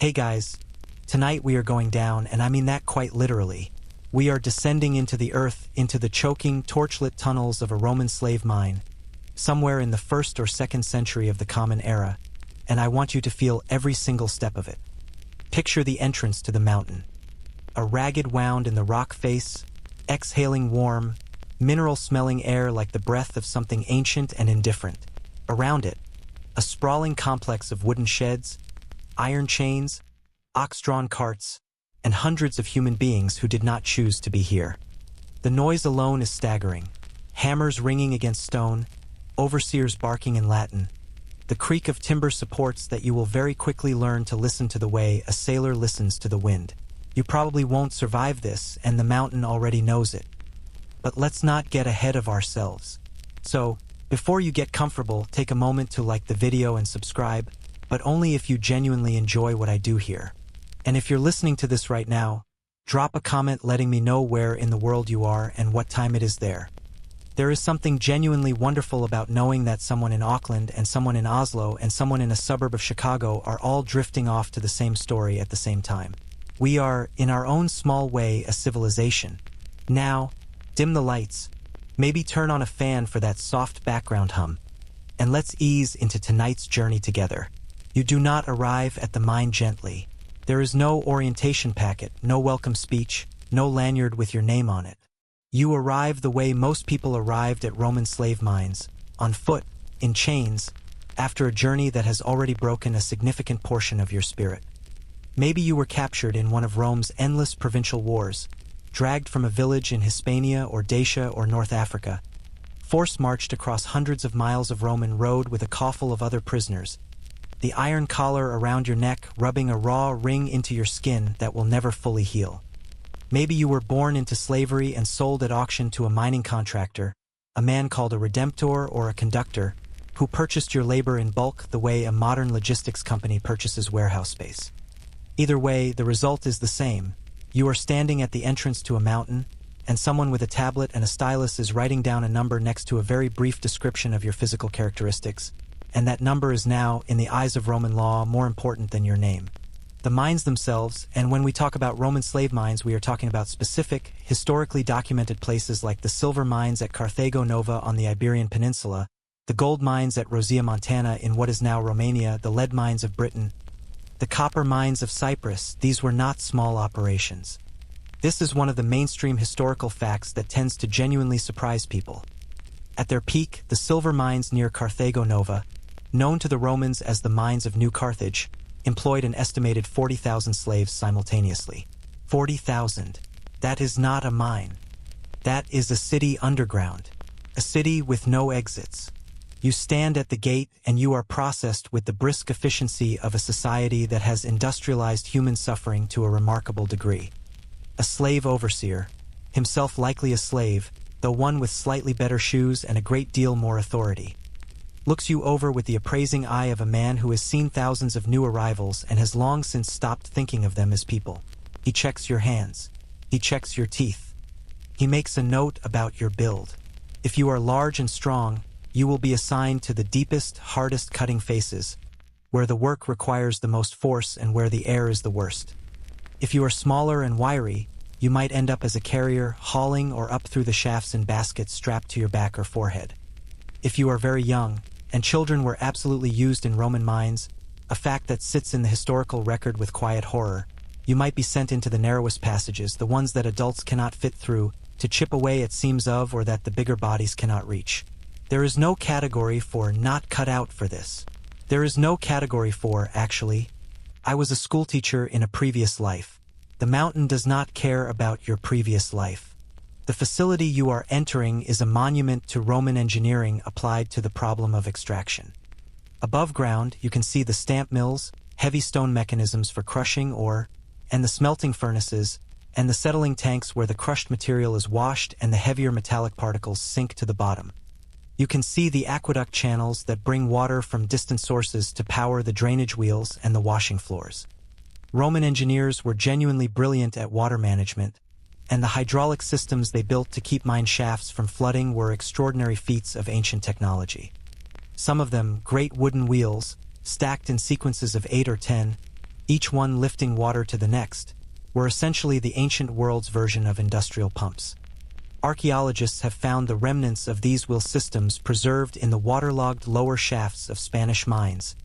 Hey guys, tonight we are going down, and I mean that quite literally. We are descending into the earth, into the choking, torchlit tunnels of a Roman slave mine, somewhere in the 1st or 2nd century of the Common Era, and I want you to feel every single step of it. Picture the entrance to the mountain. A ragged wound in the rock face, exhaling warm, mineral-smelling air like the breath of something ancient and indifferent. Around it, a sprawling complex of wooden sheds, iron chains, ox-drawn carts, and hundreds of human beings who did not choose to be here. The noise alone is staggering. Hammers ringing against stone, overseers barking in Latin. The creak of timber supports that you will very quickly learn to listen to the way a sailor listens to the wind. You probably won't survive this, and the mountain already knows it. But let's not get ahead of ourselves. So, before you get comfortable, take a moment to like the video and subscribe, but only if you genuinely enjoy what I do here. And if you're listening to this right now, drop a comment letting me know where in the world you are and what time it is there. There is something genuinely wonderful about knowing that someone in Auckland and someone in Oslo and someone in a suburb of Chicago are all drifting off to the same story at the same time. We are, in our own small way, a civilization. Now, dim the lights, maybe turn on a fan for that soft background hum, and let's ease into tonight's journey together. You do not arrive at the mine gently. There is no orientation packet, no welcome speech, no lanyard with your name on it. You arrive the way most people arrived at Roman slave mines, on foot, in chains, after a journey that has already broken a significant portion of your spirit. Maybe you were captured in one of Rome's endless provincial wars, dragged from a village in Hispania or Dacia or North Africa, force-marched across hundreds of miles of Roman road with a coffle of other prisoners, the iron collar around your neck rubbing a raw ring into your skin that will never fully heal. Maybe you were born into slavery and sold at auction to a mining contractor, a man called a redemptor or a conductor, who purchased your labor in bulk the way a modern logistics company purchases warehouse space. Either way, the result is the same. You are standing at the entrance to a mountain, and someone with a tablet and a stylus is writing down a number next to a very brief description of your physical characteristics, and that number is now, in the eyes of Roman law, more important than your name. The mines themselves, and when we talk about Roman slave mines, we are talking about specific, historically documented places like the silver mines at Carthago Nova on the Iberian Peninsula, the gold mines at Rosia Montana in what is now Romania, the lead mines of Britain, the copper mines of Cyprus. These were not small operations. This is one of the mainstream historical facts that tends to genuinely surprise people. At their peak, the silver mines near Carthago Nova, known to the Romans as the mines of New Carthage, employed an estimated 40,000 slaves simultaneously. 40,000. That is not a mine. That is a city underground. A city with no exits. You stand at the gate and you are processed with the brisk efficiency of a society that has industrialized human suffering to a remarkable degree. A slave overseer, himself likely a slave, though one with slightly better shoes and a great deal more authority, looks you over with the appraising eye of a man who has seen thousands of new arrivals and has long since stopped thinking of them as people. He checks your hands. He checks your teeth. He makes a note about your build. If you are large and strong, you will be assigned to the deepest, hardest cutting faces, where the work requires the most force and where the air is the worst. If you are smaller and wiry, you might end up as a carrier, hauling or up through the shafts in baskets strapped to your back or forehead. If you are very young, and children were absolutely used in Roman mines, a fact that sits in the historical record with quiet horror, you might be sent into the narrowest passages, the ones that adults cannot fit through, to chip away at seams of or that the bigger bodies cannot reach. There is no category for not cut out for this. There is no category for, actually, I was a schoolteacher in a previous life. The mountain does not care about your previous life. The facility you are entering is a monument to Roman engineering applied to the problem of extraction. Above ground, you can see the stamp mills, heavy stone mechanisms for crushing ore, and the smelting furnaces, and the settling tanks where the crushed material is washed and the heavier metallic particles sink to the bottom. You can see the aqueduct channels that bring water from distant sources to power the drainage wheels and the washing floors. Roman engineers were genuinely brilliant at water management, and the hydraulic systems they built to keep mine shafts from flooding were extraordinary feats of ancient technology. Some of them, great wooden wheels, stacked in sequences of 8 or 10, each one lifting water to the next, were essentially the ancient world's version of industrial pumps. Archaeologists have found the remnants of these wheel systems preserved in the waterlogged lower shafts of Spanish mines,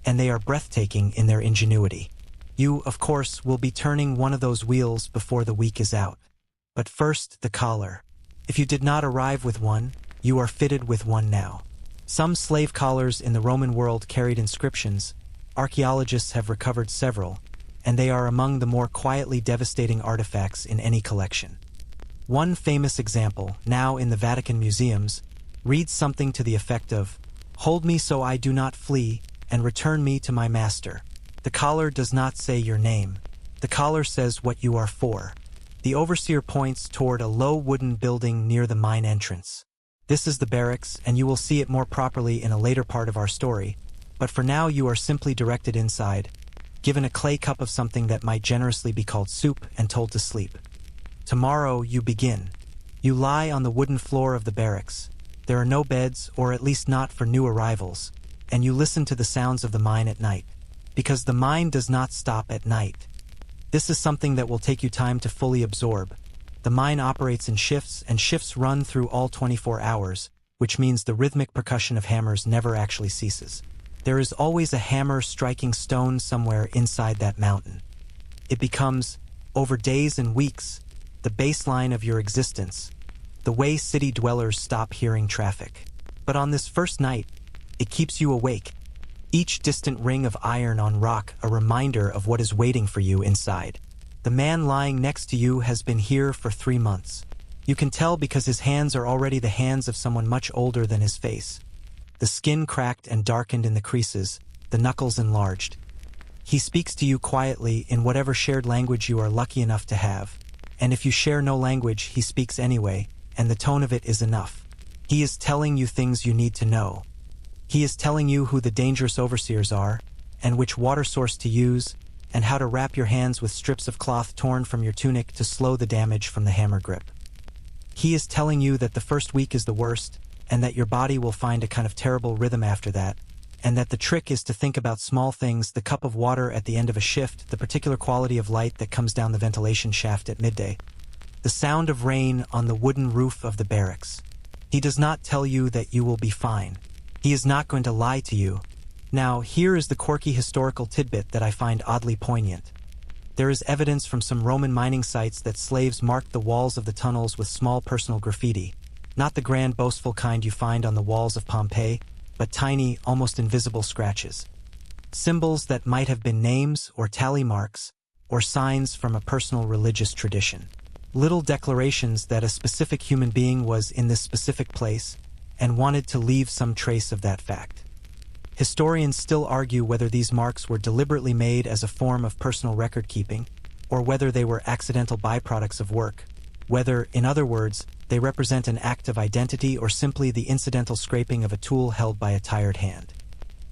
and they are breathtaking in their ingenuity. You, of course, will be turning one of those wheels before the week is out. But first, the collar. If you did not arrive with one, you are fitted with one now. Some slave collars in the Roman world carried inscriptions. Archaeologists have recovered several, and they are among the more quietly devastating artifacts in any collection. One famous example, now in the Vatican museums, reads something to the effect of, "Hold me so I do not flee, and return me to my master." The collar does not say your name. The collar says what you are for. The overseer points toward a low wooden building near the mine entrance. This is the barracks, and you will see it more properly in a later part of our story, but for now you are simply directed inside, given a clay cup of something that might generously be called soup, and told to sleep. Tomorrow you begin. You lie on the wooden floor of the barracks. There are no beds, or at least not for new arrivals, and you listen to the sounds of the mine at night, because the mine does not stop at night. This is something that will take you time to fully absorb. The mine operates in shifts, and shifts run through all 24 hours, which means the rhythmic percussion of hammers never actually ceases. There is always a hammer striking stone somewhere inside that mountain. It becomes, over days and weeks, the baseline of your existence, the way city dwellers stop hearing traffic. But on this first night, it keeps you awake. Each distant ring of iron on rock a reminder of what is waiting for you inside. The man lying next to you has been here for 3 months. You can tell because his hands are already the hands of someone much older than his face. The skin cracked and darkened in the creases, the knuckles enlarged. He speaks to you quietly in whatever shared language you are lucky enough to have, and if you share no language, he speaks anyway, and the tone of it is enough. He is telling you things you need to know. He is telling you who the dangerous overseers are, and which water source to use, and how to wrap your hands with strips of cloth torn from your tunic to slow the damage from the hammer grip. He is telling you that the first week is the worst, and that your body will find a kind of terrible rhythm after that, and that the trick is to think about small things, the cup of water at the end of a shift, the particular quality of light that comes down the ventilation shaft at midday, the sound of rain on the wooden roof of the barracks. He does not tell you that you will be fine. He is not going to lie to you. Now, here is the quirky historical tidbit that I find oddly poignant. There is evidence from some Roman mining sites that slaves marked the walls of the tunnels with small personal graffiti, not the grand boastful kind you find on the walls of Pompeii, but tiny, almost invisible scratches. Symbols that might have been names or tally marks, or signs from a personal religious tradition. Little declarations that a specific human being was in this specific place and wanted to leave some trace of that fact. Historians still argue whether these marks were deliberately made as a form of personal record-keeping, or whether they were accidental byproducts of work, whether, in other words, they represent an act of identity or simply the incidental scraping of a tool held by a tired hand.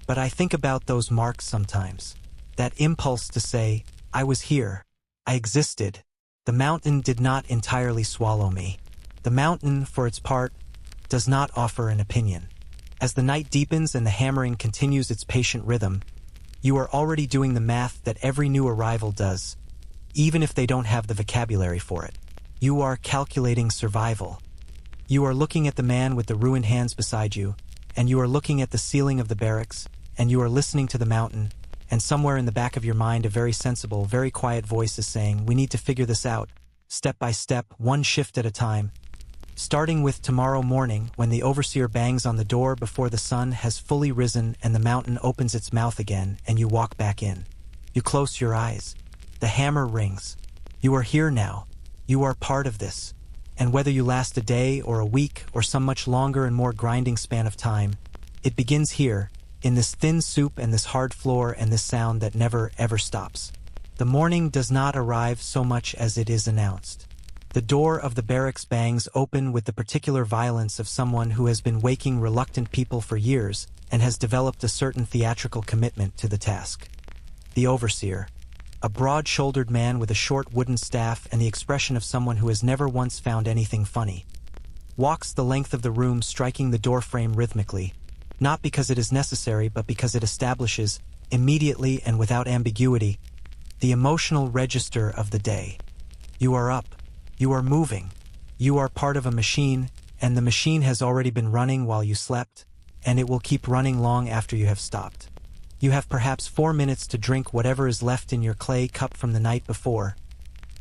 But I think about those marks sometimes. That impulse to say, I was here, I existed. The mountain did not entirely swallow me. The mountain, for its part, does not offer an opinion. As the night deepens and the hammering continues its patient rhythm, you are already doing the math that every new arrival does, even if they don't have the vocabulary for it. You are calculating survival. You are looking at the man with the ruined hands beside you, and you are looking at the ceiling of the barracks, and you are listening to the mountain, and somewhere in the back of your mind a very sensible, very quiet voice is saying, we need to figure this out, step by step, one shift at a time, starting with tomorrow morning when the overseer bangs on the door before the sun has fully risen and the mountain opens its mouth again and you walk back in. You close your eyes. The hammer rings. You are here now. You are part of this. And whether you last a day or a week or some much longer and more grinding span of time, it begins here, in this thin soup and this hard floor and this sound that never ever stops. The morning does not arrive so much as it is announced. The door of the barracks bangs open with the particular violence of someone who has been waking reluctant people for years and has developed a certain theatrical commitment to the task. The overseer, a broad-shouldered man with a short wooden staff and the expression of someone who has never once found anything funny, walks the length of the room striking the door frame rhythmically, not because it is necessary but because it establishes, immediately and without ambiguity, the emotional register of the day. You are up. You are moving. You are part of a machine, and the machine has already been running while you slept, and it will keep running long after you have stopped. You have perhaps 4 minutes to drink whatever is left in your clay cup from the night before.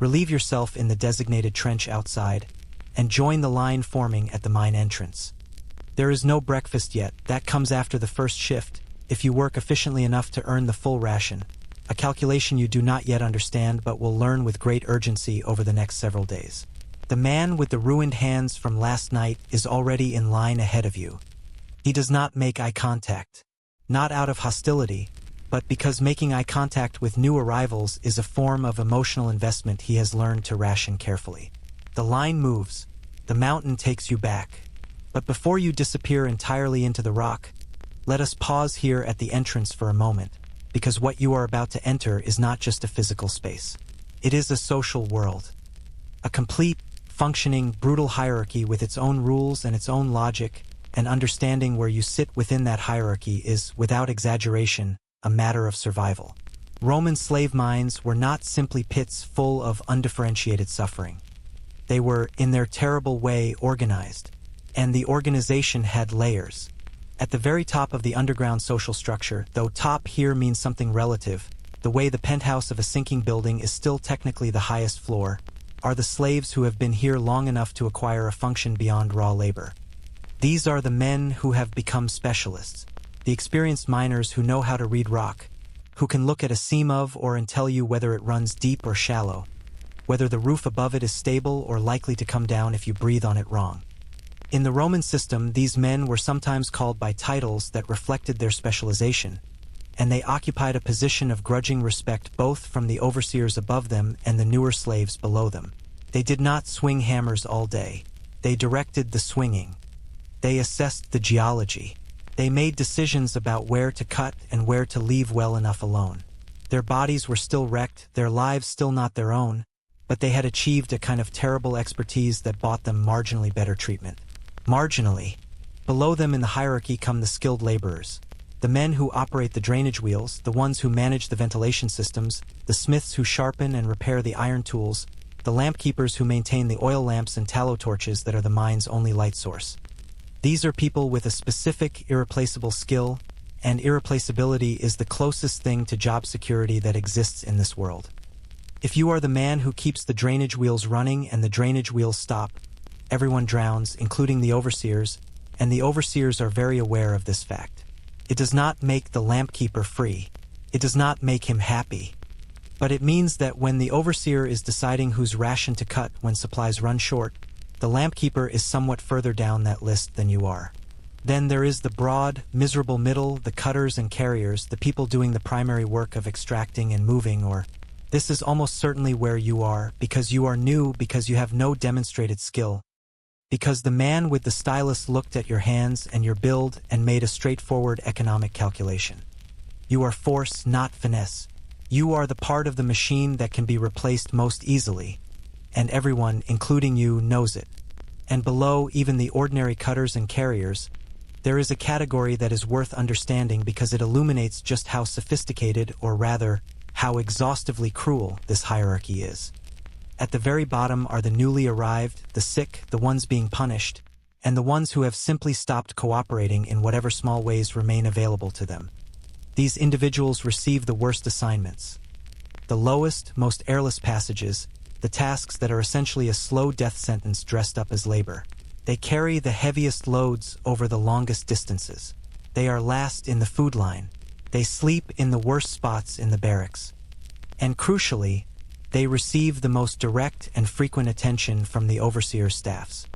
Relieve yourself in the designated trench outside, and join the line forming at the mine entrance. There is no breakfast yet. That comes after the first shift, if you work efficiently enough to earn the full ration, a calculation you do not yet understand but will learn with great urgency over the next several days. The man with the ruined hands from last night is already in line ahead of you. He does not make eye contact. Not out of hostility, but because making eye contact with new arrivals is a form of emotional investment he has learned to ration carefully. The line moves. The mountain takes you back. But before you disappear entirely into the rock, let us pause here at the entrance for a moment, because what you are about to enter is not just a physical space. It is a social world. A complete, functioning, brutal hierarchy with its own rules and its own logic, and understanding where you sit within that hierarchy is, without exaggeration, a matter of survival. Roman slave mines were not simply pits full of undifferentiated suffering. They were, in their terrible way, organized, and the organization had layers. At the very top of the underground social structure, though top here means something relative, the way the penthouse of a sinking building is still technically the highest floor, are the slaves who have been here long enough to acquire a function beyond raw labor. These are the men who have become specialists, the experienced miners who know how to read rock, who can look at a seam of or and tell you whether it runs deep or shallow, whether the roof above it is stable or likely to come down if you breathe on it wrong. In the Roman system, these men were sometimes called by titles that reflected their specialization, and they occupied a position of grudging respect both from the overseers above them and the newer slaves below them. They did not swing hammers all day. They directed the swinging. They assessed the geology. They made decisions about where to cut and where to leave well enough alone. Their bodies were still wrecked, their lives still not their own, but they had achieved a kind of terrible expertise that bought them marginally better treatment. Marginally. Below them in the hierarchy come the skilled laborers. The men who operate the drainage wheels, the ones who manage the ventilation systems, the smiths who sharpen and repair the iron tools, the lamp keepers who maintain the oil lamps and tallow torches that are the mine's only light source. These are people with a specific, irreplaceable skill, and irreplaceability is the closest thing to job security that exists in this world. If you are the man who keeps the drainage wheels running and the drainage wheels stop, everyone drowns, including the overseers, and the overseers are very aware of this fact. It does not make the lamp keeper free. It does not make him happy. But it means that when the overseer is deciding whose ration to cut when supplies run short, the lamp keeper is somewhat further down that list than you are. Then there is the broad, miserable middle, the cutters and carriers, the people doing the primary work of extracting and moving, or this is almost certainly where you are, because you are new, because you have no demonstrated skill. Because the man with the stylus looked at your hands and your build and made a straightforward economic calculation. You are force, not finesse. You are the part of the machine that can be replaced most easily, and everyone, including you, knows it. And below even the ordinary cutters and carriers, there is a category that is worth understanding because it illuminates just how sophisticated, or rather, how exhaustively cruel this hierarchy is. At the very bottom are the newly arrived, the sick, the ones being punished, and the ones who have simply stopped cooperating in whatever small ways remain available to them. These individuals receive the worst assignments. The lowest, most airless passages, the tasks that are essentially a slow death sentence dressed up as labor. They carry the heaviest loads over the longest distances. They are last in the food line. They sleep in the worst spots in the barracks. And crucially, they receive the most direct and frequent attention from the overseer staffs.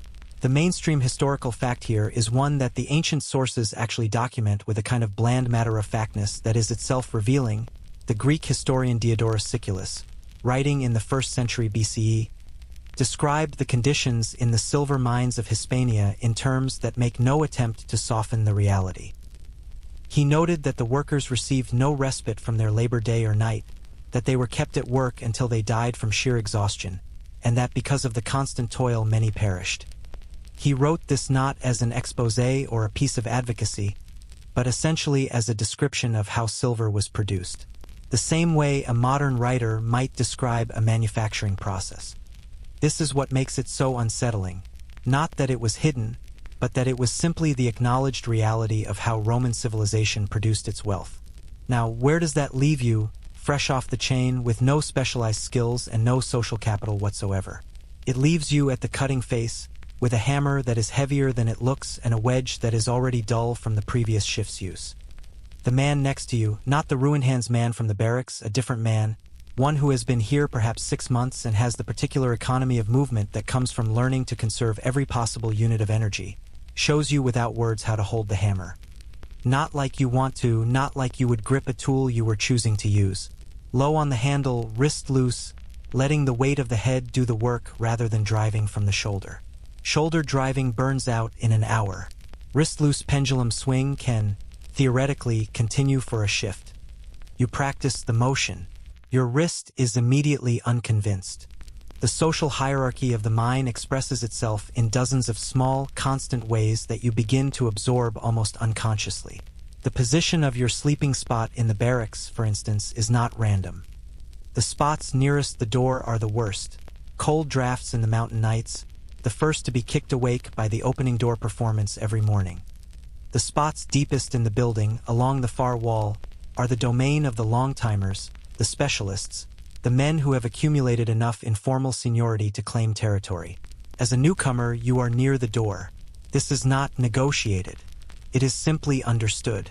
The mainstream historical fact here is one that the ancient sources actually document with a kind of bland matter-of-factness that is itself revealing. The Greek historian Diodorus Siculus, writing in the 1st century BCE, described the conditions in the silver mines of Hispania in terms that make no attempt to soften the reality. He noted that the workers received no respite from their labor day or night, that they were kept at work until they died from sheer exhaustion, and that because of the constant toil many perished. He wrote this not as an exposé or a piece of advocacy, but essentially as a description of how silver was produced. the same way a modern writer might describe a manufacturing process. This is what makes it so unsettling. Not that it was hidden, but that it was simply the acknowledged reality of how Roman civilization produced its wealth. Now, where does that leave you, fresh off the chain, with no specialized skills and no social capital whatsoever? It leaves you at the cutting face, with a hammer that is heavier than it looks and a wedge that is already dull from the previous shift's use. The man next to you, not the ruined hands man from the barracks, a different man, one who has been here perhaps 6 months and has the particular economy of movement that comes from learning to conserve every possible unit of energy, shows you without words how to hold the hammer. Not like you want to, not like you would grip a tool you were choosing to use. Low on the handle, wrist loose, letting the weight of the head do the work rather than driving from the shoulder. Shoulder driving burns out in an hour. Wrist loose pendulum swing can, theoretically, continue for a shift. You practice the motion. Your wrist is immediately unconvinced. The social hierarchy of the mine expresses itself in dozens of small, constant ways that you begin to absorb almost unconsciously. The position of your sleeping spot in the barracks, for instance, is not random. The spots nearest the door are the worst. Cold drafts in the mountain nights, the first to be kicked awake by the opening door performance every morning. The spots deepest in the building, along the far wall, are the domain of the long-timers, the specialists, the men who have accumulated enough informal seniority to claim territory. As a newcomer, you are near the door. This is not negotiated. It is simply understood.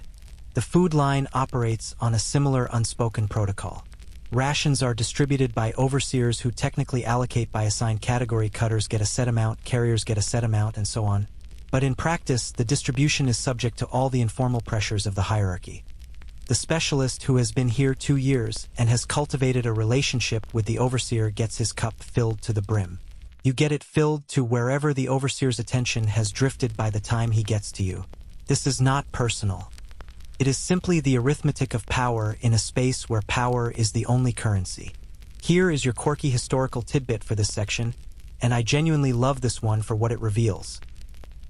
The food line operates on a similar unspoken protocol. Rations are distributed by overseers who technically allocate by assigned category. Cutters get a set amount, carriers get a set amount, and so on. But in practice, the distribution is subject to all the informal pressures of the hierarchy. The specialist who has been here 2 years and has cultivated a relationship with the overseer gets his cup filled to the brim. You get it filled to wherever the overseer's attention has drifted by the time he gets to you. This is not personal. It is simply the arithmetic of power in a space where power is the only currency. Here is your quirky historical tidbit for this section, and I genuinely love this one for what it reveals.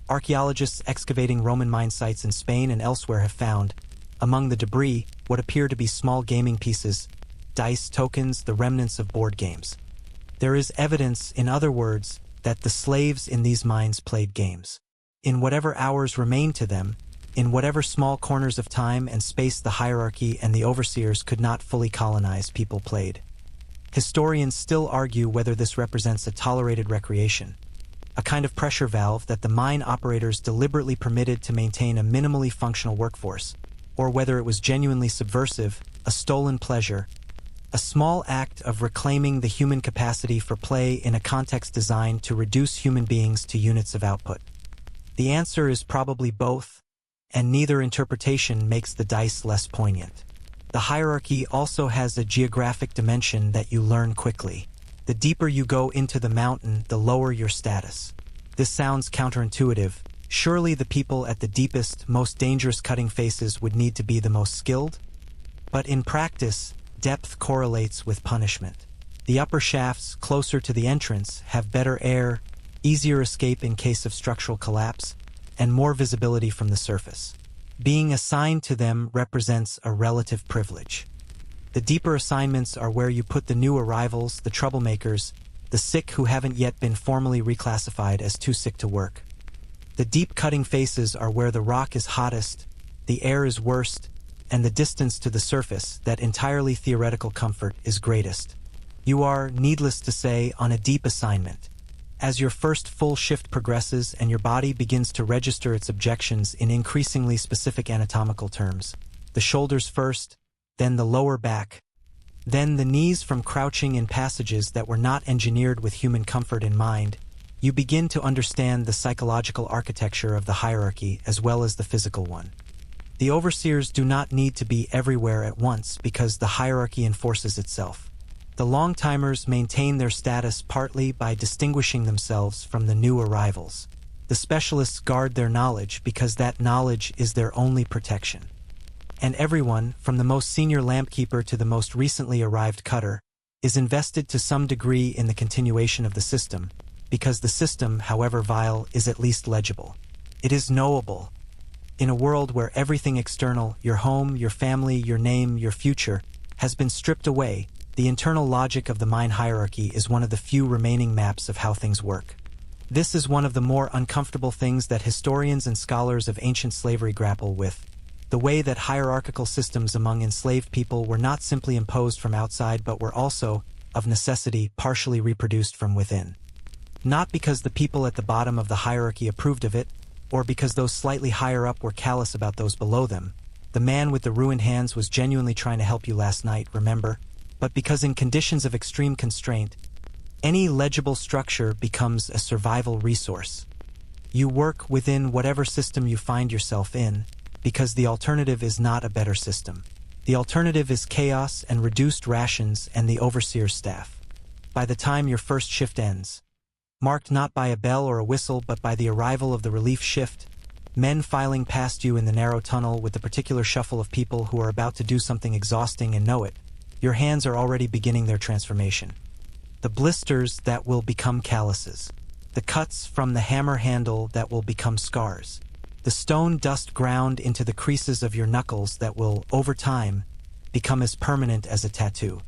Archaeologists excavating Roman mine sites in Spain and elsewhere have found, among the debris, what appear to be small gaming pieces, dice, tokens, the remnants of board games. There is evidence, in other words, that the slaves in these mines played games. In whatever hours remained to them, in whatever small corners of time and space the hierarchy and the overseers could not fully colonize, people played. Historians still argue whether this represents a tolerated recreation, a kind of pressure valve that the mine operators deliberately permitted to maintain a minimally functional workforce, or whether it was genuinely subversive, a stolen pleasure, a small act of reclaiming the human capacity for play in a context designed to reduce human beings to units of output. The answer is probably both, and neither interpretation makes the dice less poignant. The hierarchy also has a geographic dimension that you learn quickly. The deeper you go into the mountain, the lower your status. This sounds counterintuitive. Surely the people at the deepest, most dangerous cutting faces would need to be the most skilled? But in practice, depth correlates with punishment. The upper shafts, closer to the entrance, have better air, easier escape in case of structural collapse, and more visibility from the surface. Being assigned to them represents a relative privilege. The deeper assignments are where you put the new arrivals, the troublemakers, the sick who haven't yet been formally reclassified as too sick to work. The deep cutting faces are where the rock is hottest, the air is worst, and the distance to the surface, that entirely theoretical comfort, is greatest. You are, needless to say, on a deep assignment. As your first full shift progresses and your body begins to register its objections in increasingly specific anatomical terms, the shoulders first, then the lower back, then the knees from crouching in passages that were not engineered with human comfort in mind, you begin to understand the psychological architecture of the hierarchy as well as the physical one. The overseers do not need to be everywhere at once because the hierarchy enforces itself. The long-timers maintain their status partly by distinguishing themselves from the new arrivals. The specialists guard their knowledge because that knowledge is their only protection. And everyone, from the most senior lampkeeper to the most recently arrived cutter, is invested to some degree in the continuation of the system, because the system, however vile, is at least legible. It is knowable. In a world where everything external, your home, your family, your name, your future, has been stripped away, the internal logic of the mine hierarchy is one of the few remaining maps of how things work. This is one of the more uncomfortable things that historians and scholars of ancient slavery grapple with, the way that hierarchical systems among enslaved people were not simply imposed from outside but were also, of necessity, partially reproduced from within. Not because the people at the bottom of the hierarchy approved of it, or because those slightly higher up were callous about those below them. The man with the ruined hands was genuinely trying to help you last night, remember? But because in conditions of extreme constraint, any legible structure becomes a survival resource. You work within whatever system you find yourself in, because the alternative is not a better system. The alternative is chaos and reduced rations and the overseer's staff. By the time your first shift ends, marked not by a bell or a whistle but by the arrival of the relief shift, men filing past you in the narrow tunnel with the particular shuffle of people who are about to do something exhausting and know it, your hands are already beginning their transformation. The blisters that will become calluses. The cuts from the hammer handle that will become scars. The stone dust ground into the creases of your knuckles that will, over time, become as permanent as a tattoo.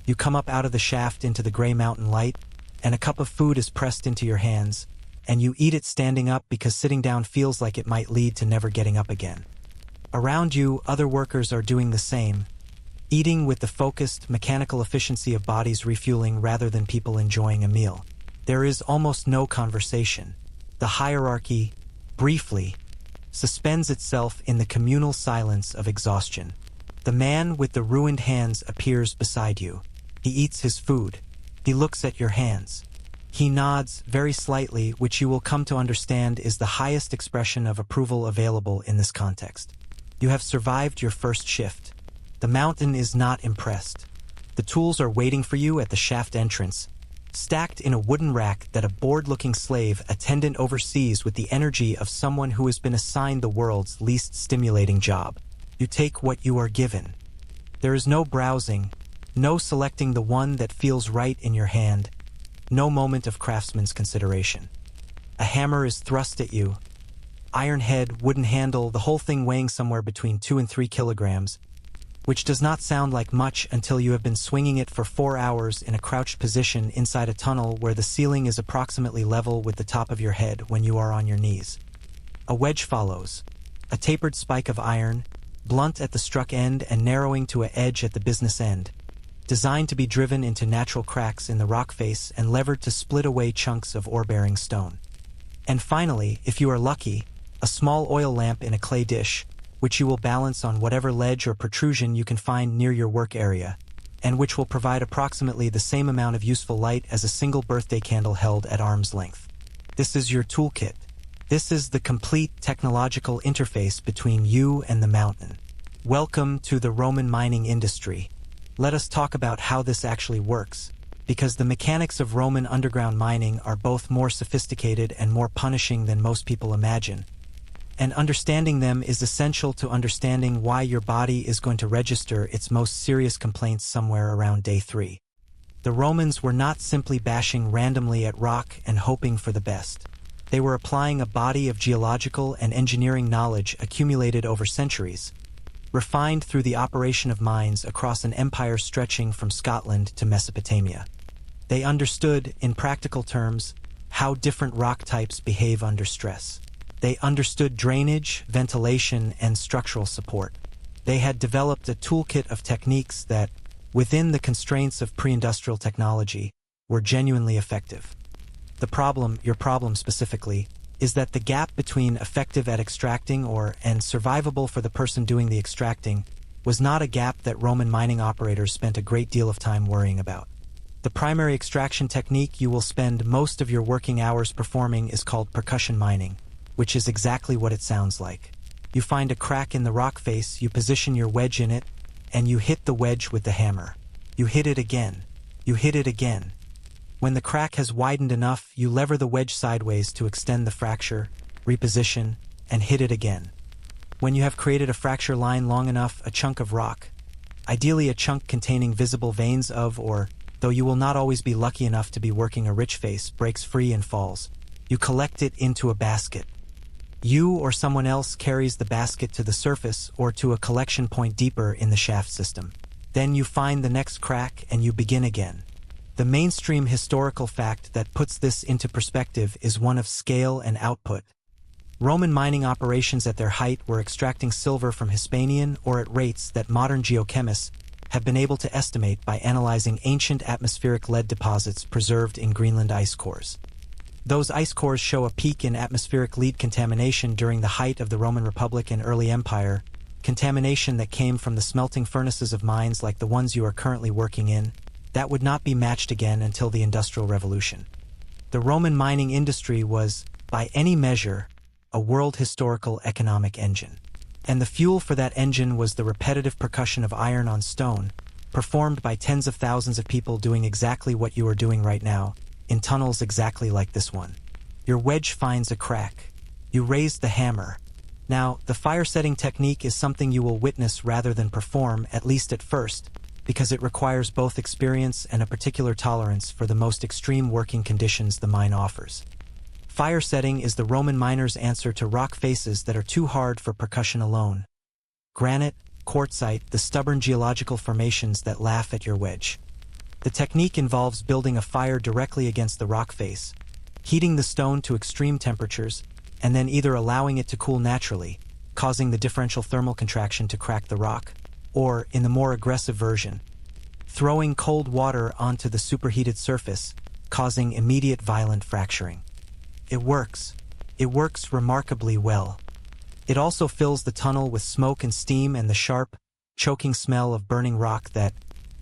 You come up out of the shaft into the gray mountain light, and a cup of food is pressed into your hands, and you eat it standing up because sitting down feels like it might lead to never getting up again. Around you, other workers are doing the same, eating with the focused, mechanical efficiency of bodies refueling rather than people enjoying a meal. There is almost no conversation. The hierarchy, briefly, suspends itself in the communal silence of exhaustion. The man with the ruined hands appears beside you. He eats his food. He looks at your hands. He nods very slightly, which you will come to understand is the highest expression of approval available in this context. You have survived your first shift. The mountain is not impressed. The tools are waiting for you at the shaft entrance, stacked in a wooden rack that a bored-looking slave attendant oversees with the energy of someone who has been assigned the world's least stimulating job. You take what you are given. There is no browsing, no selecting the one that feels right in your hand, no moment of craftsman's consideration. A hammer is thrust at you. Iron head, wooden handle, the whole thing weighing somewhere between 2 and 3 kilograms, which does not sound like much until you have been swinging it for 4 hours in a crouched position inside a tunnel where the ceiling is approximately level with the top of your head when you are on your knees. A wedge follows, a tapered spike of iron, blunt at the struck end and narrowing to an edge at the business end, designed to be driven into natural cracks in the rock face and levered to split away chunks of ore-bearing stone. And finally, if you are lucky, a small oil lamp in a clay dish, which you will balance on whatever ledge or protrusion you can find near your work area, and which will provide approximately the same amount of useful light as a single birthday candle held at arm's length. This is your toolkit. This is the complete technological interface between you and the mountain. Welcome to the Roman mining industry. Let us talk about how this actually works, because the mechanics of Roman underground mining are both more sophisticated and more punishing than most people imagine. And understanding them is essential to understanding why your body is going to register its most serious complaints somewhere around day 3. The Romans were not simply bashing randomly at rock and hoping for the best. They were applying a body of geological and engineering knowledge accumulated over centuries, refined through the operation of mines across an empire stretching from Scotland to Mesopotamia. They understood, in practical terms, how different rock types behave under stress. They understood drainage, ventilation, and structural support. They had developed a toolkit of techniques that, within the constraints of pre-industrial technology, were genuinely effective. The problem, your problem specifically, is that the gap between effective at extracting and survivable for the person doing the extracting was not a gap that Roman mining operators spent a great deal of time worrying about. The primary extraction technique you will spend most of your working hours performing is called percussion mining, which is exactly what it sounds like. You find a crack in the rock face, you position your wedge in it, and you hit the wedge with the hammer. You hit it again. You hit it again. When the crack has widened enough, you lever the wedge sideways to extend the fracture, reposition, and hit it again. When you have created a fracture line long enough, a chunk of rock, ideally a chunk containing visible veins of though you will not always be lucky enough to be working a rich face, breaks free and falls. You collect it into a basket. You or someone else carries the basket to the surface or to a collection point deeper in the shaft system. Then you find the next crack and you begin again. The mainstream historical fact that puts this into perspective is one of scale and output. Roman mining operations at their height were extracting silver from Hispanian ore at rates that modern geochemists have been able to estimate by analyzing ancient atmospheric lead deposits preserved in Greenland ice cores. Those ice cores show a peak in atmospheric lead contamination during the height of the Roman Republic and early Empire, contamination that came from the smelting furnaces of mines like the ones you are currently working in, that would not be matched again until the Industrial Revolution. The Roman mining industry was, by any measure, a world historical economic engine. And the fuel for that engine was the repetitive percussion of iron on stone, performed by tens of thousands of people doing exactly what you are doing right now, in tunnels exactly like this one. Your wedge finds a crack. You raise the hammer. Now, the fire setting technique is something you will witness rather than perform, at least at first, because it requires both experience and a particular tolerance for the most extreme working conditions the mine offers. Fire setting is the Roman miners' answer to rock faces that are too hard for percussion alone. Granite, quartzite, the stubborn geological formations that laugh at your wedge. The technique involves building a fire directly against the rock face, heating the stone to extreme temperatures, and then either allowing it to cool naturally, causing the differential thermal contraction to crack the rock, or, in the more aggressive version, throwing cold water onto the superheated surface, causing immediate violent fracturing. It works. It works remarkably well. It also fills the tunnel with smoke and steam and the sharp, choking smell of burning rock that,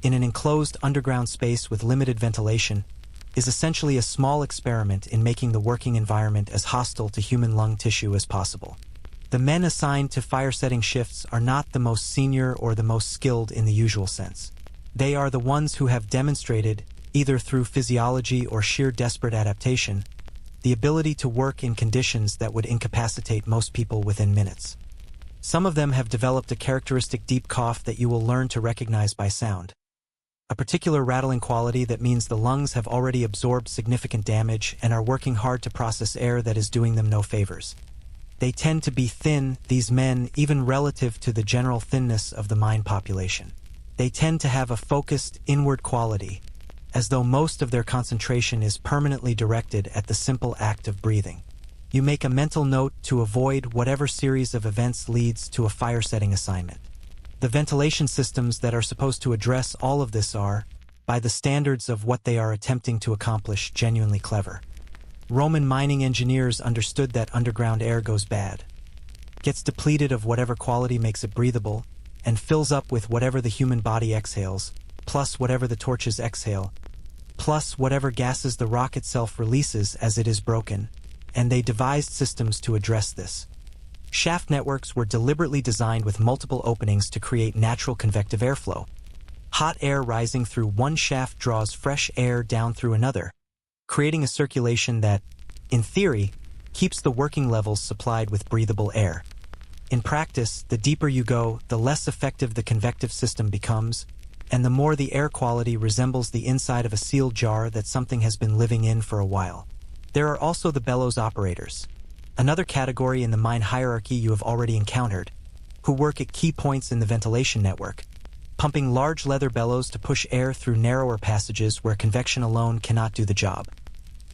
in an enclosed underground space with limited ventilation, is essentially a small experiment in making the working environment as hostile to human lung tissue as possible. The men assigned to fire-setting shifts are not the most senior or the most skilled in the usual sense. They are the ones who have demonstrated, either through physiology or sheer desperate adaptation, the ability to work in conditions that would incapacitate most people within minutes. Some of them have developed a characteristic deep cough that you will learn to recognize by sound. A particular rattling quality that means the lungs have already absorbed significant damage and are working hard to process air that is doing them no favors. They tend to be thin, these men, even relative to the general thinness of the mine population. They tend to have a focused, inward quality, as though most of their concentration is permanently directed at the simple act of breathing. You make a mental note to avoid whatever series of events leads to a fire-setting assignment. The ventilation systems that are supposed to address all of this are, by the standards of what they are attempting to accomplish, genuinely clever. Roman mining engineers understood that underground air goes bad, gets depleted of whatever quality makes it breathable, and fills up with whatever the human body exhales, plus whatever the torches exhale, plus whatever gases the rock itself releases as it is broken, and they devised systems to address this. Shaft networks were deliberately designed with multiple openings to create natural convective airflow. Hot air rising through one shaft draws fresh air down through another, creating a circulation that, in theory, keeps the working levels supplied with breathable air. In practice, the deeper you go, the less effective the convective system becomes, and the more the air quality resembles the inside of a sealed jar that something has been living in for a while. There are also the bellows operators, another category in the mine hierarchy you have already encountered, who work at key points in the ventilation network, pumping large leather bellows to push air through narrower passages where convection alone cannot do the job.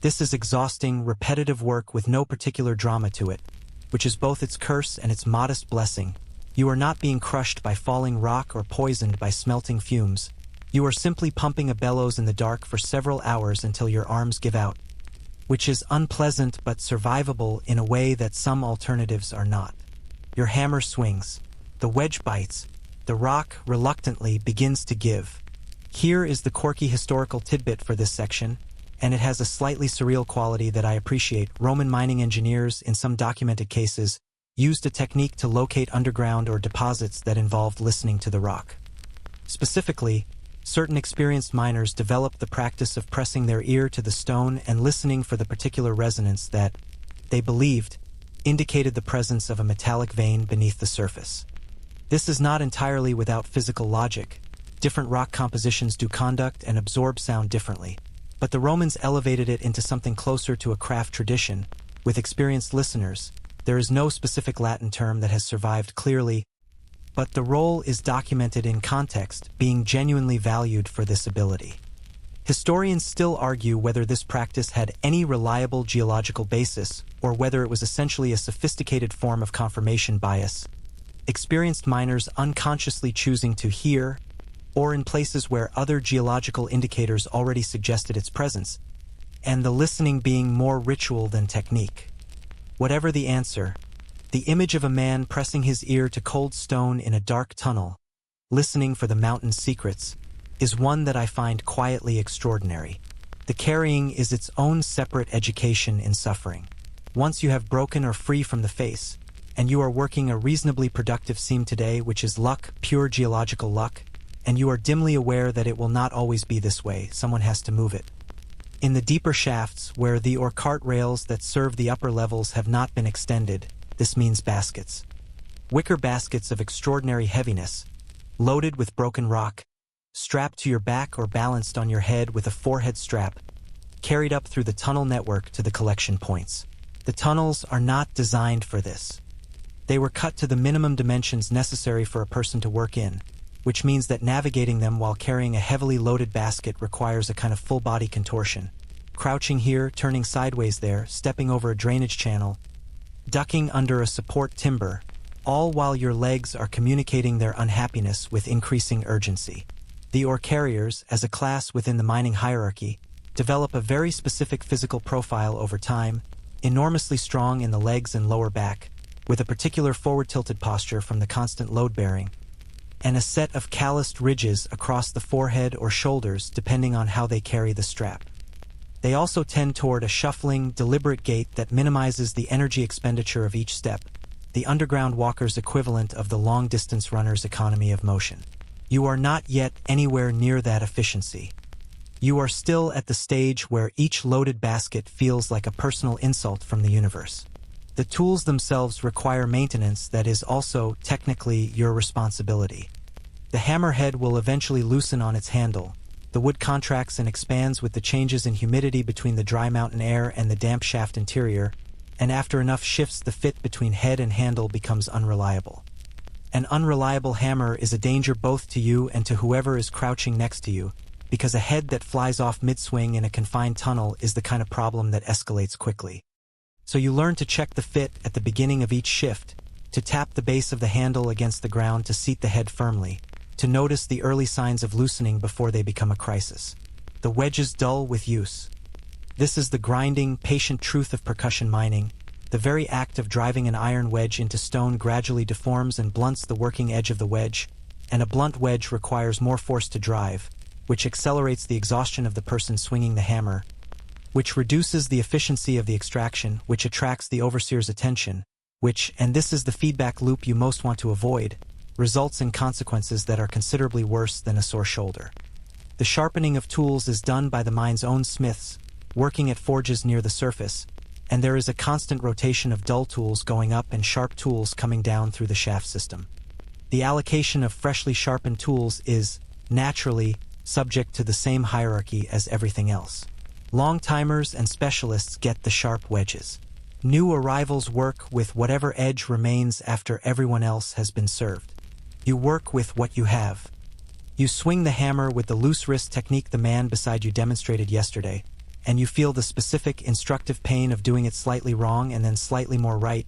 This is exhausting, repetitive work with no particular drama to it, which is both its curse and its modest blessing. You are not being crushed by falling rock or poisoned by smelting fumes. You are simply pumping a bellows in the dark for several hours until your arms give out, which is unpleasant but survivable in a way that some alternatives are not. Your hammer swings. The wedge bites. The rock, reluctantly, begins to give. Here is the quirky historical tidbit for this section, and it has a slightly surreal quality that I appreciate. Roman mining engineers, in some documented cases, used a technique to locate underground or deposits that involved listening to the rock. Specifically, certain experienced miners developed the practice of pressing their ear to the stone and listening for the particular resonance that, they believed, indicated the presence of a metallic vein beneath the surface. This is not entirely without physical logic. Different rock compositions do conduct and absorb sound differently, but the Romans elevated it into something closer to a craft tradition. With experienced listeners, there is no specific Latin term that has survived clearly. but the role is documented in context, being genuinely valued for this ability. Historians still argue whether this practice had any reliable geological basis or whether it was essentially a sophisticated form of confirmation bias, experienced miners unconsciously choosing to hear, or in places where other geological indicators already suggested its presence, and the listening being more ritual than technique. Whatever the answer, the image of a man pressing his ear to cold stone in a dark tunnel, listening for the mountain's secrets, is one that I find quietly extraordinary. The carrying is its own separate education in suffering. Once you have broken or free from the face, and you are working a reasonably productive seam today, which is luck, pure geological luck, and you are dimly aware that it will not always be this way, someone has to move it. In the deeper shafts, where the or cart rails that serve the upper levels have not been extended, this means baskets. Wicker baskets of extraordinary heaviness, loaded with broken rock, strapped to your back or balanced on your head with a forehead strap, carried up through the tunnel network to the collection points. The tunnels are not designed for this. They were cut to the minimum dimensions necessary for a person to work in, which means that navigating them while carrying a heavily loaded basket requires a kind of full-body contortion. Crouching here, turning sideways there, stepping over a drainage channel, ducking under a support timber, all while your legs are communicating their unhappiness with increasing urgency. The ore carriers, as a class within the mining hierarchy, develop a very specific physical profile over time, enormously strong in the legs and lower back, with a particular forward-tilted posture from the constant load-bearing, and a set of calloused ridges across the forehead or shoulders depending on how they carry the strap. They also tend toward a shuffling, deliberate gait that minimizes the energy expenditure of each step, the underground walker's equivalent of the long-distance runner's economy of motion. You are not yet anywhere near that efficiency. You are still at the stage where each loaded basket feels like a personal insult from the universe. The tools themselves require maintenance that is also, technically, your responsibility. The hammerhead will eventually loosen on its handle. The wood contracts and expands with the changes in humidity between the dry mountain air and the damp shaft interior, and after enough shifts the fit between head and handle becomes unreliable. An unreliable hammer is a danger both to you and to whoever is crouching next to you, because a head that flies off mid-swing in a confined tunnel is the kind of problem that escalates quickly. So you learn to check the fit at the beginning of each shift, to tap the base of the handle against the ground to seat the head firmly, to notice the early signs of loosening before they become a crisis. The wedges dull with use. This is the grinding, patient truth of percussion mining. The very act of driving an iron wedge into stone gradually deforms and blunts the working edge of the wedge, and a blunt wedge requires more force to drive, which accelerates the exhaustion of the person swinging the hammer, which reduces the efficiency of the extraction, which attracts the overseer's attention, which, and this is the feedback loop you most want to avoid, results in consequences that are considerably worse than a sore shoulder. The sharpening of tools is done by the mine's own smiths, working at forges near the surface, and there is a constant rotation of dull tools going up and sharp tools coming down through the shaft system. The allocation of freshly sharpened tools is, naturally, subject to the same hierarchy as everything else. Long-timers and specialists get the sharp wedges. New arrivals work with whatever edge remains after everyone else has been served. You work with what you have. You swing the hammer with the loose wrist technique the man beside you demonstrated yesterday, and you feel the specific instructive pain of doing it slightly wrong and then slightly more right,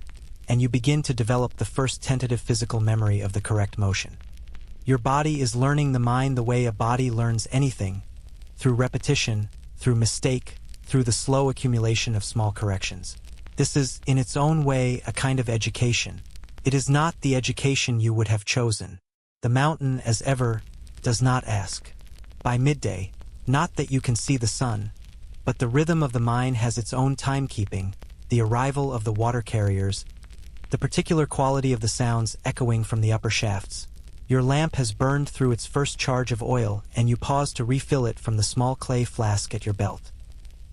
and you begin to develop the first tentative physical memory of the correct motion. Your body is learning the mine the way a body learns anything, through repetition, through mistake, through the slow accumulation of small corrections. This is, in its own way, a kind of education. It is not the education you would have chosen. The mountain, as ever, does not ask. By midday, not that you can see the sun, but the rhythm of the mine has its own timekeeping, the arrival of the water carriers, the particular quality of the sounds echoing from the upper shafts. Your lamp has burned through its first charge of oil, and you pause to refill it from the small clay flask at your belt.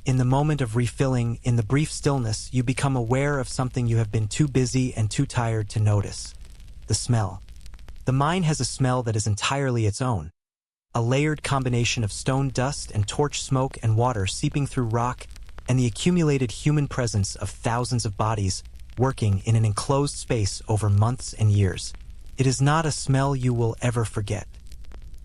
In the moment of refilling, in the brief stillness, you become aware of something you have been too busy and too tired to notice. The smell. The mine has a smell that is entirely its own. A layered combination of stone dust and torch smoke and water seeping through rock, and the accumulated human presence of thousands of bodies working in an enclosed space over months and years. It is not a smell you will ever forget.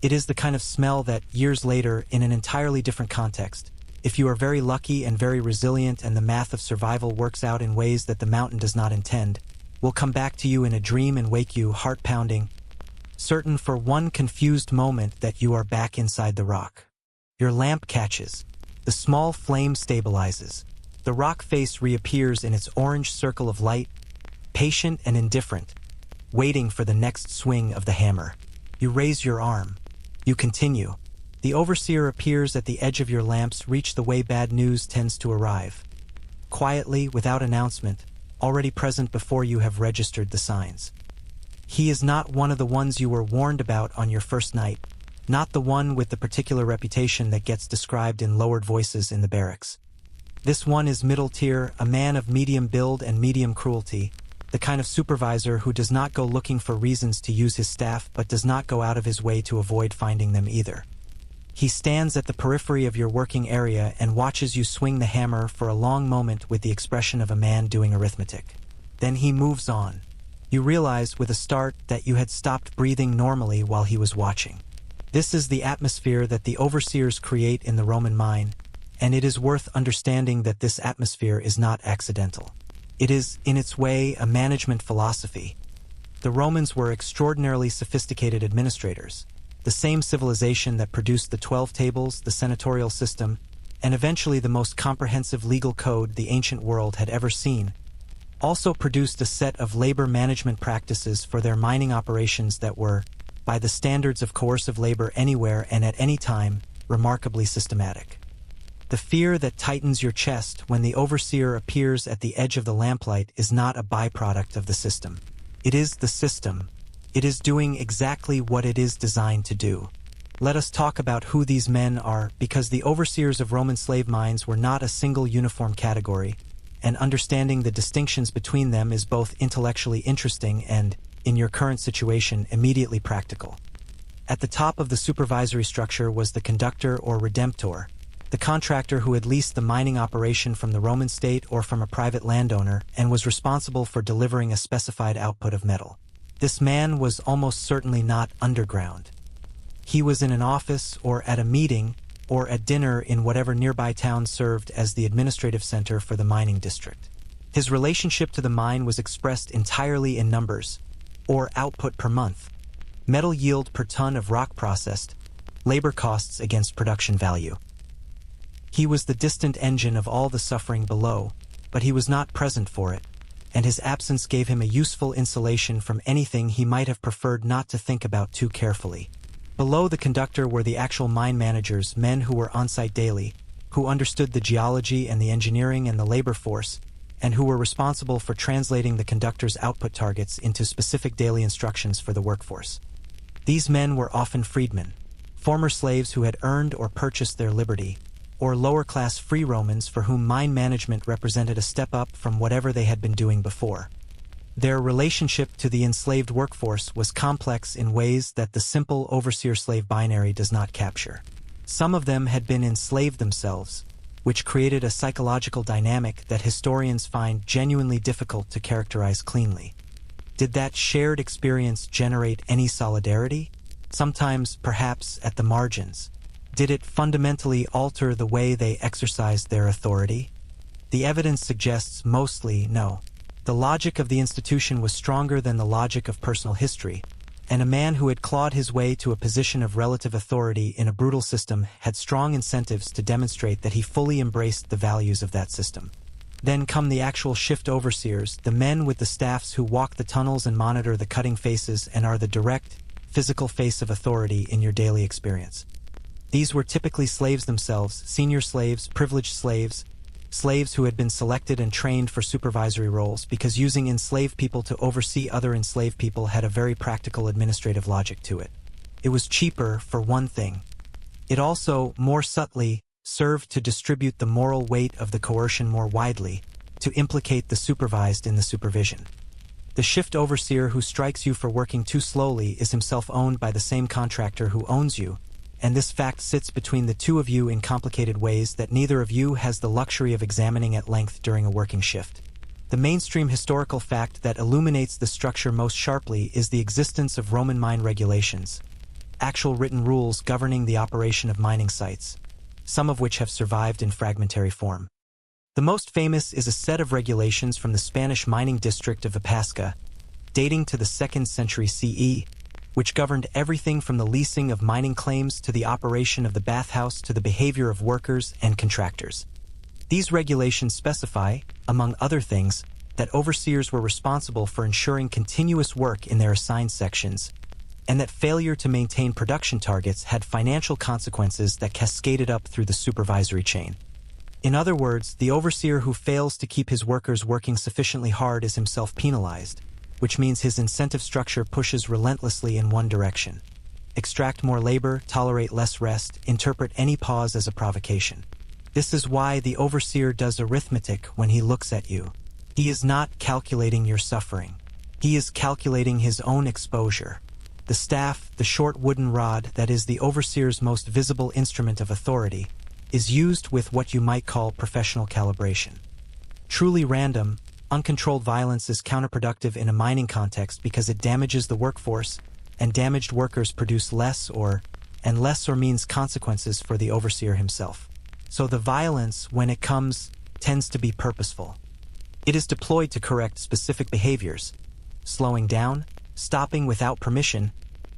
It is the kind of smell that, years later, in an entirely different context, if you are very lucky and very resilient and the math of survival works out in ways that the mountain does not intend, will come back to you in a dream and wake you heart-pounding, certain for one confused moment that you are back inside the rock. Your lamp catches. The small flame stabilizes. The rock face reappears in its orange circle of light, patient and indifferent, waiting for the next swing of the hammer. You raise your arm. You continue. The overseer appears at the edge of your lamp's reach the way bad news tends to arrive. Quietly, without announcement, already present before you have registered the signs. He is not one of the ones you were warned about on your first night, not the one with the particular reputation that gets described in lowered voices in the barracks. This one is middle tier, a man of medium build and medium cruelty, the kind of supervisor who does not go looking for reasons to use his staff but does not go out of his way to avoid finding them either. He stands at the periphery of your working area and watches you swing the hammer for a long moment with the expression of a man doing arithmetic. Then he moves on. You realize with a start that you had stopped breathing normally while he was watching. This is the atmosphere that the overseers create in the Roman mine, and it is worth understanding that this atmosphere is not accidental. It is, in its way, a management philosophy. The Romans were extraordinarily sophisticated administrators. The same civilization that produced the 12 tables, the senatorial system, and eventually the most comprehensive legal code the ancient world had ever seen, also produced a set of labor management practices for their mining operations that were, by the standards of coercive labor anywhere and at any time, remarkably systematic. The fear that tightens your chest when the overseer appears at the edge of the lamplight is not a byproduct of the system. It is the system. It is doing exactly what it is designed to do. Let us talk about who these men are, because the overseers of Roman slave mines were not a single uniform category, and understanding the distinctions between them is both intellectually interesting and, in your current situation, immediately practical. At the top of the supervisory structure was the conductor or redemptor, the contractor who had leased the mining operation from the Roman state or from a private landowner and was responsible for delivering a specified output of metal. This man was almost certainly not underground. He was in an office or at a meeting or at dinner in whatever nearby town served as the administrative center for the mining district. His relationship to the mine was expressed entirely in numbers, or output per month, metal yield per ton of rock processed, labor costs against production value. He was the distant engine of all the suffering below, but he was not present for it, and his absence gave him a useful insulation from anything he might have preferred not to think about too carefully. Below the conductor were the actual mine managers, men who were on-site daily, who understood the geology and the engineering and the labor force, and who were responsible for translating the conductor's output targets into specific daily instructions for the workforce. These men were often freedmen, former slaves who had earned or purchased their liberty, or lower-class free Romans for whom mine management represented a step up from whatever they had been doing before. Their relationship to the enslaved workforce was complex in ways that the simple overseer-slave binary does not capture. Some of them had been enslaved themselves, which created a psychological dynamic that historians find genuinely difficult to characterize cleanly. Did that shared experience generate any solidarity? Sometimes, perhaps, at the margins. Did it fundamentally alter the way they exercised their authority? The evidence suggests mostly no. The logic of the institution was stronger than the logic of personal history, and a man who had clawed his way to a position of relative authority in a brutal system had strong incentives to demonstrate that he fully embraced the values of that system. Then come the actual shift overseers, the men with the staffs who walk the tunnels and monitor the cutting faces and are the direct, physical face of authority in your daily experience. These were typically slaves themselves, senior slaves, privileged slaves, slaves who had been selected and trained for supervisory roles because using enslaved people to oversee other enslaved people had a very practical administrative logic to it. It was cheaper, for one thing. It also, more subtly, served to distribute the moral weight of the coercion more widely, to implicate the supervised in the supervision. The shift overseer who strikes you for working too slowly is himself owned by the same contractor who owns you, and this fact sits between the two of you in complicated ways that neither of you has the luxury of examining at length during a working shift. The mainstream historical fact that illuminates the structure most sharply is the existence of Roman mine regulations, actual written rules governing the operation of mining sites, some of which have survived in fragmentary form. The most famous is a set of regulations from the Spanish mining district of Vipasca, dating to the 2nd century CE, which governed everything from the leasing of mining claims to the operation of the bathhouse to the behavior of workers and contractors. These regulations specify, among other things, that overseers were responsible for ensuring continuous work in their assigned sections, and that failure to maintain production targets had financial consequences that cascaded up through the supervisory chain. In other words, the overseer who fails to keep his workers working sufficiently hard is himself penalized, which means his incentive structure pushes relentlessly in one direction. Extract more labor, tolerate less rest, interpret any pause as a provocation. This is why the overseer does arithmetic when he looks at you. He is not calculating your suffering. He is calculating his own exposure. The staff, the short wooden rod that is the overseer's most visible instrument of authority, is used with what you might call professional calibration. Truly random, uncontrolled violence is counterproductive in a mining context because it damages the workforce, and damaged workers produce less or means consequences for the overseer himself. So the violence, when it comes, tends to be purposeful. It is deployed to correct specific behaviors, slowing down, stopping without permission,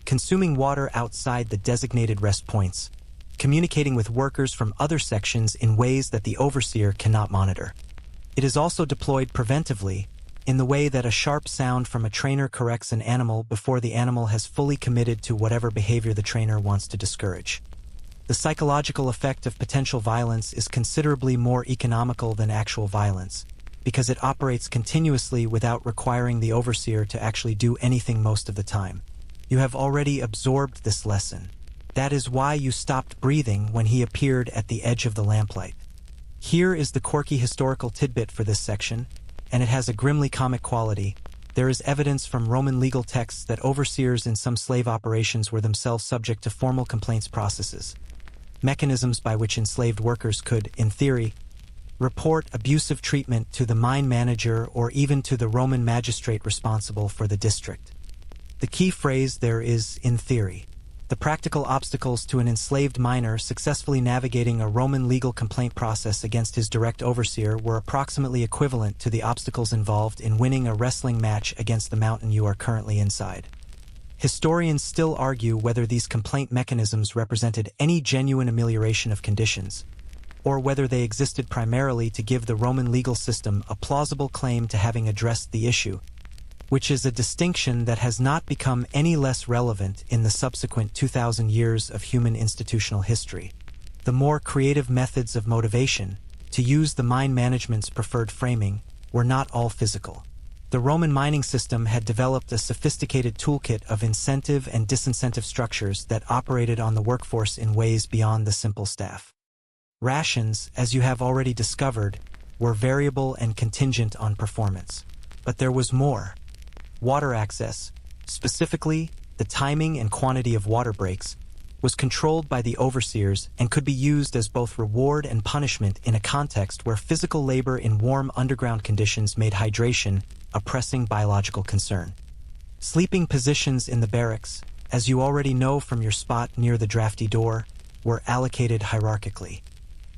consuming water outside the designated rest points, communicating with workers from other sections in ways that the overseer cannot monitor. It is also deployed preventively, in the way that a sharp sound from a trainer corrects an animal before the animal has fully committed to whatever behavior the trainer wants to discourage. The psychological effect of potential violence is considerably more economical than actual violence, because it operates continuously without requiring the overseer to actually do anything most of the time. You have already absorbed this lesson. That is why you stopped breathing when he appeared at the edge of the lamplight. Here is the quirky historical tidbit for this section, and it has a grimly comic quality. There is evidence from Roman legal texts that overseers in some slave operations were themselves subject to formal complaints processes, mechanisms by which enslaved workers could, in theory, report abusive treatment to the mine manager or even to the Roman magistrate responsible for the district. The key phrase there is "in theory." The practical obstacles to an enslaved miner successfully navigating a Roman legal complaint process against his direct overseer were approximately equivalent to the obstacles involved in winning a wrestling match against the mountain you are currently inside. Historians still argue whether these complaint mechanisms represented any genuine amelioration of conditions, or whether they existed primarily to give the Roman legal system a plausible claim to having addressed the issue, which is a distinction that has not become any less relevant in the subsequent 2,000 years of human institutional history. The more creative methods of motivation, to use the mine management's preferred framing, were not all physical. The Roman mining system had developed a sophisticated toolkit of incentive and disincentive structures that operated on the workforce in ways beyond the simple staff. Rations, as you have already discovered, were variable and contingent on performance. But there was more. Water access, specifically the timing and quantity of water breaks, was controlled by the overseers and could be used as both reward and punishment in a context where physical labor in warm underground conditions made hydration a pressing biological concern. Sleeping positions in the barracks, as you already know from your spot near the drafty door, were allocated hierarchically.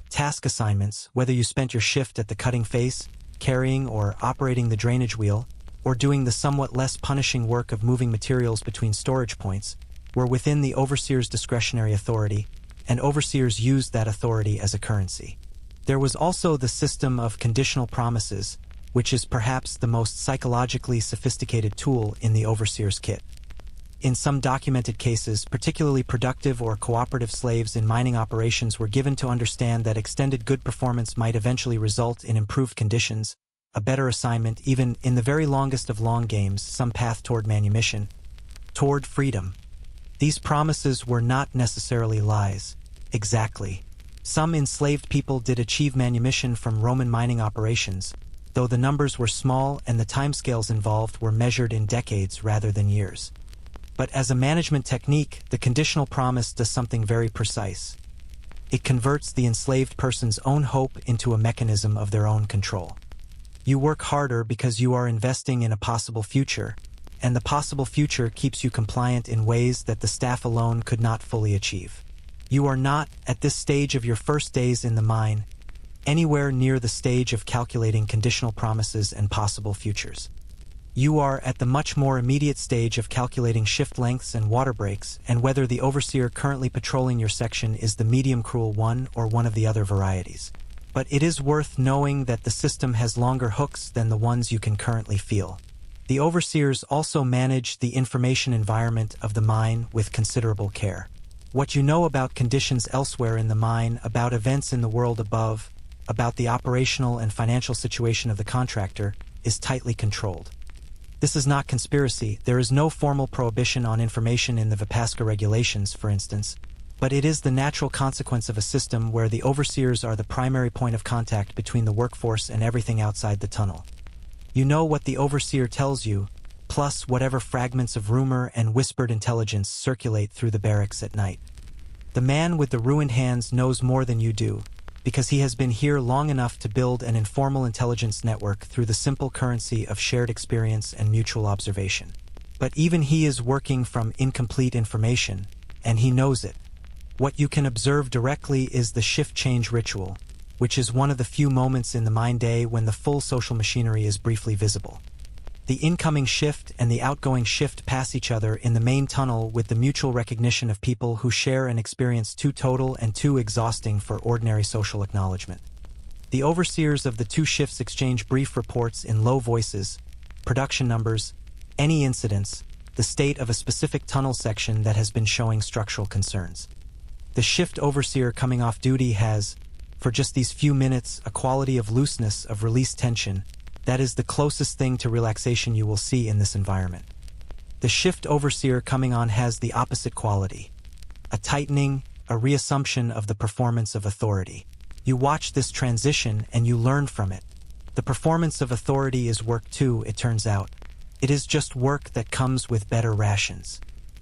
Task assignments, whether you spent your shift at the cutting face, carrying or operating the drainage wheel, or doing the somewhat less punishing work of moving materials between storage points, were within the overseer's discretionary authority, and overseers used that authority as a currency. There was also the system of conditional promises, which is perhaps the most psychologically sophisticated tool in the overseer's kit. In some documented cases, particularly productive or cooperative slaves in mining operations were given to understand that extended good performance might eventually result in improved conditions, a better assignment, even in the very longest of long games, some path toward manumission, toward freedom. These promises were not necessarily lies. Exactly. Some enslaved people did achieve manumission from Roman mining operations, though the numbers were small and the timescales involved were measured in decades rather than years. But as a management technique, the conditional promise does something very precise. It converts the enslaved person's own hope into a mechanism of their own control. You work harder because you are investing in a possible future, and the possible future keeps you compliant in ways that the staff alone could not fully achieve. You are not, at this stage of your first days in the mine, anywhere near the stage of calculating conditional promises and possible futures. You are at the much more immediate stage of calculating shift lengths and water breaks, and whether the overseer currently patrolling your section is the medium cruel one or one of the other varieties. But it is worth knowing that the system has longer hooks than the ones you can currently feel. The overseers also manage the information environment of the mine with considerable care. What you know about conditions elsewhere in the mine, about events in the world above, about the operational and financial situation of the contractor, is tightly controlled. This is not conspiracy. There is no formal prohibition on information in the Vipaska regulations, for instance, but it is the natural consequence of a system where the overseers are the primary point of contact between the workforce and everything outside the tunnel. You know what the overseer tells you, plus whatever fragments of rumor and whispered intelligence circulate through the barracks at night. The man with the ruined hands knows more than you do, because he has been here long enough to build an informal intelligence network through the simple currency of shared experience and mutual observation. But even he is working from incomplete information, and he knows it. What you can observe directly is the shift change ritual, which is one of the few moments in the mine day when the full social machinery is briefly visible. The incoming shift and the outgoing shift pass each other in the main tunnel with the mutual recognition of people who share an experience too total and too exhausting for ordinary social acknowledgement. The overseers of the two shifts exchange brief reports in low voices, production numbers, any incidents, the state of a specific tunnel section that has been showing structural concerns. The shift overseer coming off duty has, for just these few minutes, a quality of looseness, of released tension, that is the closest thing to relaxation you will see in this environment. The shift overseer coming on has the opposite quality. A tightening, a reassumption of the performance of authority. You watch this transition and you learn from it. The performance of authority is work too, it turns out. It is just work that comes with better rations.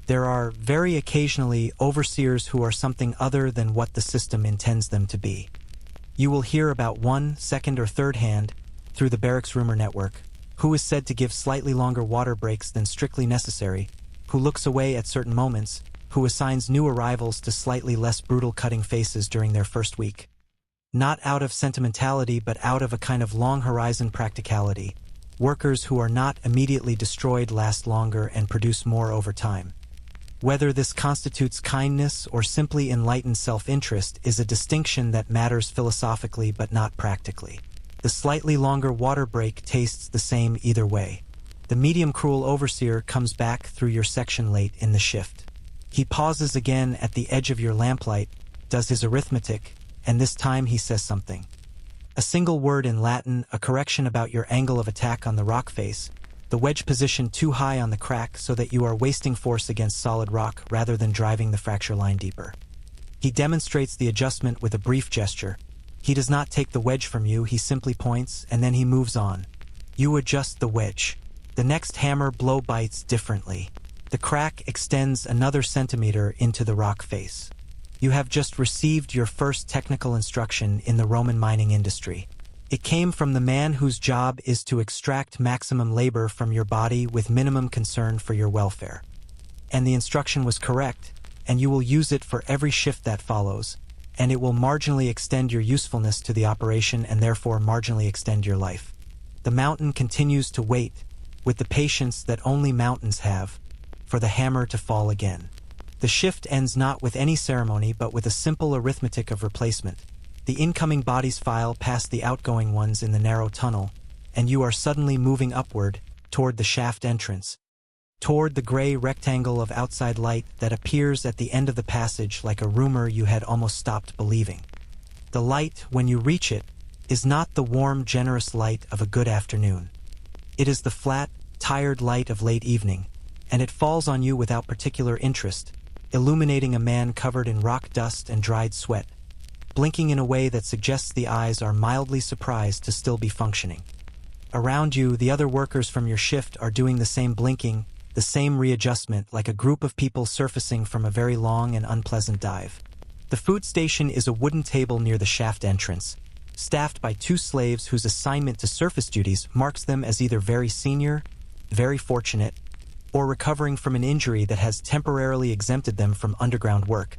There are, very occasionally, overseers who are something other than what the system intends them to be. You will hear about one, second, or third hand, through the barracks rumor network, who is said to give slightly longer water breaks than strictly necessary, who looks away at certain moments, who assigns new arrivals to slightly less brutal cutting faces during their first week. Not out of sentimentality but out of a kind of long-horizon practicality. Workers who are not immediately destroyed last longer and produce more over time. Whether this constitutes kindness or simply enlightened self-interest is a distinction that matters philosophically but not practically. The slightly longer water break tastes the same either way. The medium cruel overseer comes back through your section late in the shift. He pauses again at the edge of your lamplight, does his arithmetic, and this time he says something. A single word in Latin, a correction about your angle of attack on the rock face, the wedge position too high on the crack so that you are wasting force against solid rock rather than driving the fracture line deeper. He demonstrates the adjustment with a brief gesture. He does not take the wedge from you, he simply points, and then he moves on. You adjust the wedge. The next hammer blow bites differently. The crack extends another centimeter into the rock face. You have just received your first technical instruction in the Roman mining industry. It came from the man whose job is to extract maximum labor from your body with minimum concern for your welfare. And the instruction was correct, and you will use it for every shift that follows, and it will marginally extend your usefulness to the operation and therefore marginally extend your life. The mountain continues to wait, with the patience that only mountains have, for the hammer to fall again. The shift ends not with any ceremony but with a simple arithmetic of replacement. The incoming bodies file past the outgoing ones in the narrow tunnel, and you are suddenly moving upward, toward the shaft entrance, toward the gray rectangle of outside light that appears at the end of the passage like a rumor you had almost stopped believing. The light, when you reach it, is not the warm, generous light of a good afternoon. It is the flat, tired light of late evening, and it falls on you without particular interest, illuminating a man covered in rock dust and dried sweat, blinking in a way that suggests the eyes are mildly surprised to still be functioning. Around you, the other workers from your shift are doing the same blinking, the same readjustment, like a group of people surfacing from a very long and unpleasant dive. The food station is a wooden table near the shaft entrance. staffed by 2 slaves whose assignment to surface duties marks them as either very senior, very fortunate, or recovering from an injury that has temporarily exempted them from underground work.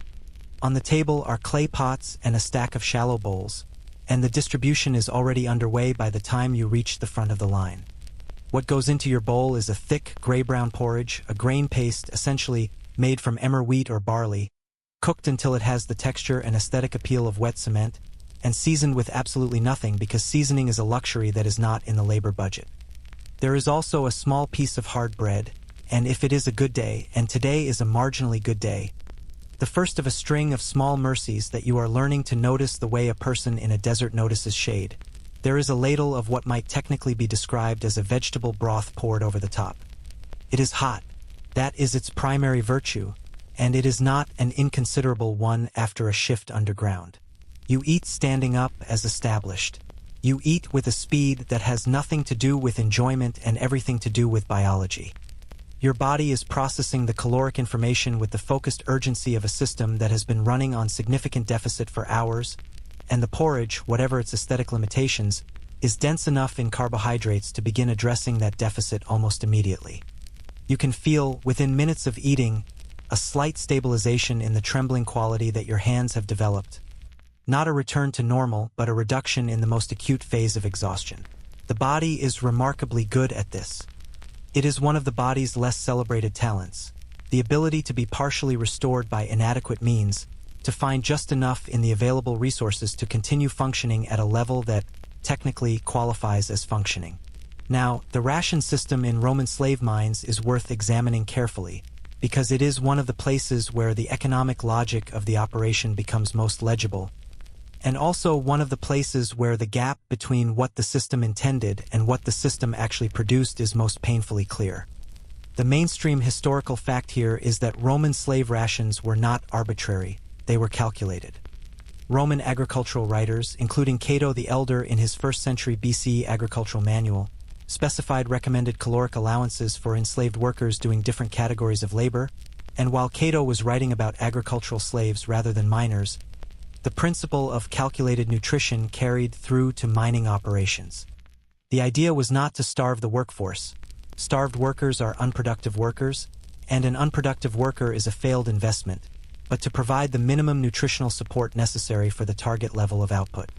On the table are clay pots and a stack of shallow bowls, and the distribution is already underway by the time you reach the front of the line. What goes into your bowl is a thick, gray-brown porridge, a grain paste essentially made from emmer wheat or barley, cooked until it has the texture and aesthetic appeal of wet cement, and seasoned with absolutely nothing because seasoning is a luxury that is not in the labor budget. There is also a small piece of hard bread, and if it is a good day, and today is a marginally good day, the first of a string of small mercies that you are learning to notice the way a person in a desert notices shade. There is a ladle of what might technically be described as a vegetable broth poured over the top. It is hot. That is its primary virtue, and it is not an inconsiderable one after a shift underground. You eat standing up as established. You eat with a speed that has nothing to do with enjoyment and everything to do with biology. Your body is processing the caloric information with the focused urgency of a system that has been running on significant deficit for hours, and the porridge, whatever its aesthetic limitations, is dense enough in carbohydrates to begin addressing that deficit almost immediately. You can feel, within minutes of eating, a slight stabilization in the trembling quality that your hands have developed. Not a return to normal, but a reduction in the most acute phase of exhaustion. The body is remarkably good at this. It is one of the body's less celebrated talents, the ability to be partially restored by inadequate means, to find just enough in the available resources to continue functioning at a level that technically qualifies as functioning. Now, the ration system in Roman slave mines is worth examining carefully, because it is one of the places where the economic logic of the operation becomes most legible, and also one of the places where the gap between what the system intended and what the system actually produced is most painfully clear. The mainstream historical fact here is that Roman slave rations were not arbitrary, they were calculated. Roman agricultural writers, including Cato the Elder in his 1st century BC agricultural manual, specified recommended caloric allowances for enslaved workers doing different categories of labor, and while Cato was writing about agricultural slaves rather than miners, the principle of calculated nutrition carried through to mining operations. The idea was not to starve the workforce. Starved workers are unproductive workers, and an unproductive worker is a failed investment, but to provide the minimum nutritional support necessary for the target level of output.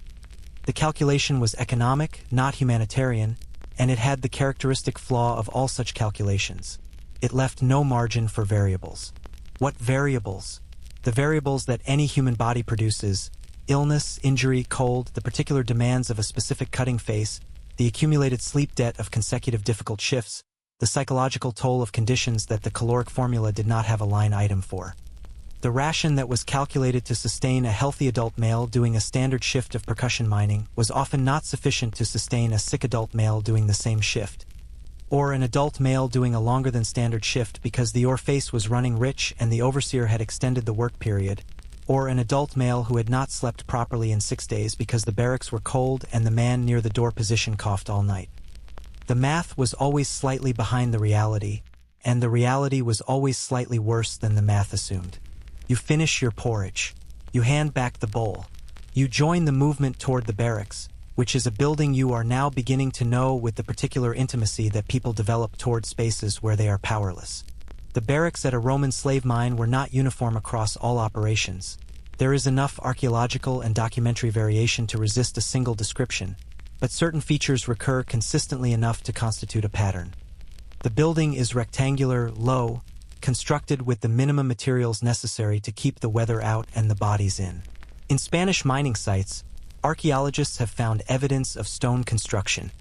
The calculation was economic, not humanitarian, and it had the characteristic flaw of all such calculations. It left no margin for variables. What variables? The variables that any human body produces: illness, injury, cold, the particular demands of a specific cutting face, the accumulated sleep debt of consecutive difficult shifts, the psychological toll of conditions that the caloric formula did not have a line item for. The ration that was calculated to sustain a healthy adult male doing a standard shift of percussion mining was often not sufficient to sustain a sick adult male doing the same shift, or an adult male doing a longer than standard shift because the face was running rich and the overseer had extended the work period, or an adult male who had not slept properly in 6 days because the barracks were cold and the man near the door position coughed all night. The math was always slightly behind the reality, and the reality was always slightly worse than the math assumed. You finish your porridge. You hand back the bowl. You join the movement toward the barracks, which is a building you are now beginning to know with the particular intimacy that people develop toward spaces where they are powerless. The barracks at a Roman slave mine were not uniform across all operations. There is enough archaeological and documentary variation to resist a single description, but certain features recur consistently enough to constitute a pattern. The building is rectangular, low, constructed with the minimum materials necessary to keep the weather out and the bodies in. In Spanish mining sites, archaeologists have found evidence of stone construction.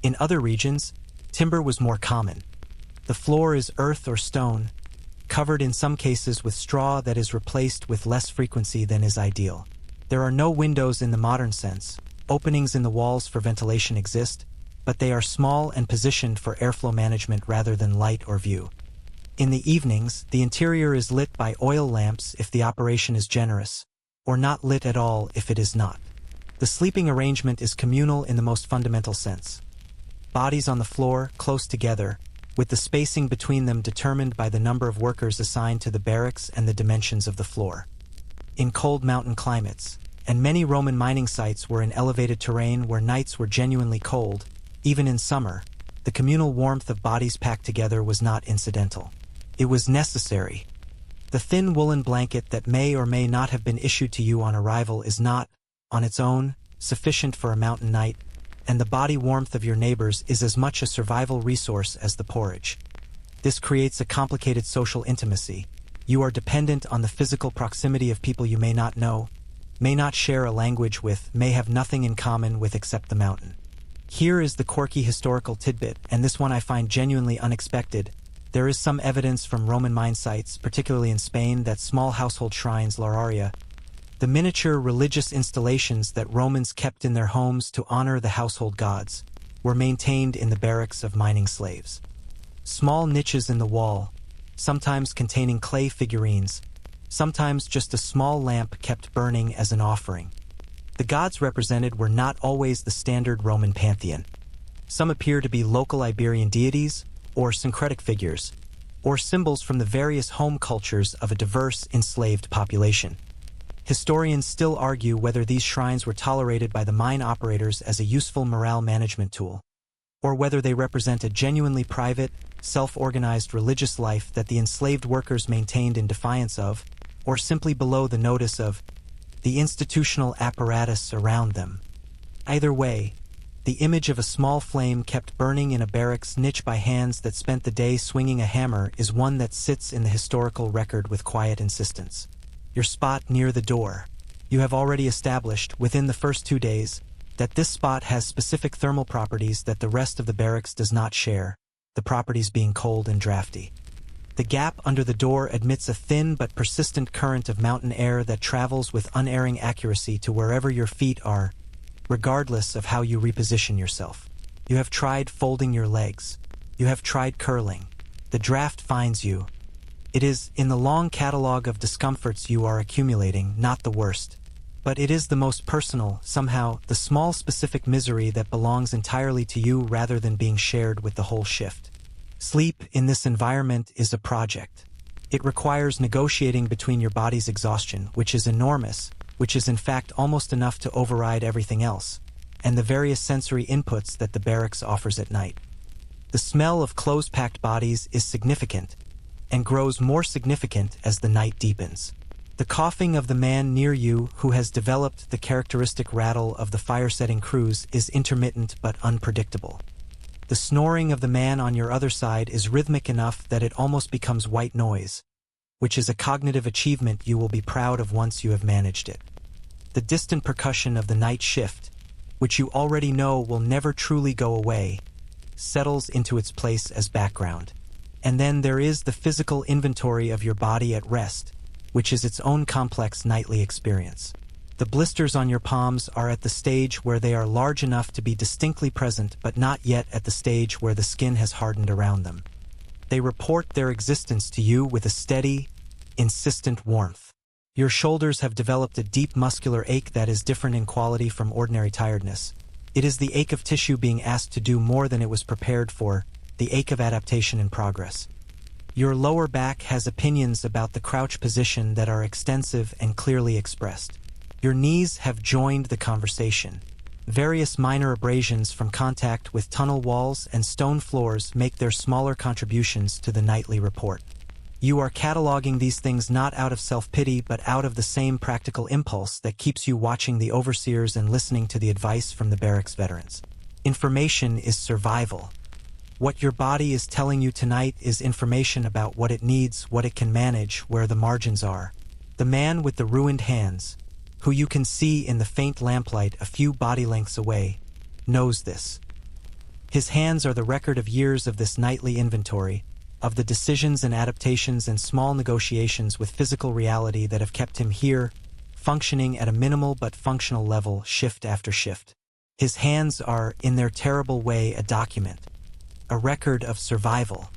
In other regions, timber was more common. The floor is earth or stone, covered in some cases with straw that is replaced with less frequency than is ideal. There are no windows in the modern sense. Openings in the walls for ventilation exist, but they are small and positioned for airflow management rather than light or view. In the evenings, the interior is lit by oil lamps if the operation is generous, or not lit at all if it is not. The sleeping arrangement is communal in the most fundamental sense. Bodies on the floor, close together, with the spacing between them determined by the number of workers assigned to the barracks and the dimensions of the floor. In cold mountain climates, and many Roman mining sites were in elevated terrain where nights were genuinely cold. Even in summer, the communal warmth of bodies packed together was not incidental. It was necessary. The thin woolen blanket that may or may not have been issued to you on arrival is not, on its own, sufficient for a mountain night, and the body warmth of your neighbors is as much a survival resource as the porridge. This creates a complicated social intimacy. You are dependent on the physical proximity of people you may not know, may not share a language with, may have nothing in common with except the mountain. Here is the quirky historical tidbit, and this one I find genuinely unexpected. There is some evidence from Roman mine sites, particularly in Spain, that small household shrines, larvaria, the miniature religious installations that Romans kept in their homes to honor the household gods, were maintained in the barracks of mining slaves. Small niches in the wall, sometimes containing clay figurines, sometimes just a small lamp kept burning as an offering. The gods represented were not always the standard Roman pantheon. Some appear to be local Iberian deities, or syncretic figures, or symbols from the various home cultures of a diverse, enslaved population. Historians still argue whether these shrines were tolerated by the mine operators as a useful morale management tool, or whether they represent a genuinely private, self-organized religious life that the enslaved workers maintained in defiance of, or simply below the notice of, the institutional apparatus around them. Either way, the image of a small flame kept burning in a barracks niche by hands that spent the day swinging a hammer is one that sits in the historical record with quiet insistence. Your spot near the door. You have already established, within the first 2 days, that this spot has specific thermal properties that the rest of the barracks does not share, the properties being cold and drafty. The gap under the door admits a thin but persistent current of mountain air that travels with unerring accuracy to wherever your feet are, regardless of how you reposition yourself. You have tried folding your legs. You have tried curling. The draft finds you. It is, in the long catalog of discomforts you are accumulating, not the worst. But it is the most personal, somehow, the small specific misery that belongs entirely to you rather than being shared with the whole shift. Sleep in this environment is a project. It requires negotiating between your body's exhaustion, which is enormous, which is in fact almost enough to override everything else, and the various sensory inputs that the barracks offers at night. The smell of close-packed bodies is significant, and grows more significant as the night deepens. The coughing of the man near you who has developed the characteristic rattle of the fire-setting crews is intermittent but unpredictable. The snoring of the man on your other side is rhythmic enough that it almost becomes white noise, which is a cognitive achievement you will be proud of once you have managed it. The distant percussion of the night shift, which you already know will never truly go away, settles into its place as background. And then there is the physical inventory of your body at rest, which is its own complex nightly experience. The blisters on your palms are at the stage where they are large enough to be distinctly present but not yet at the stage where the skin has hardened around them. They report their existence to you with a steady, insistent warmth. Your shoulders have developed a deep muscular ache that is different in quality from ordinary tiredness. It is the ache of tissue being asked to do more than it was prepared for, the ache of adaptation in progress. Your lower back has opinions about the crouch position that are extensive and clearly expressed. Your knees have joined the conversation. Various minor abrasions from contact with tunnel walls and stone floors make their smaller contributions to the nightly report. You are cataloging these things not out of self-pity but out of the same practical impulse that keeps you watching the overseers and listening to the advice from the barracks veterans. Information is survival. What your body is telling you tonight is information about what it needs, what it can manage, where the margins are. The man with the ruined hands, who you can see in the faint lamplight a few body lengths away, knows this. His hands are the record of years of this nightly inventory, of the decisions and adaptations and small negotiations with physical reality that have kept him here, functioning at a minimal but functional level shift after shift. His hands are, in their terrible way, a document, a record of survival.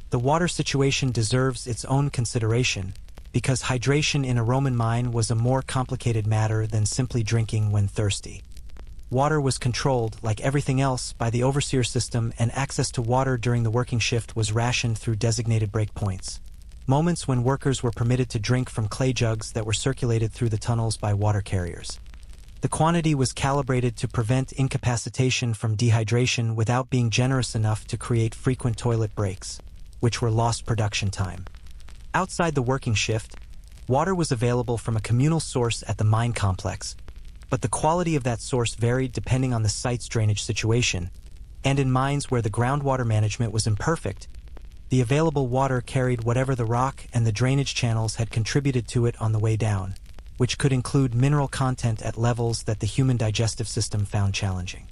The water situation deserves its own consideration, because hydration in a Roman mine was a more complicated matter than simply drinking when thirsty. Water was controlled, like everything else, by the overseer system, and access to water during the working shift was rationed through designated breakpoints, moments when workers were permitted to drink from clay jugs that were circulated through the tunnels by water carriers. The quantity was calibrated to prevent incapacitation from dehydration without being generous enough to create frequent toilet breaks, which were lost production time. Outside the working shift, water was available from a communal source at the mine complex, but the quality of that source varied depending on the site's drainage situation, and in mines where the groundwater management was imperfect, the available water carried whatever the rock and the drainage channels had contributed to it on the way down, which could include mineral content at levels that the human digestive system found challenging.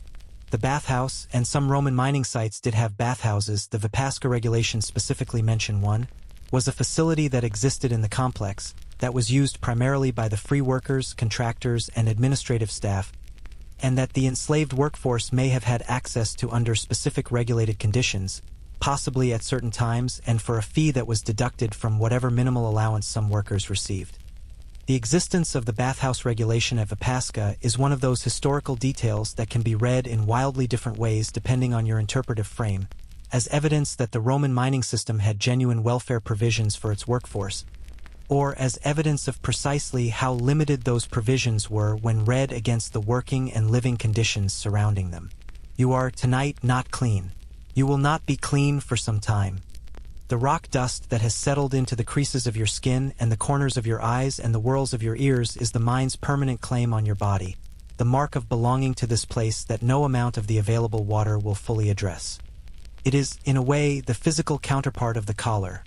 The bathhouse and some Roman mining sites did have bathhouses. The Vipaska regulations specifically mention one, was a facility that existed in the complex that was used primarily by the free workers, contractors, and administrative staff, and that the enslaved workforce may have had access to under specific regulated conditions, possibly at certain times and for a fee that was deducted from whatever minimal allowance some workers received. The existence of the bathhouse regulation at Vipaska is one of those historical details that can be read in wildly different ways depending on your interpretive frame, as evidence that the Roman mining system had genuine welfare provisions for its workforce, or as evidence of precisely how limited those provisions were when read against the working and living conditions surrounding them. You are tonight not clean. You will not be clean for some time. The rock dust that has settled into the creases of your skin and the corners of your eyes and the whorls of your ears is the mine's permanent claim on your body, the mark of belonging to this place that no amount of the available water will fully address. It is, in a way, the physical counterpart of the collar,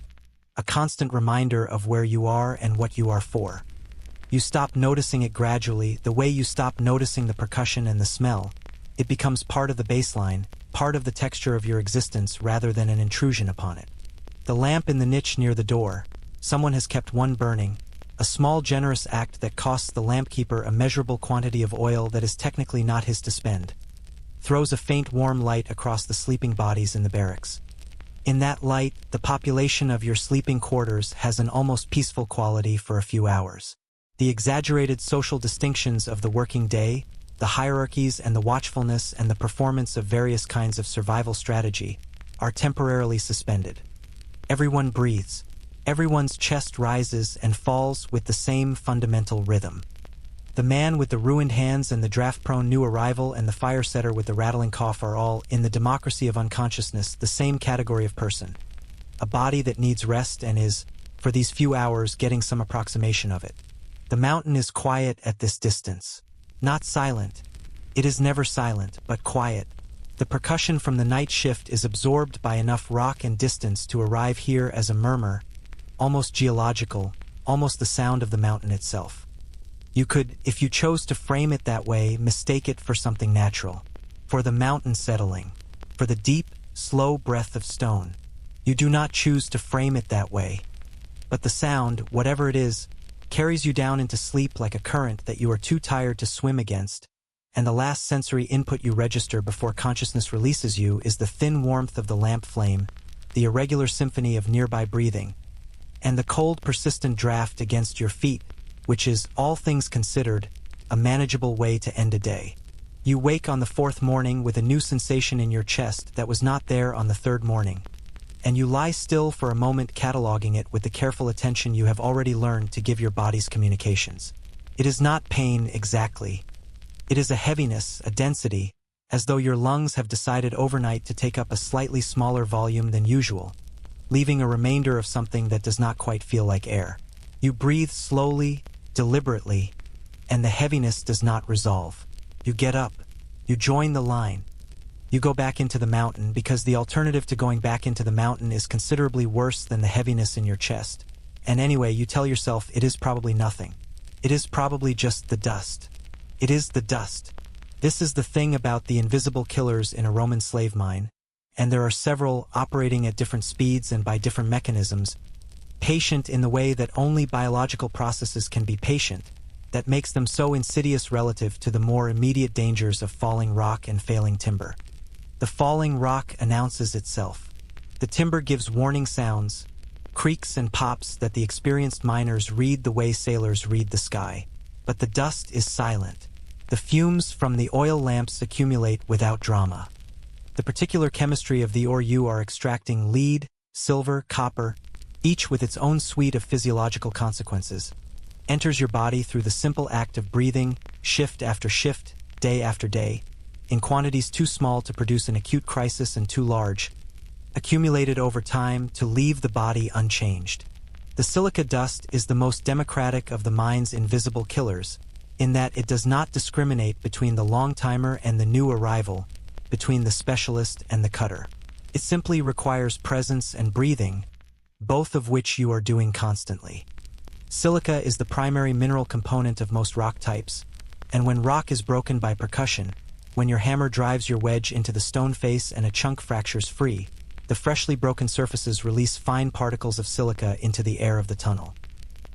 a constant reminder of where you are and what you are for. You stop noticing it gradually, the way you stop noticing the percussion and the smell. It becomes part of the baseline, part of the texture of your existence rather than an intrusion upon it. The lamp in the niche near the door, someone has kept one burning, a small generous act that costs the lampkeeper a measurable quantity of oil that is technically not his to spend, throws a faint warm light across the sleeping bodies in the barracks. In that light, the population of your sleeping quarters has an almost peaceful quality for a few hours. The exaggerated social distinctions of the working day, the hierarchies and the watchfulness and the performance of various kinds of survival strategy, are temporarily suspended. Everyone breathes. Everyone's chest rises and falls with the same fundamental rhythm. The man with the ruined hands and the draft-prone new arrival and the fire-setter with the rattling cough are all, in the democracy of unconsciousness, the same category of person. A body that needs rest and is, for these few hours, getting some approximation of it. The mountain is quiet at this distance. Not silent. It is never silent, but quiet. The percussion from the night shift is absorbed by enough rock and distance to arrive here as a murmur, almost geological, almost the sound of the mountain itself. You could, if you chose to frame it that way, mistake it for something natural, for the mountain settling, for the deep, slow breath of stone. You do not choose to frame it that way. But the sound, whatever it is, carries you down into sleep like a current that you are too tired to swim against, and the last sensory input you register before consciousness releases you is the thin warmth of the lamp flame, the irregular symphony of nearby breathing, and the cold, persistent draft against your feet, which is, all things considered, a manageable way to end a day. You wake on the fourth morning with a new sensation in your chest that was not there on the third morning, and you lie still for a moment cataloging it with the careful attention you have already learned to give your body's communications. It is not pain exactly. It is a heaviness, a density, as though your lungs have decided overnight to take up a slightly smaller volume than usual, leaving a remainder of something that does not quite feel like air. You breathe slowly, deliberately, and the heaviness does not resolve. You get up. You join the line. You go back into the mountain because the alternative to going back into the mountain is considerably worse than the heaviness in your chest. And anyway, you tell yourself it is probably nothing. It is probably just the dust. It is the dust. This is the thing about the invisible killers in a Roman slave mine, and there are several operating at different speeds and by different mechanisms, patient in the way that only biological processes can be patient, that makes them so insidious relative to the more immediate dangers of falling rock and failing timber. The falling rock announces itself. The timber gives warning sounds, creaks and pops that the experienced miners read the way sailors read the sky. But the dust is silent. The fumes from the oil lamps accumulate without drama. The particular chemistry of the ore you are extracting, lead, silver, copper, each with its own suite of physiological consequences, enters your body through the simple act of breathing, shift after shift, day after day, in quantities too small to produce an acute crisis and too large, accumulated over time to leave the body unchanged. The silica dust is the most democratic of the mind's invisible killers, in that it does not discriminate between the long-timer and the new arrival, between the specialist and the cutter. It simply requires presence and breathing, both of which you are doing constantly. Silica is the primary mineral component of most rock types, and when rock is broken by percussion, when your hammer drives your wedge into the stone face and a chunk fractures free, the freshly broken surfaces release fine particles of silica into the air of the tunnel.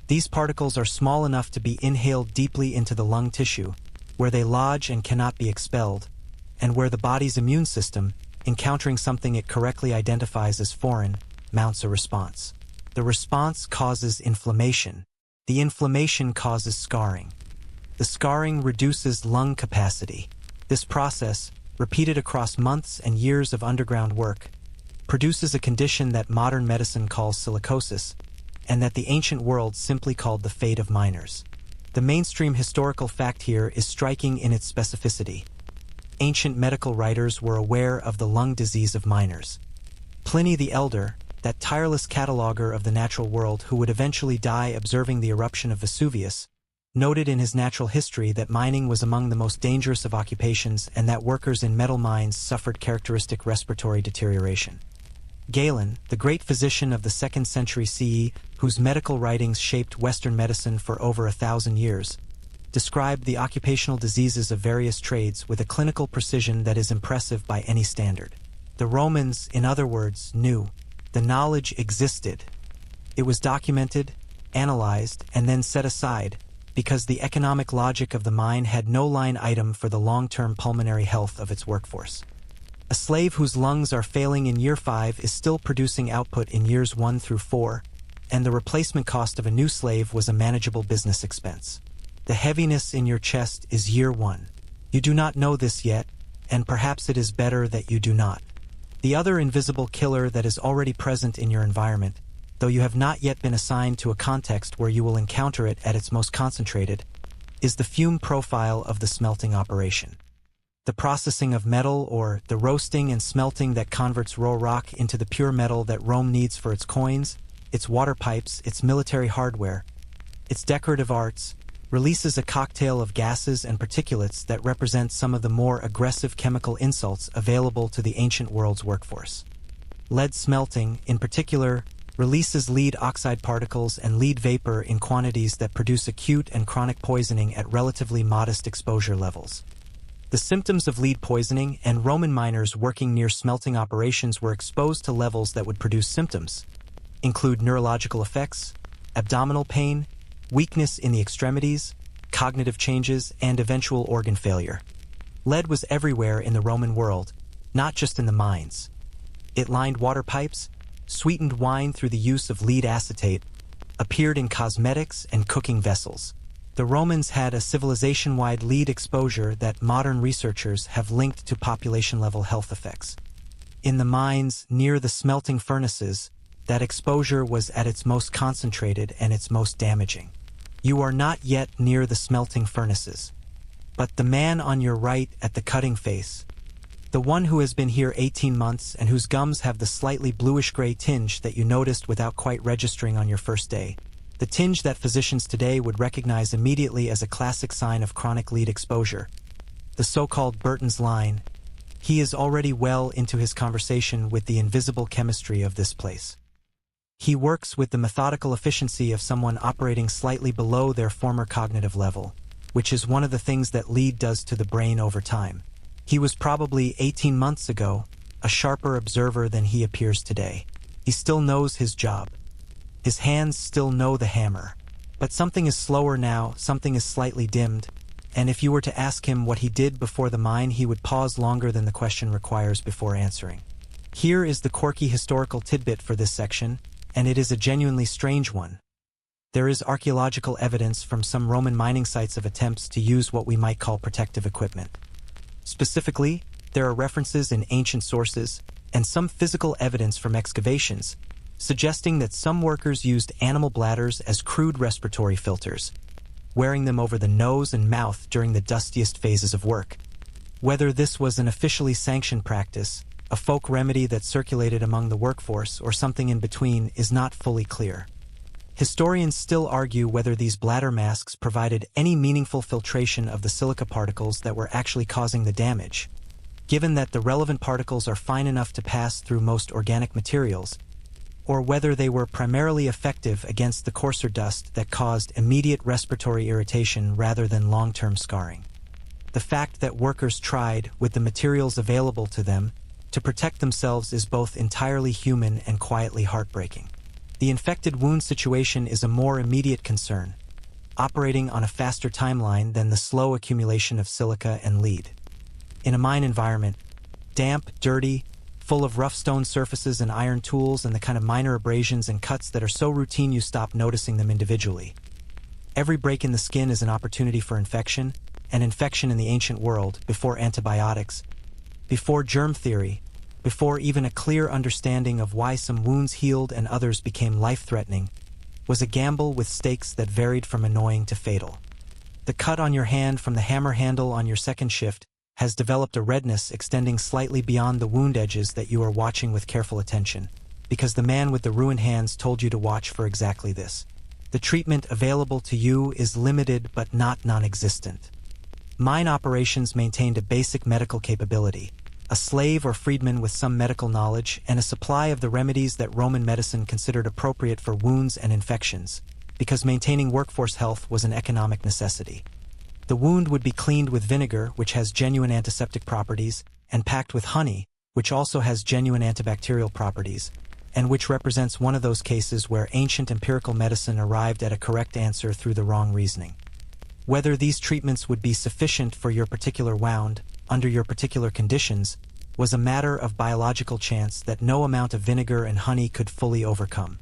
These particles are small enough to be inhaled deeply into the lung tissue, where they lodge and cannot be expelled, and where the body's immune system, encountering something it correctly identifies as foreign, mounts a response. The response causes inflammation. The inflammation causes scarring. The scarring reduces lung capacity. This process, repeated across months and years of underground work, produces a condition that modern medicine calls silicosis, and that the ancient world simply called the fate of miners. The mainstream historical fact here is striking in its specificity. Ancient medical writers were aware of the lung disease of miners. Pliny the Elder, that tireless cataloger of the natural world who would eventually die observing the eruption of Vesuvius, noted in his Natural History that mining was among the most dangerous of occupations and that workers in metal mines suffered characteristic respiratory deterioration. Galen, the great physician of the 2nd century CE, whose medical writings shaped Western medicine for over 1,000 years, described the occupational diseases of various trades with a clinical precision that is impressive by any standard. The Romans, in other words, knew. The knowledge existed. It was documented, analyzed, and then set aside, because the economic logic of the mine had no line item for the long-term pulmonary health of its workforce. A slave whose lungs are failing in year 5 is still producing output in years 1 through 4, and the replacement cost of a new slave was a manageable business expense. The heaviness in your chest is year 1. You do not know this yet, and perhaps it is better that you do not. The other invisible killer that is already present in your environment, though you have not yet been assigned to a context where you will encounter it at its most concentrated, is the fume profile of the smelting operation. The processing of metal, or the roasting and smelting that converts raw rock into the pure metal that Rome needs for its coins, its water pipes, its military hardware, its decorative arts, releases a cocktail of gases and particulates that represent some of the more aggressive chemical insults available to the ancient world's workforce. Lead smelting, in particular, releases lead oxide particles and lead vapor in quantities that produce acute and chronic poisoning at relatively modest exposure levels. The symptoms of lead poisoning, and Roman miners working near smelting operations were exposed to levels that would produce symptoms, include neurological effects, abdominal pain, weakness in the extremities, cognitive changes, and eventual organ failure. Lead was everywhere in the Roman world, not just in the mines. It lined water pipes, sweetened wine through the use of lead acetate, appeared in cosmetics and cooking vessels. The Romans had a civilization-wide lead exposure that modern researchers have linked to population-level health effects. In the mines near the smelting furnaces, that exposure was at its most concentrated and its most damaging. You are not yet near the smelting furnaces, but the man on your right at the cutting face, the one who has been here 18 months and whose gums have the slightly bluish-gray tinge that you noticed without quite registering on your first day, the tinge that physicians today would recognize immediately as a classic sign of chronic lead exposure, the so-called Burton's line, he is already well into his conversation with the invisible chemistry of this place. He works with the methodical efficiency of someone operating slightly below their former cognitive level, which is one of the things that lead does to the brain over time. He was probably 18 months ago a sharper observer than he appears today. He still knows his job. His hands still know the hammer. But something is slower now, something is slightly dimmed, and if you were to ask him what he did before the mine, he would pause longer than the question requires before answering. Here is the quirky historical tidbit for this section, and it is a genuinely strange one. There is archaeological evidence from some Roman mining sites of attempts to use what we might call protective equipment. Specifically, there are references in ancient sources, and some physical evidence from excavations, suggesting that some workers used animal bladders as crude respiratory filters, wearing them over the nose and mouth during the dustiest phases of work. Whether this was an officially sanctioned practice, a folk remedy that circulated among the workforce, or something in between is not fully clear. Historians still argue whether these bladder masks provided any meaningful filtration of the silica particles that were actually causing the damage. Given that the relevant particles are fine enough to pass through most organic materials, or whether they were primarily effective against the coarser dust that caused immediate respiratory irritation rather than long-term scarring. The fact that workers tried, with the materials available to them, to protect themselves is both entirely human and quietly heartbreaking. The infected wound situation is a more immediate concern, operating on a faster timeline than the slow accumulation of silica and lead. In a mine environment, damp, dirty, full of rough stone surfaces and iron tools and the kind of minor abrasions and cuts that are so routine you stop noticing them individually. Every break in the skin is an opportunity for infection, and infection in the ancient world, before antibiotics, before germ theory, before even a clear understanding of why some wounds healed and others became life-threatening, was a gamble with stakes that varied from annoying to fatal. The cut on your hand from the hammer handle on your second shift has developed a redness extending slightly beyond the wound edges that you are watching with careful attention, because the man with the ruined hands told you to watch for exactly this. The treatment available to you is limited but not non-existent. Mine operations maintained a basic medical capability, a slave or freedman with some medical knowledge, and a supply of the remedies that Roman medicine considered appropriate for wounds and infections, because maintaining workforce health was an economic necessity. The wound would be cleaned with vinegar, which has genuine antiseptic properties, and packed with honey, which also has genuine antibacterial properties, and which represents one of those cases where ancient empirical medicine arrived at a correct answer through the wrong reasoning. Whether these treatments would be sufficient for your particular wound, under your particular conditions, was a matter of biological chance that no amount of vinegar and honey could fully overcome.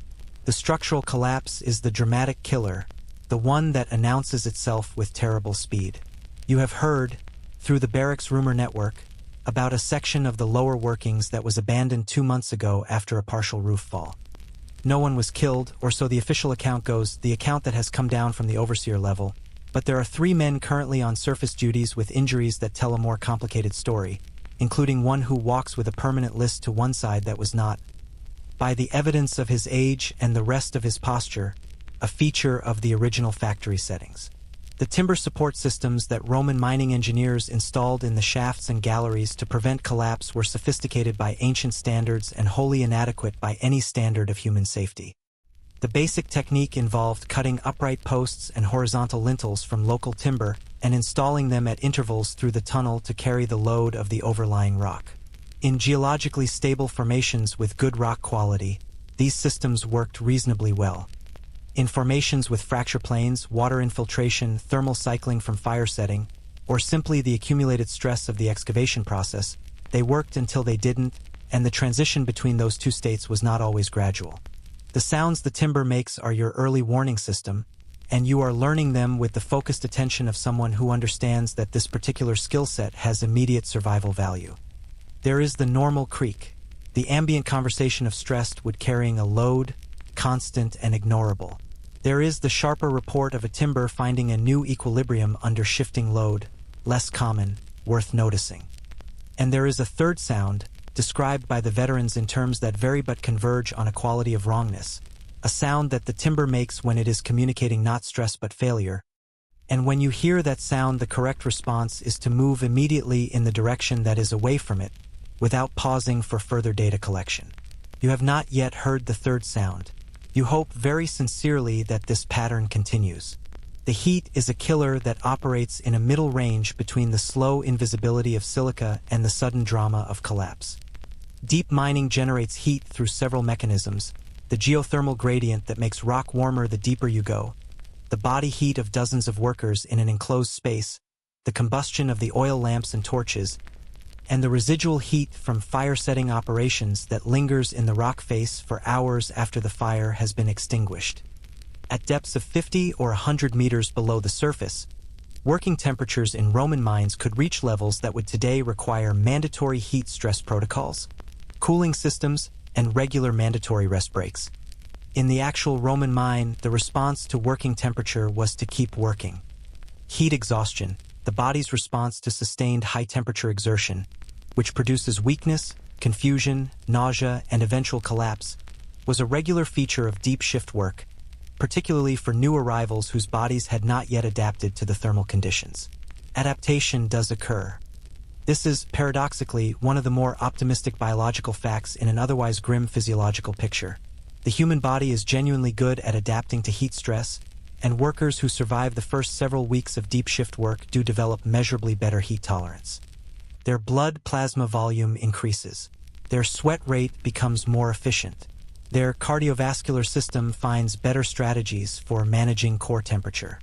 The structural collapse is the dramatic killer, the one that announces itself with terrible speed. You have heard, through the barracks rumor network, about a section of the lower workings that was abandoned 2 months ago after a partial roof fall. No one was killed, or so the official account goes, the account that has come down from the overseer level, but there are 3 men currently on surface duties with injuries that tell a more complicated story, including one who walks with a permanent list to one side that was not, by the evidence of his age and the rest of his posture, a feature of the original factory settings. The timber support systems that Roman mining engineers installed in the shafts and galleries to prevent collapse were sophisticated by ancient standards and wholly inadequate by any standard of human safety. The basic technique involved cutting upright posts and horizontal lintels from local timber and installing them at intervals through the tunnel to carry the load of the overlying rock. In geologically stable formations with good rock quality, these systems worked reasonably well. In formations with fracture planes, water infiltration, thermal cycling from fire setting, or simply the accumulated stress of the excavation process, they worked until they didn't, and the transition between those two states was not always gradual. The sounds the timber makes are your early warning system, and you are learning them with the focused attention of someone who understands that this particular skill set has immediate survival value. There is the normal creak, the ambient conversation of stressed wood carrying a load, constant and ignorable. There is the sharper report of a timber finding a new equilibrium under shifting load, less common, worth noticing. And there is a third sound, described by the veterans in terms that vary but converge on a quality of wrongness, a sound that the timber makes when it is communicating not stress but failure. And when you hear that sound, the correct response is to move immediately in the direction that is away from it, without pausing for further data collection. You have not yet heard the third sound. You hope very sincerely that this pattern continues. The heat is a killer that operates in a middle range between the slow invisibility of silica and the sudden drama of collapse. Deep mining generates heat through several mechanisms: the geothermal gradient that makes rock warmer the deeper you go, the body heat of dozens of workers in an enclosed space, the combustion of the oil lamps and torches, and the residual heat from fire-setting operations that lingers in the rock face for hours after the fire has been extinguished. At depths of 50 or 100 meters below the surface, working temperatures in Roman mines could reach levels that would today require mandatory heat stress protocols, cooling systems, and regular mandatory rest breaks. In the actual Roman mine, the response to working temperature was to keep working. Heat exhaustion, the body's response to sustained high-temperature exertion, which produces weakness, confusion, nausea, and eventual collapse, was a regular feature of deep shift work, particularly for new arrivals whose bodies had not yet adapted to the thermal conditions. Adaptation does occur. This is, paradoxically, one of the more optimistic biological facts in an otherwise grim physiological picture. The human body is genuinely good at adapting to heat stress, and workers who survive the first several weeks of deep shift work do develop measurably better heat tolerance. Their blood plasma volume increases. Their sweat rate becomes more efficient. Their cardiovascular system finds better strategies for managing core temperature.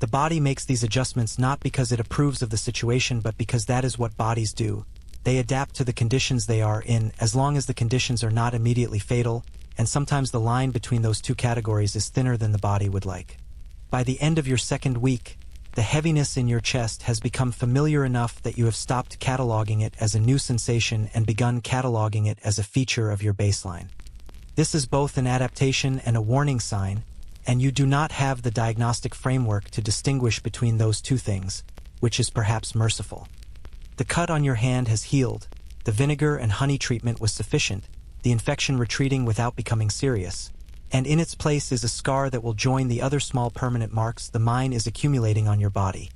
The body makes these adjustments not because it approves of the situation, but because that is what bodies do. They adapt to the conditions they are in, as long as the conditions are not immediately fatal, and sometimes the line between those two categories is thinner than the body would like. By the end of your second week, the heaviness in your chest has become familiar enough that you have stopped cataloging it as a new sensation and begun cataloging it as a feature of your baseline. This is both an adaptation and a warning sign, and you do not have the diagnostic framework to distinguish between those two things, which is perhaps merciful. The cut on your hand has healed, the vinegar and honey treatment was sufficient, the infection retreating without becoming serious, and in its place is a scar that will join the other small permanent marks the mine is accumulating on your body.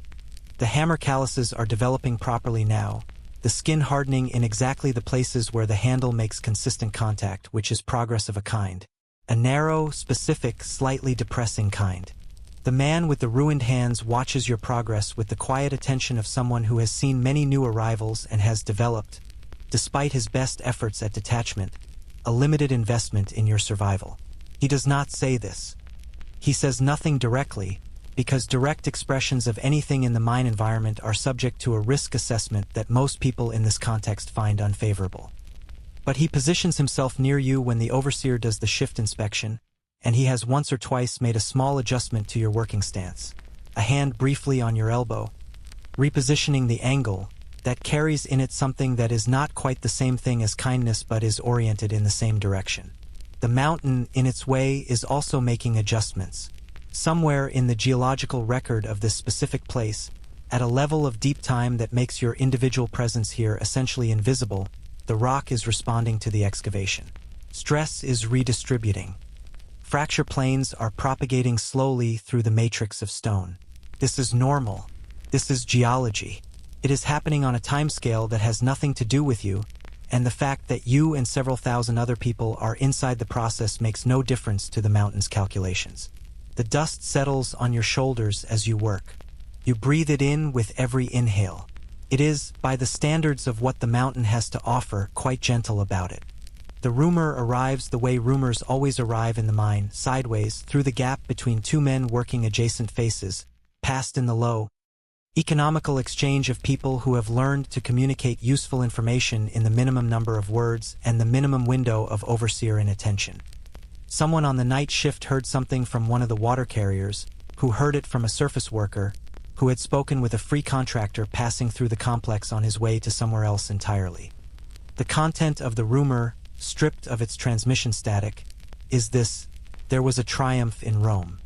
The hammer calluses are developing properly now, the skin hardening in exactly the places where the handle makes consistent contact, which is progress of a kind. A narrow, specific, slightly depressing kind. The man with the ruined hands watches your progress with the quiet attention of someone who has seen many new arrivals and has developed, despite his best efforts at detachment, a limited investment in your survival. He does not say this. He says nothing directly, because direct expressions of anything in the mine environment are subject to a risk assessment that most people in this context find unfavorable. But he positions himself near you when the overseer does the shift inspection, and he has once or twice made a small adjustment to your working stance, a hand briefly on your elbow, repositioning the angle that carries in it something that is not quite the same thing as kindness but is oriented in the same direction. The mountain, in its way, is also making adjustments. Somewhere in the geological record of this specific place, at a level of deep time that makes your individual presence here essentially invisible, the rock is responding to the excavation. Stress is redistributing. Fracture planes are propagating slowly through the matrix of stone. This is normal. This is geology. It is happening on a timescale that has nothing to do with you, and the fact that you and several thousand other people are inside the process makes no difference to the mountain's calculations. The dust settles on your shoulders as you work. You breathe it in with every inhale. It is, by the standards of what the mountain has to offer, quite gentle about it. The rumor arrives the way rumors always arrive in the mine, sideways, through the gap between two men working adjacent faces, past in the low, economical exchange of people who have learned to communicate useful information in the minimum number of words and the minimum window of overseer inattention. Someone on the night shift heard something from one of the water carriers, who heard it from a surface worker, who had spoken with a free contractor passing through the complex on his way to somewhere else entirely. The content of the rumor, stripped of its transmission static, is this: there was a triumph in Rome.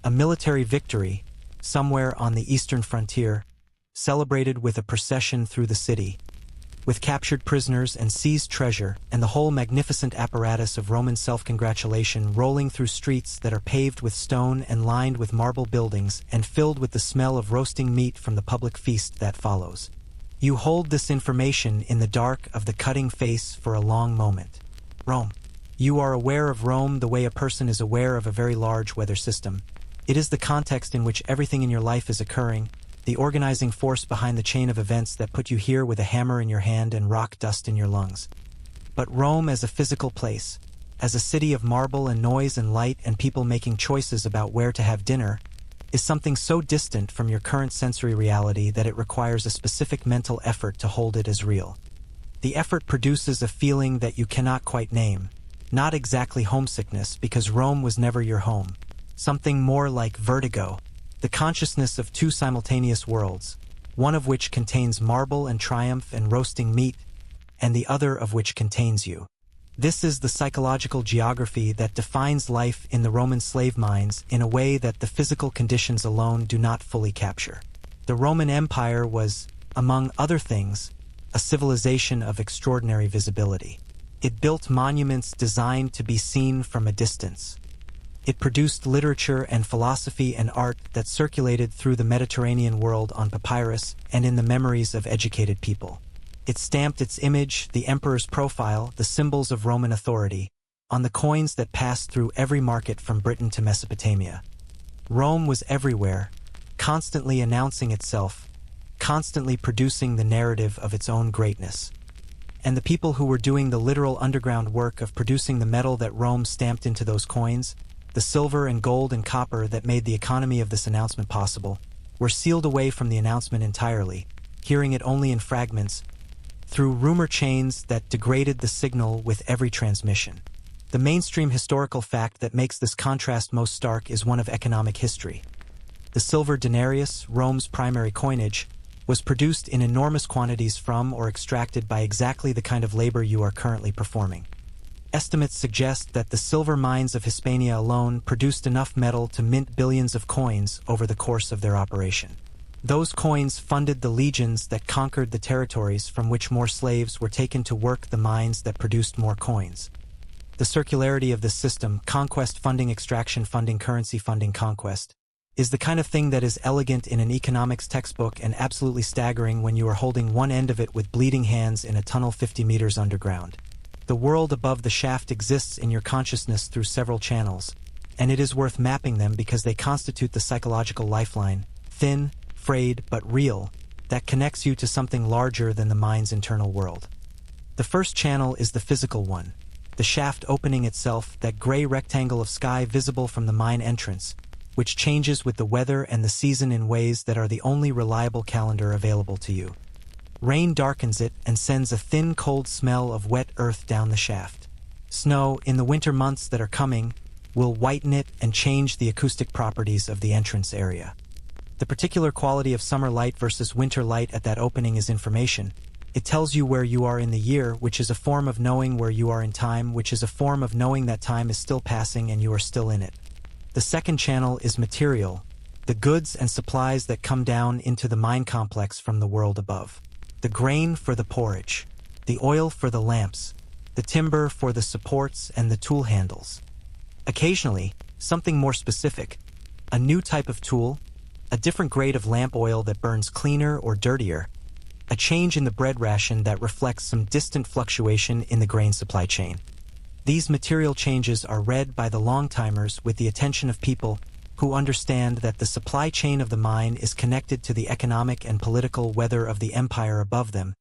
A military victory, somewhere on the eastern frontier, celebrated with a procession through the city, with captured prisoners and seized treasure, and the whole magnificent apparatus of Roman self-congratulation rolling through streets that are paved with stone and lined with marble buildings and filled with the smell of roasting meat from the public feast that follows. You hold this information in the dark of the cutting face for a long moment. Rome. You are aware of Rome the way a person is aware of a very large weather system. It is the context in which everything in your life is occurring, the organizing force behind the chain of events that put you here with a hammer in your hand and rock dust in your lungs. But Rome as a physical place, as a city of marble and noise and light and people making choices about where to have dinner, is something so distant from your current sensory reality that it requires a specific mental effort to hold it as real. The effort produces a feeling that you cannot quite name, not exactly homesickness because Rome was never your home, something more like vertigo, the consciousness of two simultaneous worlds, one of which contains marble and triumph and roasting meat, and the other of which contains you. This is the psychological geography that defines life in the Roman slave mines in a way that the physical conditions alone do not fully capture. The Roman Empire was, among other things, a civilization of extraordinary visibility. It built monuments designed to be seen from a distance. It produced literature and philosophy and art that circulated through the Mediterranean world on papyrus and in the memories of educated people. It stamped its image, the emperor's profile, the symbols of Roman authority, on the coins that passed through every market from Britain to Mesopotamia. Rome was everywhere, constantly announcing itself, constantly producing the narrative of its own greatness. And the people who were doing the literal underground work of producing the metal that Rome stamped into those coins, the silver and gold and copper that made the economy of this announcement possible, were sealed away from the announcement entirely, hearing it only in fragments, through rumor chains that degraded the signal with every transmission. The mainstream historical fact that makes this contrast most stark is one of economic history. The silver denarius, Rome's primary coinage, was produced in enormous quantities from or extracted by exactly the kind of labor you are currently performing. Estimates suggest that the silver mines of Hispania alone produced enough metal to mint billions of coins over the course of their operation. Those coins funded the legions that conquered the territories from which more slaves were taken to work the mines that produced more coins. The circularity of this system, conquest funding, extraction funding, currency funding, conquest, is the kind of thing that is elegant in an economics textbook and absolutely staggering when you are holding one end of it with bleeding hands in a tunnel 50 meters underground. The world above the shaft exists in your consciousness through several channels, and it is worth mapping them because they constitute the psychological lifeline, thin, frayed, but real, that connects you to something larger than the mind's internal world. The first channel is the physical one, the shaft opening itself, that gray rectangle of sky visible from the mine entrance, which changes with the weather and the season in ways that are the only reliable calendar available to you. Rain darkens it and sends a thin, cold smell of wet earth down the shaft. Snow, in the winter months that are coming, will whiten it and change the acoustic properties of the entrance area. The particular quality of summer light versus winter light at that opening is information. It tells you where you are in the year, which is a form of knowing where you are in time, which is a form of knowing that time is still passing and you are still in it. The second channel is material, the goods and supplies that come down into the mine complex from the world above. The grain for the porridge, the oil for the lamps, the timber for the supports and the tool handles. Occasionally, something more specific, a new type of tool, a different grade of lamp oil that burns cleaner or dirtier, a change in the bread ration that reflects some distant fluctuation in the grain supply chain. These material changes are read by the long-timers with the attention of people who understand that the supply chain of the mine is connected to the economic and political weather of the empire above them,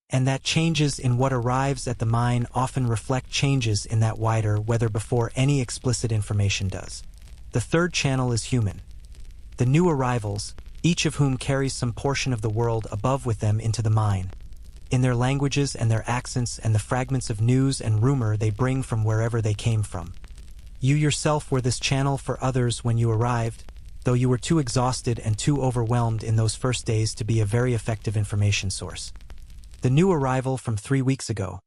and that changes in what arrives at the mine often reflect changes in that wider weather before any explicit information does. The third channel is human. The new arrivals, each of whom carries some portion of the world above with them into the mine, in their languages and their accents and the fragments of news and rumor they bring from wherever they came from. You yourself were this channel for others when you arrived, though you were too exhausted and too overwhelmed in those first days to be a very effective information source. The new arrival from 3 weeks ago,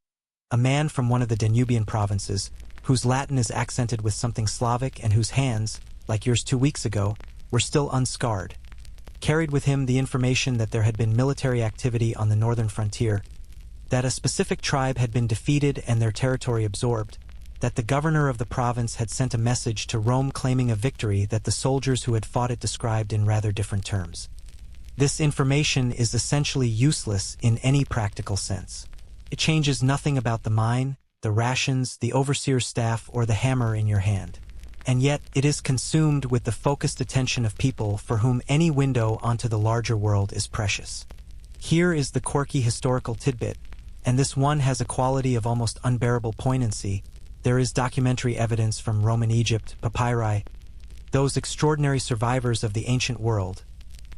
a man from one of the Danubian provinces, whose Latin is accented with something Slavic and whose hands, like yours 2 weeks ago, were still unscarred, carried with him the information that there had been military activity on the northern frontier, that a specific tribe had been defeated and their territory absorbed, that the governor of the province had sent a message to Rome claiming a victory that the soldiers who had fought it described in rather different terms. This information is essentially useless in any practical sense. It changes nothing about the mine, the rations, the overseer's staff, or the hammer in your hand. And yet it is consumed with the focused attention of people for whom any window onto the larger world is precious. Here is the quirky historical tidbit, and this one has a quality of almost unbearable poignancy. There is documentary evidence from Roman Egypt, papyri, those extraordinary survivors of the ancient world,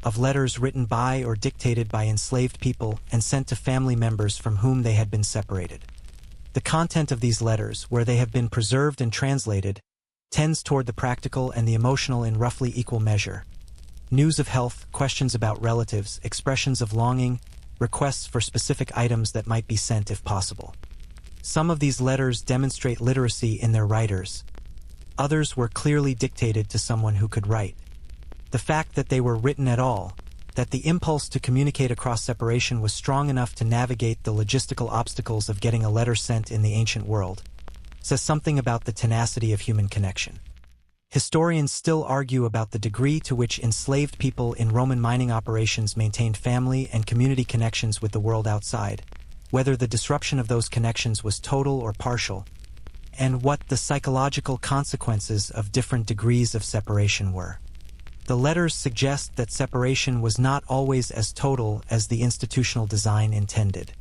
of letters written by or dictated by enslaved people and sent to family members from whom they had been separated. The content of these letters, where they have been preserved and translated, tends toward the practical and the emotional in roughly equal measure. News of health, questions about relatives, expressions of longing, requests for specific items that might be sent if possible. Some of these letters demonstrate literacy in their writers. Others were clearly dictated to someone who could write. The fact that they were written at all, that the impulse to communicate across separation was strong enough to navigate the logistical obstacles of getting a letter sent in the ancient world, says something about the tenacity of human connection. Historians still argue about the degree to which enslaved people in Roman mining operations maintained family and community connections with the world outside, whether the disruption of those connections was total or partial, and what the psychological consequences of different degrees of separation were. The letters suggest that separation was not always as total as the institutional design intended.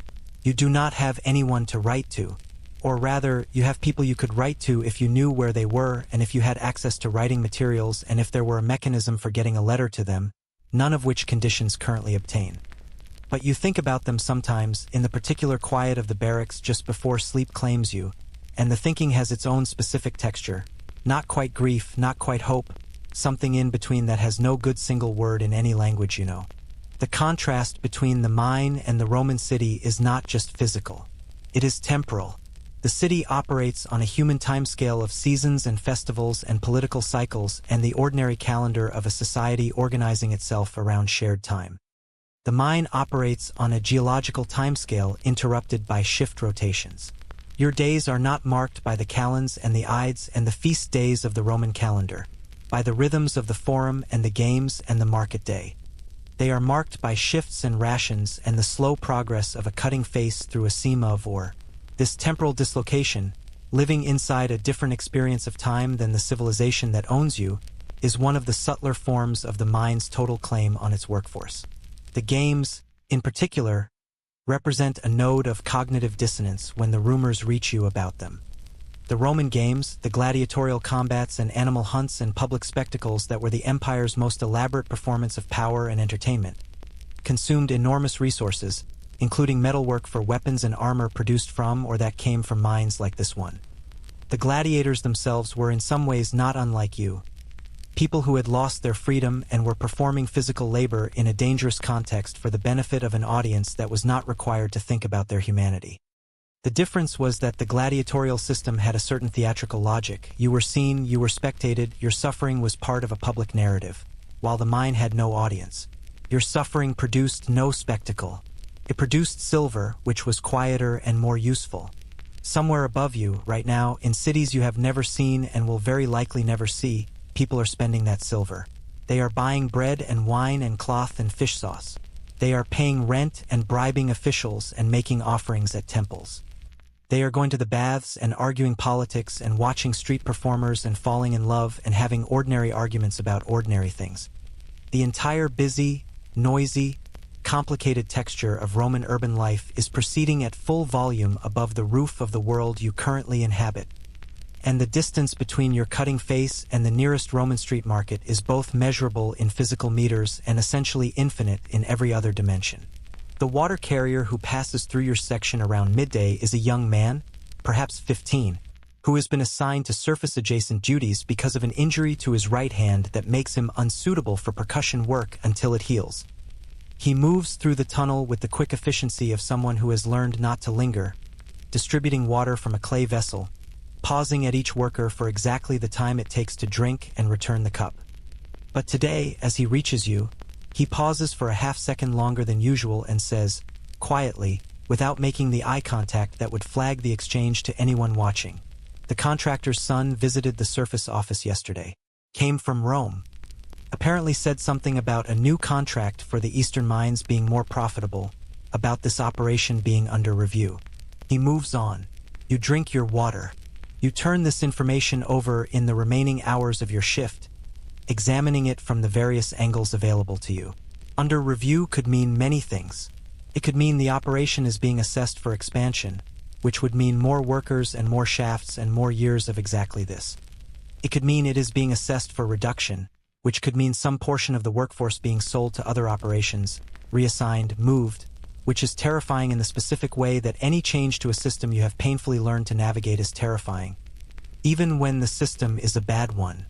You do not have anyone to write to, or rather, you have people you could write to if you knew where they were and if you had access to writing materials and if there were a mechanism for getting a letter to them, none of which conditions currently obtain. But you think about them sometimes in the particular quiet of the barracks just before sleep claims you, and the thinking has its own specific texture, not quite grief, not quite hope, something in between that has no good single word in any language you know. The contrast between the mine and the Roman city is not just physical. It is temporal. The city operates on a human timescale of seasons and festivals and political cycles and the ordinary calendar of a society organizing itself around shared time. The mine operates on a geological timescale interrupted by shift rotations. Your days are not marked by the calends and the ides and the feast days of the Roman calendar, by the rhythms of the forum and the games and the market day. They are marked by shifts and rations and the slow progress of a cutting face through a seam of ore. This temporal dislocation, living inside a different experience of time than the civilization that owns you, is one of the subtler forms of the mine's total claim on its workforce. The games, in particular, represent a node of cognitive dissonance when the rumors reach you about them. The Roman games, the gladiatorial combats and animal hunts and public spectacles that were the empire's most elaborate performance of power and entertainment, consumed enormous resources, including metalwork for weapons and armor produced from or that came from mines like this one. The gladiators themselves were in some ways not unlike you, people who had lost their freedom and were performing physical labor in a dangerous context for the benefit of an audience that was not required to think about their humanity. The difference was that the gladiatorial system had a certain theatrical logic. You were seen, you were spectated, your suffering was part of a public narrative, while the mine had no audience. Your suffering produced no spectacle. It produced silver, which was quieter and more useful. Somewhere above you, right now, in cities you have never seen and will very likely never see, people are spending that silver. They are buying bread and wine and cloth and fish sauce. They are paying rent and bribing officials and making offerings at temples. They are going to the baths and arguing politics and watching street performers and falling in love and having ordinary arguments about ordinary things. The entire busy, noisy, complicated texture of Roman urban life is proceeding at full volume above the roof of the world you currently inhabit. And the distance between your cutting face and the nearest Roman street market is both measurable in physical meters and essentially infinite in every other dimension. The water carrier who passes through your section around midday is a young man, perhaps 15, who has been assigned to surface-adjacent duties because of an injury to his right hand that makes him unsuitable for percussion work until it heals. He moves through the tunnel with the quick efficiency of someone who has learned not to linger, distributing water from a clay vessel, pausing at each worker for exactly the time it takes to drink and return the cup. But today, as he reaches you, he pauses for a half-second longer than usual and says, quietly, without making the eye contact that would flag the exchange to anyone watching, "The contractor's son visited the surface office yesterday. Came from Rome. Apparently said something about a new contract for the eastern mines being more profitable, about this operation being under review." He moves on. You drink your water. You turn this information over in the remaining hours of your shift, examining it from the various angles available to you. Under review could mean many things. It could mean the operation is being assessed for expansion, which would mean more workers and more shafts and more years of exactly this. It could mean it is being assessed for reduction, which could mean some portion of the workforce being sold to other operations, reassigned, moved, which is terrifying in the specific way that any change to a system you have painfully learned to navigate is terrifying, even when the system is a bad one.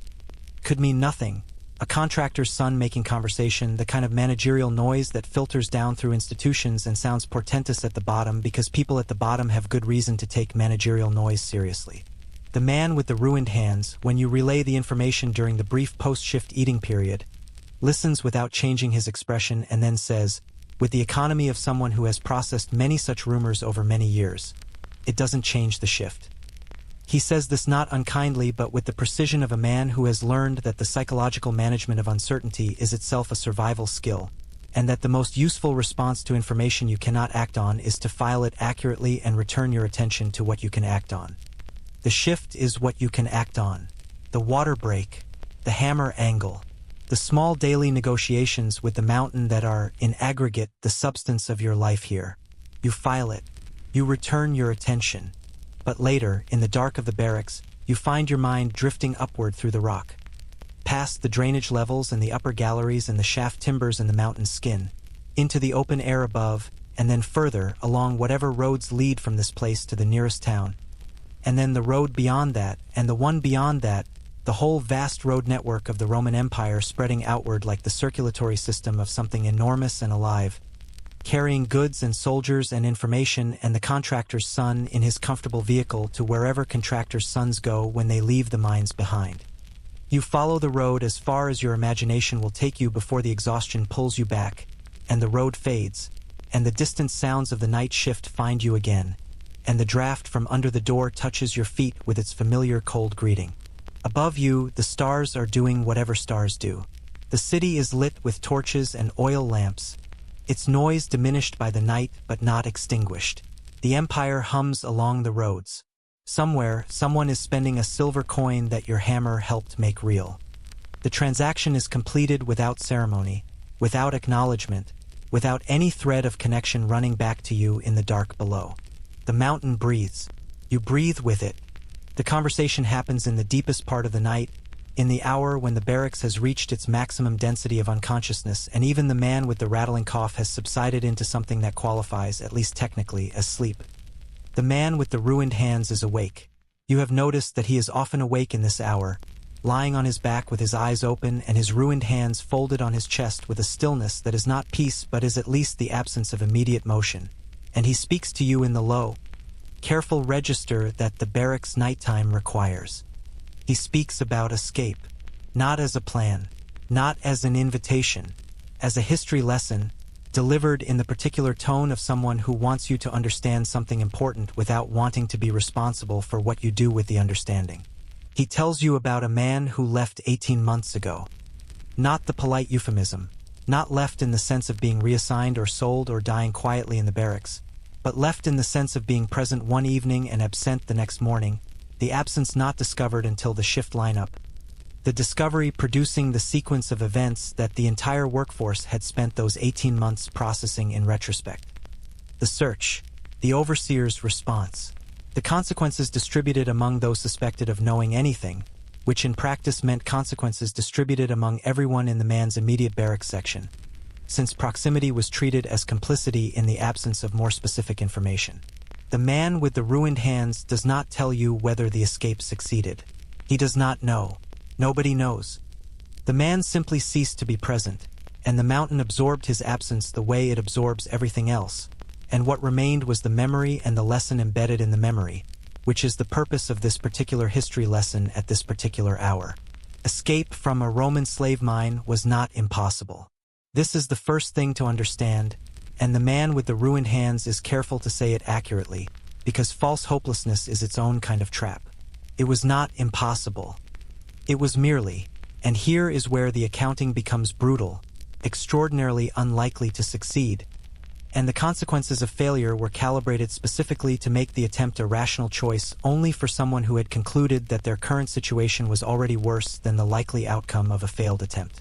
Could mean nothing, A contractor's son making conversation, the kind of managerial noise that filters down through institutions and sounds portentous at the bottom because people at the bottom have good reason to take managerial noise seriously. The man with the ruined hands, when you relay the information during the brief post-shift eating period, listens without changing his expression and then says, with the economy of someone who has processed many such rumors over many years, it doesn't change the shift. He says this not unkindly but with the precision of a man who has learned that the psychological management of uncertainty is itself a survival skill, and that the most useful response to information you cannot act on is to file it accurately and return your attention to what you can act on. The shift is what you can act on. The water break, the hammer angle, the small daily negotiations with the mountain that are, in aggregate, the substance of your life here. You file it. You return your attention. But later, in the dark of the barracks, you find your mind drifting upward through the rock, past the drainage levels and the upper galleries and the shaft timbers and the mountain skin, into the open air above, and then further along whatever roads lead from this place to the nearest town. And then the road beyond that, and the one beyond that, the whole vast road network of the Roman Empire spreading outward like the circulatory system of something enormous and alive, carrying goods and soldiers and information and the contractor's son in his comfortable vehicle to wherever contractors' sons go when they leave the mines behind. You follow the road as far as your imagination will take you before the exhaustion pulls you back, and the road fades, and the distant sounds of the night shift find you again, and the draft from under the door touches your feet with its familiar cold greeting. Above you, the stars are doing whatever stars do. The city is lit with torches and oil lamps, its noise diminished by the night but not extinguished. The empire hums along the roads. Somewhere, someone is spending a silver coin that your hammer helped make real. The transaction is completed without ceremony, without acknowledgement, without any thread of connection running back to you in the dark below. The mountain breathes. You breathe with it. The conversation happens in the deepest part of the night, in the hour when the barracks has reached its maximum density of unconsciousness, and even the man with the rattling cough has subsided into something that qualifies, at least technically, as sleep. The man with the ruined hands is awake. You have noticed that he is often awake in this hour, lying on his back with his eyes open and his ruined hands folded on his chest with a stillness that is not peace but is at least the absence of immediate motion. And he speaks to you in the low, careful register that the barracks nighttime requires. He speaks about escape, not as a plan, not as an invitation, as a history lesson, delivered in the particular tone of someone who wants you to understand something important without wanting to be responsible for what you do with the understanding. He tells you about a man who left 18 months ago. Not the polite euphemism, not left in the sense of being reassigned or sold or dying quietly in the barracks, but left in the sense of being present one evening and absent the next morning, the absence not discovered until the shift lineup, the discovery producing the sequence of events that the entire workforce had spent those 18 months processing in retrospect. The search, the overseer's response, the consequences distributed among those suspected of knowing anything, which in practice meant consequences distributed among everyone in the man's immediate barracks section, since proximity was treated as complicity in the absence of more specific information. The man with the ruined hands does not tell you whether the escape succeeded. He does not know. Nobody knows. The man simply ceased to be present, and the mountain absorbed his absence the way it absorbs everything else, and what remained was the memory and the lesson embedded in the memory, which is the purpose of this particular history lesson at this particular hour. Escape from a Roman slave mine was not impossible. This is the first thing to understand, and the man with the ruined hands is careful to say it accurately, because false hopelessness is its own kind of trap. It was not impossible. It was merely, and here is where the accounting becomes brutal, extraordinarily unlikely to succeed, and the consequences of failure were calibrated specifically to make the attempt a rational choice only for someone who had concluded that their current situation was already worse than the likely outcome of a failed attempt.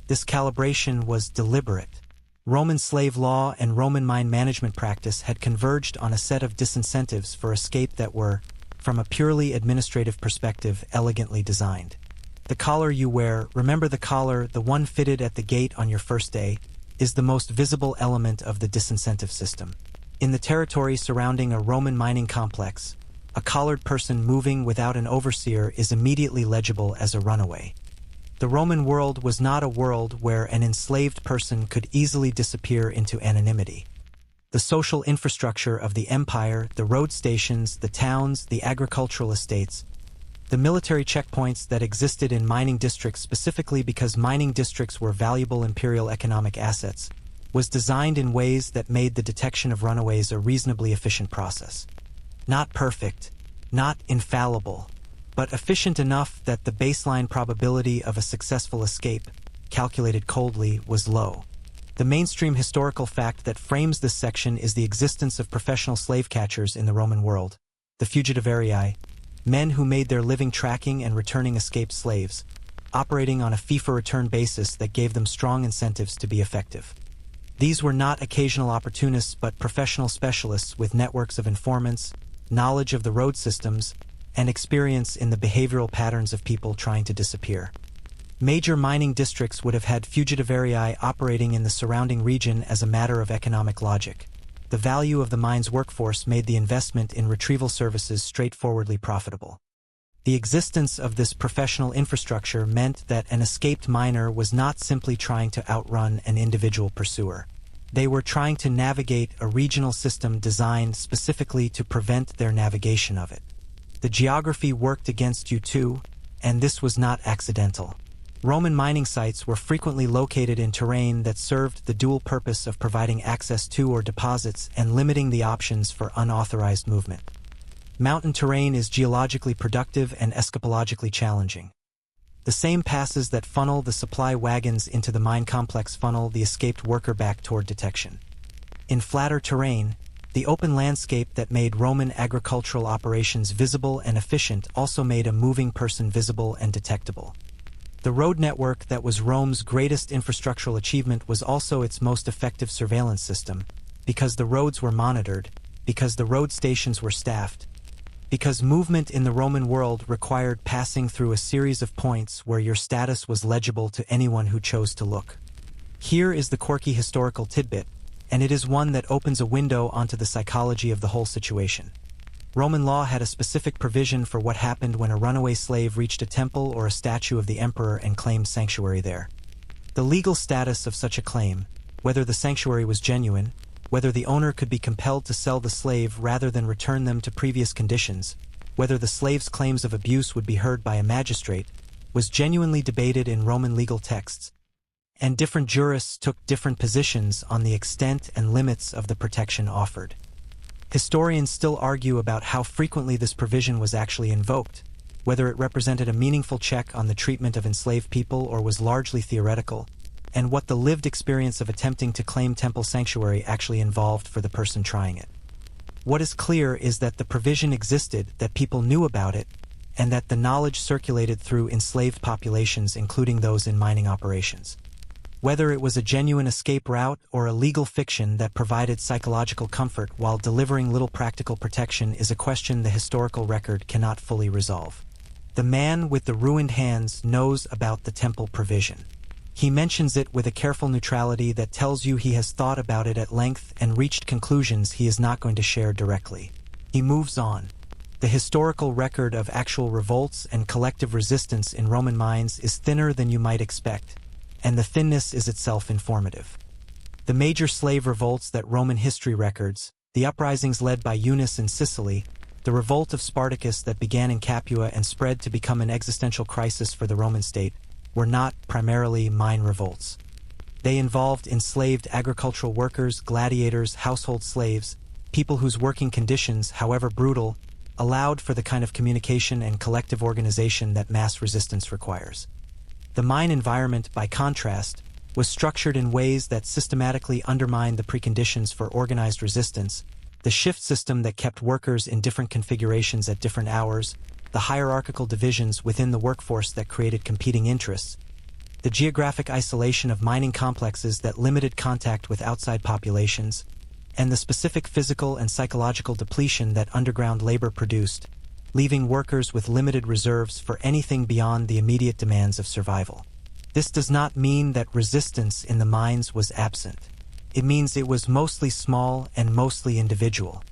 This calibration was deliberate. Roman slave law and Roman mine management practice had converged on a set of disincentives for escape that were, from a purely administrative perspective, elegantly designed. The collar you wear, remember the collar, the one fitted at the gate on your first day, is the most visible element of the disincentive system. In the territory surrounding a Roman mining complex, a collared person moving without an overseer is immediately legible as a runaway. The Roman world was not a world where an enslaved person could easily disappear into anonymity. The social infrastructure of the empire, the road stations, the towns, the agricultural estates, the military checkpoints that existed in mining districts specifically because mining districts were valuable imperial economic assets, was designed in ways that made the detection of runaways a reasonably efficient process. Not perfect, not infallible, but efficient enough that the baseline probability of a successful escape, calculated coldly, was low. The mainstream historical fact that frames this section is the existence of professional slave catchers in the Roman world, the fugitivarii, men who made their living tracking and returning escaped slaves, operating on a fee-for-return basis that gave them strong incentives to be effective. These were not occasional opportunists but professional specialists with networks of informants, knowledge of the road systems, and experience in the behavioral patterns of people trying to disappear. Major mining districts would have had fugitivarii operating in the surrounding region as a matter of economic logic. The value of the mine's workforce made the investment in retrieval services straightforwardly profitable. The existence of this professional infrastructure meant that an escaped miner was not simply trying to outrun an individual pursuer. They were trying to navigate a regional system designed specifically to prevent their navigation of it. The geography worked against you too, and this was not accidental. Roman mining sites were frequently located in terrain that served the dual purpose of providing access to or deposits and limiting the options for unauthorized movement. Mountain terrain is geologically productive and escapologically challenging. The same passes that funnel the supply wagons into the mine complex funnel the escaped worker back toward detection. In flatter terrain, the open landscape that made Roman agricultural operations visible and efficient also made a moving person visible and detectable. The road network that was Rome's greatest infrastructural achievement was also its most effective surveillance system, because the roads were monitored, because the road stations were staffed, because movement in the Roman world required passing through a series of points where your status was legible to anyone who chose to look. Here is the quirky historical tidbit, and it is one that opens a window onto the psychology of the whole situation. Roman law had a specific provision for what happened when a runaway slave reached a temple or a statue of the emperor and claimed sanctuary there. The legal status of such a claim, whether the sanctuary was genuine, whether the owner could be compelled to sell the slave rather than return them to previous conditions, whether the slave's claims of abuse would be heard by a magistrate, was genuinely debated in Roman legal texts, and different jurists took different positions on the extent and limits of the protection offered. Historians still argue about how frequently this provision was actually invoked, whether it represented a meaningful check on the treatment of enslaved people or was largely theoretical, and what the lived experience of attempting to claim temple sanctuary actually involved for the person trying it. What is clear is that the provision existed, that people knew about it, and that the knowledge circulated through enslaved populations, including those in mining operations. Whether it was a genuine escape route or a legal fiction that provided psychological comfort while delivering little practical protection is a question the historical record cannot fully resolve. The man with the ruined hands knows about the temple provision. He mentions it with a careful neutrality that tells you he has thought about it at length and reached conclusions he is not going to share directly. He moves on. The historical record of actual revolts and collective resistance in Roman mines is thinner than you might expect, and the thinness is itself informative. The major slave revolts that Roman history records, the uprisings led by Eunice in Sicily, the revolt of Spartacus that began in Capua and spread to become an existential crisis for the Roman state, were not primarily mine revolts. They involved enslaved agricultural workers, gladiators, household slaves, people whose working conditions, however brutal, allowed for the kind of communication and collective organization that mass resistance requires. The mine environment, by contrast, was structured in ways that systematically undermined the preconditions for organized resistance, the shift system that kept workers in different configurations at different hours, the hierarchical divisions within the workforce that created competing interests, the geographic isolation of mining complexes that limited contact with outside populations, and the specific physical and psychological depletion that underground labor produced, leaving workers with limited reserves for anything beyond the immediate demands of survival. This does not mean that resistance in the mines was absent. It means it was mostly small and mostly individual.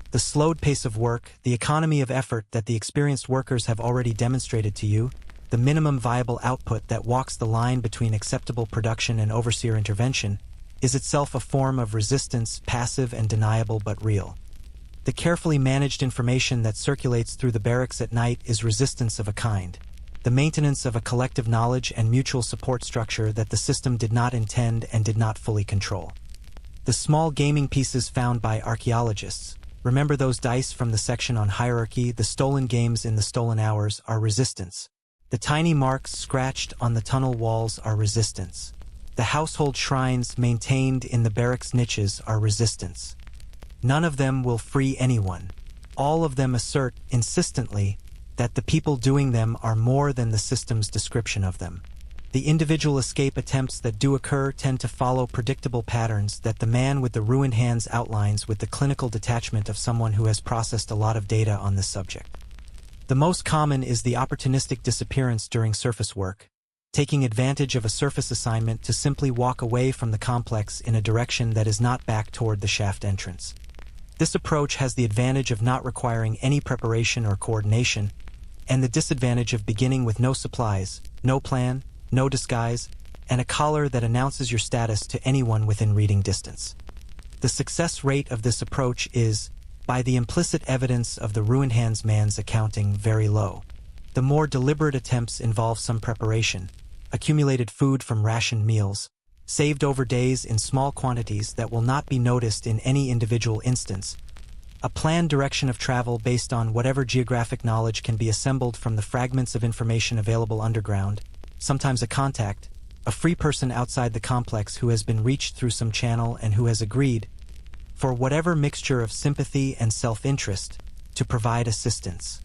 The slowed pace of work, the economy of effort that the experienced workers have already demonstrated to you, the minimum viable output that walks the line between acceptable production and overseer intervention, is itself a form of resistance, passive and deniable but real. The carefully managed information that circulates through the barracks at night is resistance of a kind, the maintenance of a collective knowledge and mutual support structure that the system did not intend and did not fully control. The small gaming pieces found by archaeologists, remember those dice from the section on hierarchy, the stolen games in the stolen hours, are resistance. The tiny marks scratched on the tunnel walls are resistance. The household shrines maintained in the barracks niches are resistance. None of them will free anyone. All of them assert, insistently, that the people doing them are more than the system's description of them. The individual escape attempts that do occur tend to follow predictable patterns that the man with the ruined hands outlines with the clinical detachment of someone who has processed a lot of data on this subject. The most common is the opportunistic disappearance during surface work, taking advantage of a surface assignment to simply walk away from the complex in a direction that is not back toward the shaft entrance. This approach has the advantage of not requiring any preparation or coordination, and the disadvantage of beginning with no supplies, no plan, no disguise, and a collar that announces your status to anyone within reading distance. The success rate of this approach is, by the implicit evidence of the ruined hands man's accounting, very low. The more deliberate attempts involve some preparation, accumulated food from rationed meals, saved over days in small quantities that will not be noticed in any individual instance, a planned direction of travel based on whatever geographic knowledge can be assembled from the fragments of information available underground, sometimes a contact, a free person outside the complex who has been reached through some channel and who has agreed, for whatever mixture of sympathy and self-interest, to provide assistance.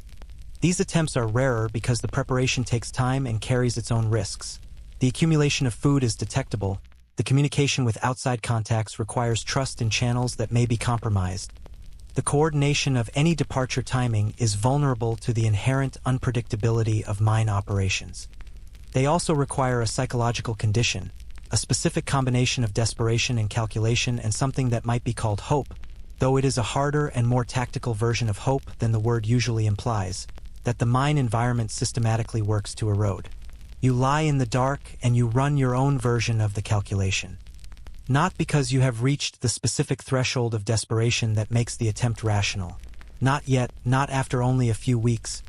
These attempts are rarer because the preparation takes time and carries its own risks. The accumulation of food is detectable. The communication with outside contacts requires trust in channels that may be compromised. The coordination of any departure timing is vulnerable to the inherent unpredictability of mine operations. They also require a psychological condition, a specific combination of desperation and calculation, and something that might be called hope, though it is a harder and more tactical version of hope than the word usually implies, that the mine environment systematically works to erode. You lie in the dark and you run your own version of the calculation. Not because you have reached the specific threshold of desperation that makes the attempt rational. Not yet, not after only a few weeks.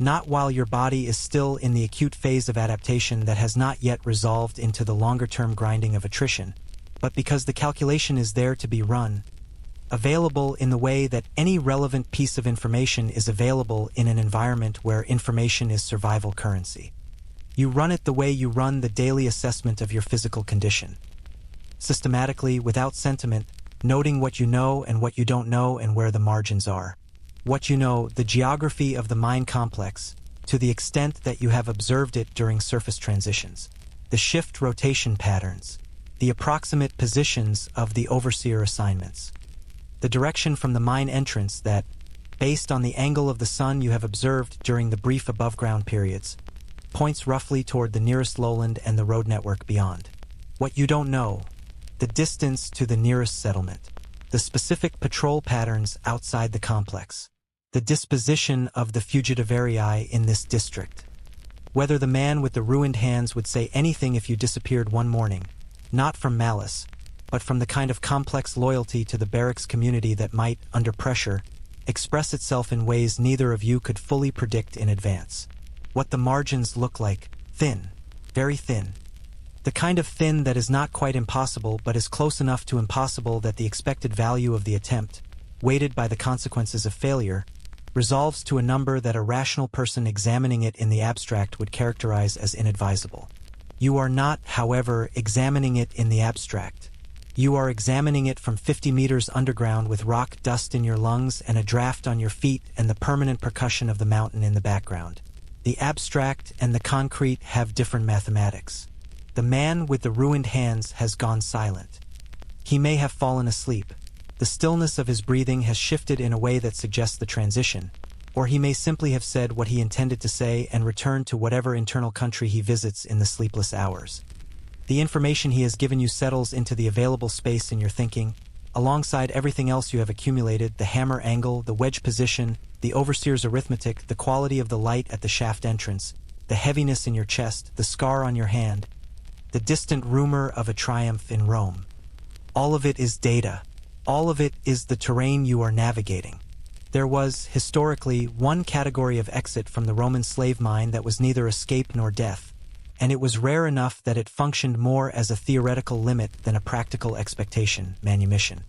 Not while your body is still in the acute phase of adaptation that has not yet resolved into the longer-term grinding of attrition, but because the calculation is there to be run, available in the way that any relevant piece of information is available in an environment where information is survival currency. You run it the way you run the daily assessment of your physical condition. Systematically, without sentiment, noting what you know and what you don't know and where the margins are. What you know, the geography of the mine complex, to the extent that you have observed it during surface transitions. The shift rotation patterns. The approximate positions of the overseer assignments. The direction from the mine entrance that, based on the angle of the sun you have observed during the brief above-ground periods, points roughly toward the nearest lowland and the road network beyond. What you don't know, the distance to the nearest settlement. The specific patrol patterns outside the complex, the disposition of the fugitivarii in this district. Whether the man with the ruined hands would say anything if you disappeared one morning, not from malice, but from the kind of complex loyalty to the barracks community that might, under pressure, express itself in ways neither of you could fully predict in advance. What the margins look like, thin, very thin. The kind of thin that is not quite impossible but is close enough to impossible that the expected value of the attempt, weighted by the consequences of failure, resolves to a number that a rational person examining it in the abstract would characterize as inadvisable. You are not, however, examining it in the abstract. You are examining it from 50 meters underground with rock dust in your lungs and a draft on your feet and the permanent percussion of the mountain in the background. The abstract and the concrete have different mathematics. The man with the ruined hands has gone silent. He may have fallen asleep. The stillness of his breathing has shifted in a way that suggests the transition, or he may simply have said what he intended to say and returned to whatever internal country he visits in the sleepless hours. The information he has given you settles into the available space in your thinking, alongside everything else you have accumulated: the hammer angle, the wedge position, the overseer's arithmetic, the quality of the light at the shaft entrance, the heaviness in your chest, the scar on your hand, the distant rumor of a triumph in Rome. All of it is data. All of it is the terrain you are navigating. There was, historically, one category of exit from the Roman slave mine that was neither escape nor death, and it was rare enough that it functioned more as a theoretical limit than a practical expectation, manumission.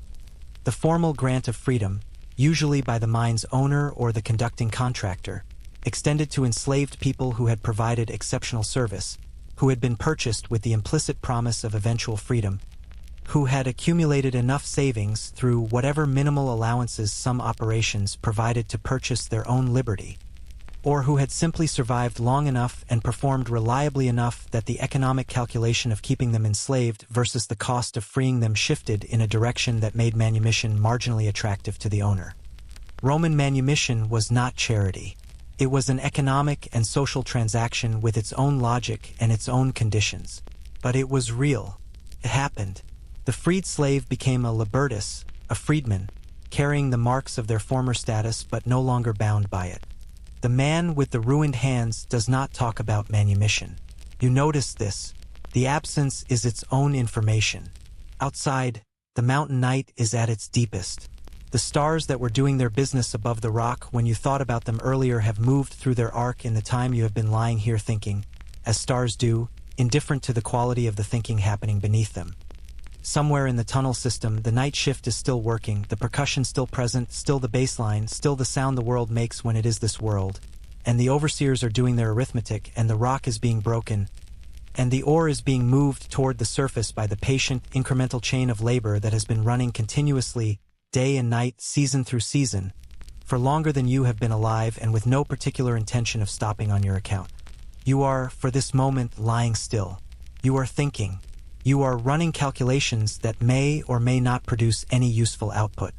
The formal grant of freedom, usually by the mine's owner or the conducting contractor, extended to enslaved people who had provided exceptional service, who had been purchased with the implicit promise of eventual freedom, who had accumulated enough savings through whatever minimal allowances some operations provided to purchase their own liberty, or who had simply survived long enough and performed reliably enough that the economic calculation of keeping them enslaved versus the cost of freeing them shifted in a direction that made manumission marginally attractive to the owner. Roman manumission was not charity. It was an economic and social transaction with its own logic and its own conditions. But it was real. It happened. The freed slave became a libertus, a freedman, carrying the marks of their former status but no longer bound by it. The man with the ruined hands does not talk about manumission. You notice this. The absence is its own information. Outside, the mountain night is at its deepest. The stars that were doing their business above the rock when you thought about them earlier have moved through their arc in the time you have been lying here thinking, as stars do, indifferent to the quality of the thinking happening beneath them. Somewhere in the tunnel system, the night shift is still working, the percussion still present, still the bass line, still the sound the world makes when it is this world, and the overseers are doing their arithmetic, and the rock is being broken, and the ore is being moved toward the surface by the patient, incremental chain of labor that has been running continuously, day and night, season through season, for longer than you have been alive and with no particular intention of stopping on your account. You are, for this moment, lying still. You are thinking. You are running calculations that may or may not produce any useful output.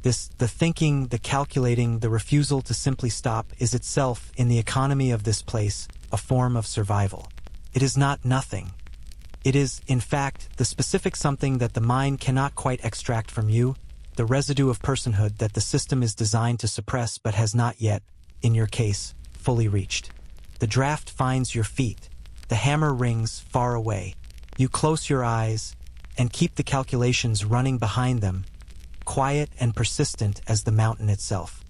The thinking, the calculating, the refusal to simply stop is itself, in the economy of this place, a form of survival. It is not nothing. It is, in fact, the specific something that the mind cannot quite extract from you, the residue of personhood that the system is designed to suppress but has not yet, in your case, fully reached. The draft finds your feet. The hammer rings far away. You close your eyes and keep the calculations running behind them, quiet and persistent as the mountain itself.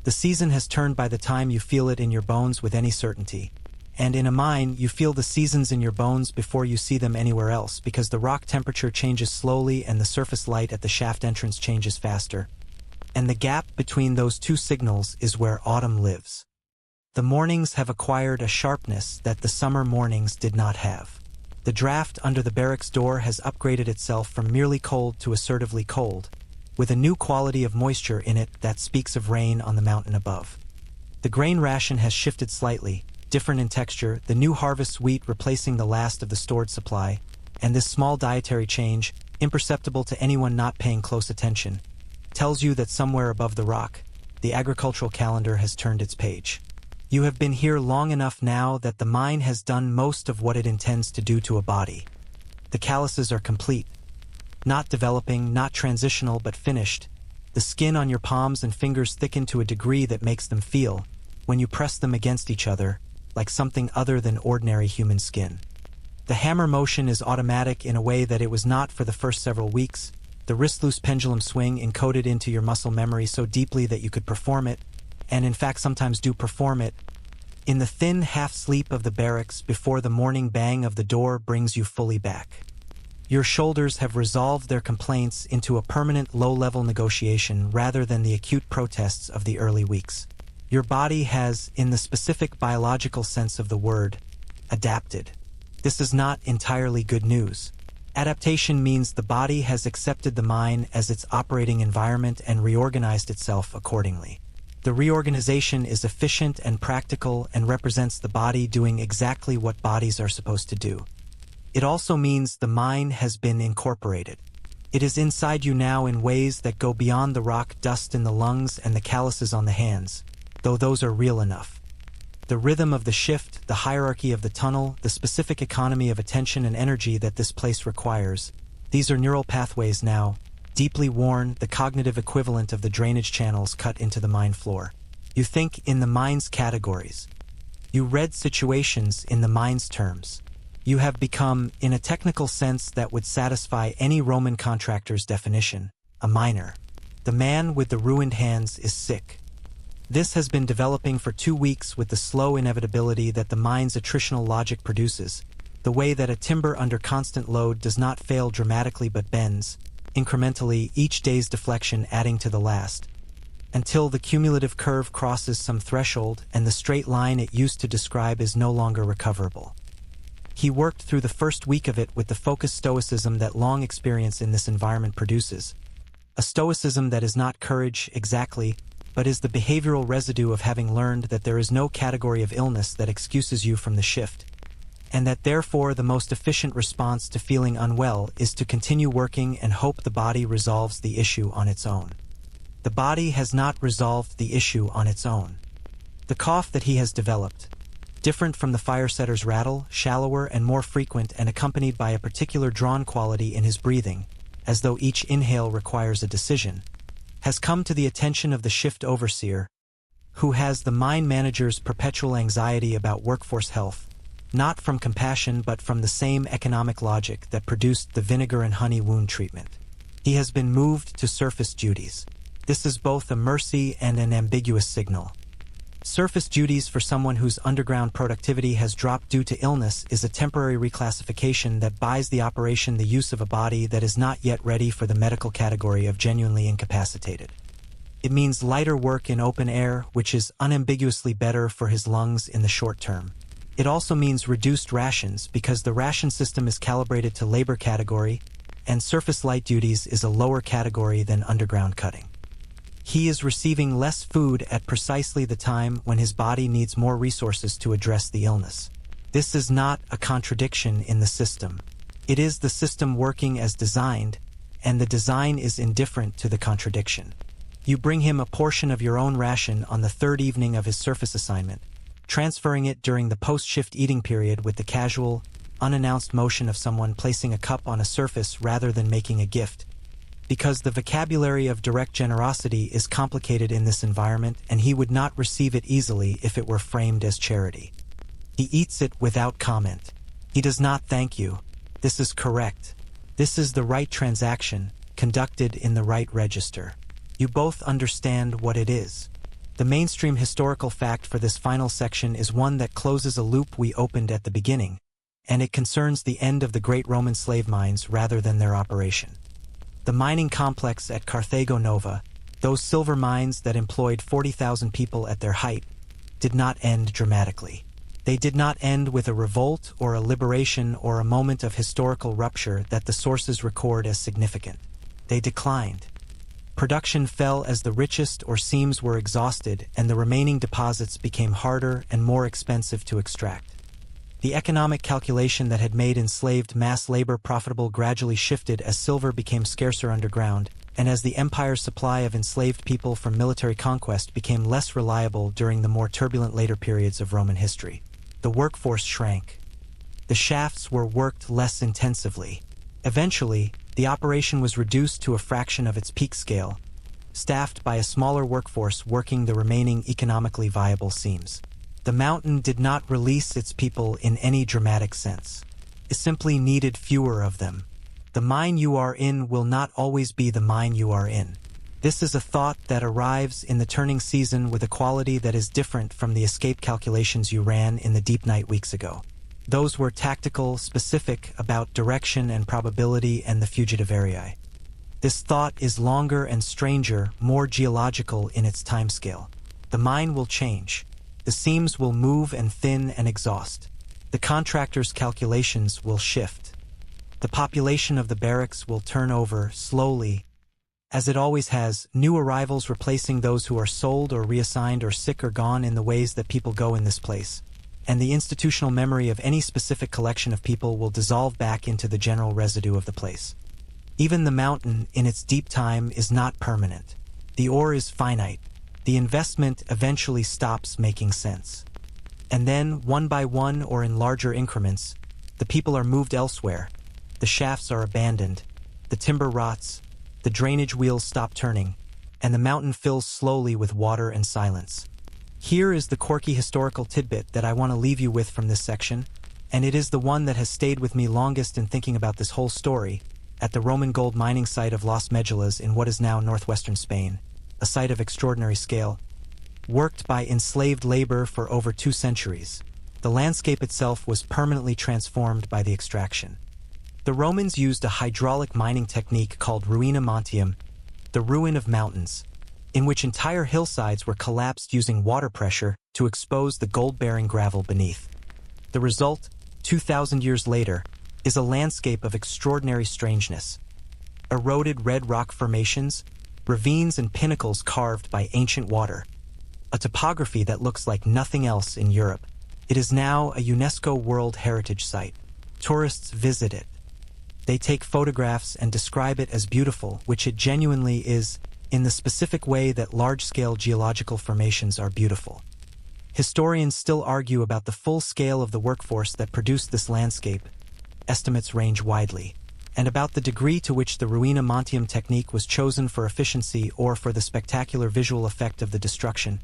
The season has turned by the time you feel it in your bones with any certainty, and in a mine you feel the seasons in your bones before you see them anywhere else because the rock temperature changes slowly and the surface light at the shaft entrance changes faster. And the gap between those two signals is where autumn lives. The mornings have acquired a sharpness that the summer mornings did not have. The draft under the barracks door has upgraded itself from merely cold to assertively cold, with a new quality of moisture in it that speaks of rain on the mountain above. The grain ration has shifted slightly, different in texture, the new harvest wheat replacing the last of the stored supply, and this small dietary change, imperceptible to anyone not paying close attention, tells you that somewhere above the rock, the agricultural calendar has turned its page. You have been here long enough now that the mine has done most of what it intends to do to a body. The calluses are complete. Not developing, not transitional, but finished. The skin on your palms and fingers thickened to a degree that makes them feel, when you press them against each other, like something other than ordinary human skin. The hammer motion is automatic in a way that it was not for the first several weeks. The wrist-loose pendulum swing encoded into your muscle memory so deeply that you could perform it, and in fact sometimes do perform it, in the thin half-sleep of the barracks before the morning bang of the door brings you fully back. Your shoulders have resolved their complaints into a permanent low-level negotiation rather than the acute protests of the early weeks. Your body has, in the specific biological sense of the word, adapted. This is not entirely good news. Adaptation means the body has accepted the mine as its operating environment and reorganized itself accordingly. The reorganization is efficient and practical and represents the body doing exactly what bodies are supposed to do. It also means the mine has been incorporated. It is inside you now in ways that go beyond the rock dust in the lungs and the calluses on the hands, though those are real enough. The rhythm of the shift, the hierarchy of the tunnel, the specific economy of attention and energy that this place requires, these are neural pathways now, deeply worn, the cognitive equivalent of the drainage channels cut into the mine floor. You think in the mine's categories. You read situations in the mine's terms. You have become, in a technical sense that would satisfy any Roman contractor's definition, a miner. The man with the ruined hands is sick. This has been developing for 2 weeks with the slow inevitability that the mine's attritional logic produces, the way that a timber under constant load does not fail dramatically but bends, incrementally each day's deflection adding to the last, until the cumulative curve crosses some threshold and the straight line it used to describe is no longer recoverable. He worked through the first week of it with the focused stoicism that long experience in this environment produces. A stoicism that is not courage exactly, but is the behavioral residue of having learned that there is no category of illness that excuses you from the shift, and that therefore the most efficient response to feeling unwell is to continue working and hope the body resolves the issue on its own. The body has not resolved the issue on its own. The cough that he has developed, different from the firesetter's rattle, shallower and more frequent and accompanied by a particular drawn quality in his breathing, as though each inhale requires a decision, has come to the attention of the shift overseer, who has the mine manager's perpetual anxiety about workforce health, not from compassion but from the same economic logic that produced the vinegar and honey wound treatment. He has been moved to surface duties. This is both a mercy and an ambiguous signal. Surface duties for someone whose underground productivity has dropped due to illness is a temporary reclassification that buys the operation the use of a body that is not yet ready for the medical category of genuinely incapacitated. It means lighter work in open air, which is unambiguously better for his lungs in the short term. It also means reduced rations because the ration system is calibrated to labor category, and surface light duties is a lower category than underground cutting. He is receiving less food at precisely the time when his body needs more resources to address the illness. This is not a contradiction in the system. It is the system working as designed, and the design is indifferent to the contradiction. You bring him a portion of your own ration on the third evening of his surface assignment, transferring it during the post-shift eating period with the casual, unannounced motion of someone placing a cup on a surface rather than making a gift, because the vocabulary of direct generosity is complicated in this environment and he would not receive it easily if it were framed as charity. He eats it without comment. He does not thank you. This is correct. This is the right transaction, conducted in the right register. You both understand what it is. The mainstream historical fact for this final section is one that closes a loop we opened at the beginning, and it concerns the end of the great Roman slave mines rather than their operation. The mining complex at Carthago Nova, those silver mines that employed 40,000 people at their height, did not end dramatically. They did not end with a revolt or a liberation or a moment of historical rupture that the sources record as significant. They declined. Production fell as the richest or seams were exhausted and the remaining deposits became harder and more expensive to extract. The economic calculation that had made enslaved mass labor profitable gradually shifted as silver became scarcer underground, and as the empire's supply of enslaved people from military conquest became less reliable during the more turbulent later periods of Roman history. The workforce shrank. The shafts were worked less intensively. Eventually, the operation was reduced to a fraction of its peak scale, staffed by a smaller workforce working the remaining economically viable seams. The mountain did not release its people in any dramatic sense. It simply needed fewer of them. The mine you are in will not always be the mine you are in. This is a thought that arrives in the turning season with a quality that is different from the escape calculations you ran in the deep night weeks ago. Those were tactical, specific, about direction and probability and the fugitive area. This thought is longer and stranger, more geological in its timescale. The mine will change. The seams will move and thin and exhaust. The contractor's calculations will shift. The population of the barracks will turn over slowly, as it always has, new arrivals replacing those who are sold or reassigned or sick or gone in the ways that people go in this place. And the institutional memory of any specific collection of people will dissolve back into the general residue of the place. Even the mountain, in its deep time, is not permanent. The ore is finite. The investment eventually stops making sense. And then, one by one or in larger increments, the people are moved elsewhere. The shafts are abandoned. The timber rots. The drainage wheels stop turning. And the mountain fills slowly with water and silence. Here is the quirky historical tidbit that I want to leave you with from this section, and it is the one that has stayed with me longest in thinking about this whole story. At the Roman gold mining site of Las Medulas in what is now northwestern Spain, a site of extraordinary scale, worked by enslaved labor for over 2 centuries. The landscape itself was permanently transformed by the extraction. The Romans used a hydraulic mining technique called ruina montium, the ruin of mountains, in which entire hillsides were collapsed using water pressure to expose the gold-bearing gravel beneath. The result, 2,000 years later, is a landscape of extraordinary strangeness. Eroded red rock formations, ravines and pinnacles carved by ancient water. A topography that looks like nothing else in Europe. It is now a UNESCO World Heritage Site. Tourists visit it. They take photographs and describe it as beautiful, which it genuinely is, in the specific way that large-scale geological formations are beautiful. Historians still argue about the full scale of the workforce that produced this landscape. Estimates range widely, and about the degree to which the ruina montium technique was chosen for efficiency or for the spectacular visual effect of the destruction,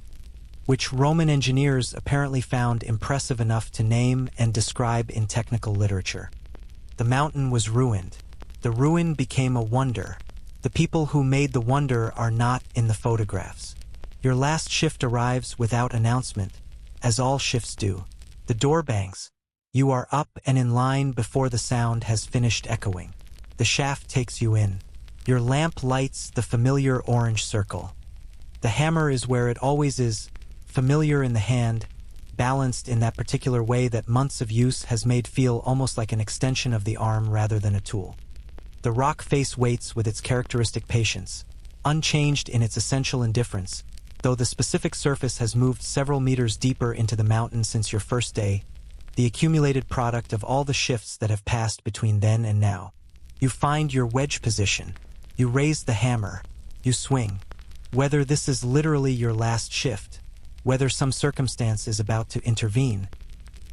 which Roman engineers apparently found impressive enough to name and describe in technical literature. The mountain was ruined. The ruin became a wonder. The people who made the wonder are not in the photographs. Your last shift arrives without announcement, as all shifts do. The door bangs. You are up and in line before the sound has finished echoing. The shaft takes you in. Your lamp lights the familiar orange circle. The hammer is where it always is, familiar in the hand, balanced in that particular way that months of use has made feel almost like an extension of the arm rather than a tool. The rock face waits with its characteristic patience, unchanged in its essential indifference, though the specific surface has moved several meters deeper into the mountain since your first day, the accumulated product of all the shifts that have passed between then and now. You find your wedge position. You raise the hammer. You swing. Whether this is literally your last shift, whether some circumstance is about to intervene,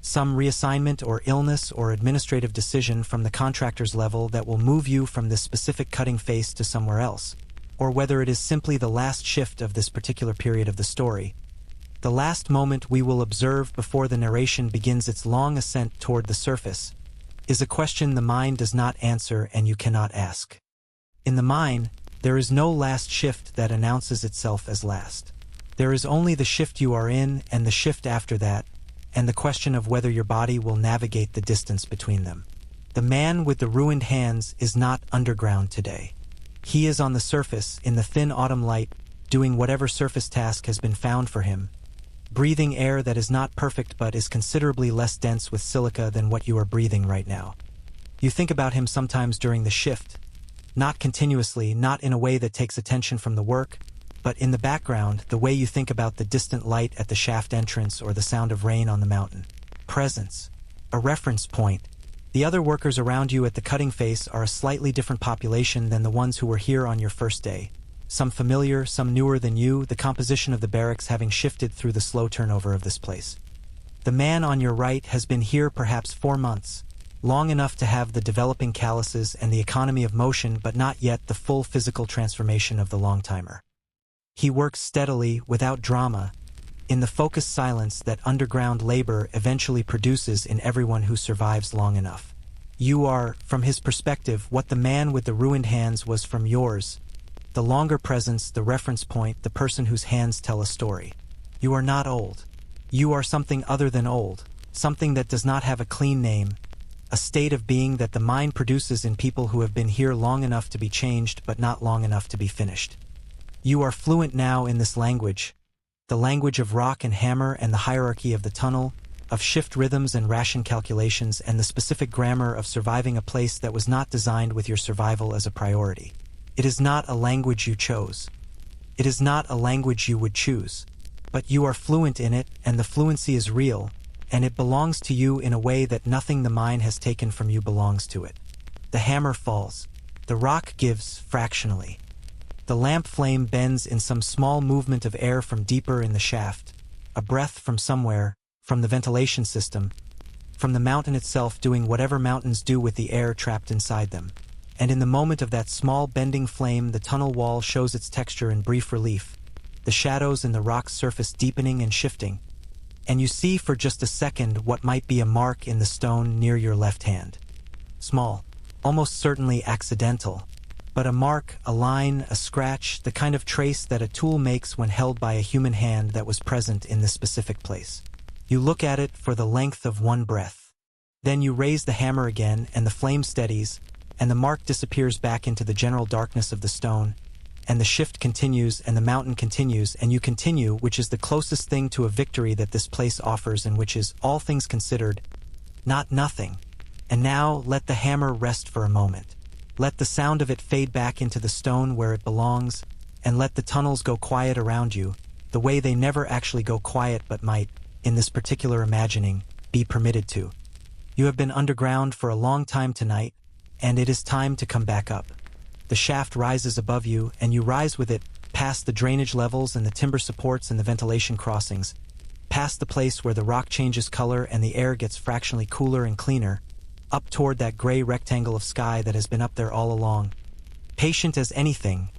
some reassignment or illness or administrative decision from the contractor's level that will move you from this specific cutting face to somewhere else, or whether it is simply the last shift of this particular period of the story, the last moment we will observe before the narration begins its long ascent toward the surface, is a question the mind does not answer and you cannot ask. In the mind, there is no last shift that announces itself as last. There is only the shift you are in and the shift after that, and the question of whether your body will navigate the distance between them. The man with the ruined hands is not underground today. He is on the surface, in the thin autumn light, doing whatever surface task has been found for him, breathing air that is not perfect but is considerably less dense with silica than what you are breathing right now. You think about him sometimes during the shift, not continuously, not in a way that takes attention from the work, but in the background, the way you think about the distant light at the shaft entrance or the sound of rain on the mountain. Presence. A reference point. The other workers around you at the cutting face are a slightly different population than the ones who were here on your first day. Some familiar, some newer than you, the composition of the barracks having shifted through the slow turnover of this place. The man on your right has been here perhaps 4 months, long enough to have the developing calluses and the economy of motion but not yet the full physical transformation of the long-timer. He works steadily, without drama, in the focused silence that underground labor eventually produces in everyone who survives long enough. You are, from his perspective, what the man with the ruined hands was from yours. The longer presence, the reference point, the person whose hands tell a story. You are not old. You are something other than old, something that does not have a clean name, a state of being that the mind produces in people who have been here long enough to be changed but not long enough to be finished. You are fluent now in this language, the language of rock and hammer and the hierarchy of the tunnel, of shift rhythms and ration calculations and the specific grammar of surviving a place that was not designed with your survival as a priority. It is not a language you chose. It is not a language you would choose. But you are fluent in it, and the fluency is real, and it belongs to you in a way that nothing the mind has taken from you belongs to it. The hammer falls. The rock gives fractionally. The lamp flame bends in some small movement of air from deeper in the shaft, a breath from somewhere, from the ventilation system, from the mountain itself doing whatever mountains do with the air trapped inside them. And in the moment of that small bending flame, the tunnel wall shows its texture in brief relief. The the shadows in the rock's surface deepening and shifting, and you see for just a second what might be a mark in the stone near your left hand. Small, almost certainly accidental, but a mark, a line, a scratch, the kind of trace that a tool makes when held by a human hand that was present in this specific place. You look at it for the length of one breath. Then you raise the hammer again, and the flame steadies, and the mark disappears back into the general darkness of the stone, and the shift continues, and the mountain continues, and you continue, which is the closest thing to a victory that this place offers, and which is, all things considered, not nothing. And now let the hammer rest for a moment. Let the sound of it fade back into the stone where it belongs, and let the tunnels go quiet around you, the way they never actually go quiet but might, in this particular imagining, be permitted to. You have been underground for a long time tonight, and it is time to come back up. The shaft rises above you, and you rise with it, past the drainage levels and the timber supports and the ventilation crossings, past the place where the rock changes color and the air gets fractionally cooler and cleaner, up toward that gray rectangle of sky that has been up there all along, patient as anything,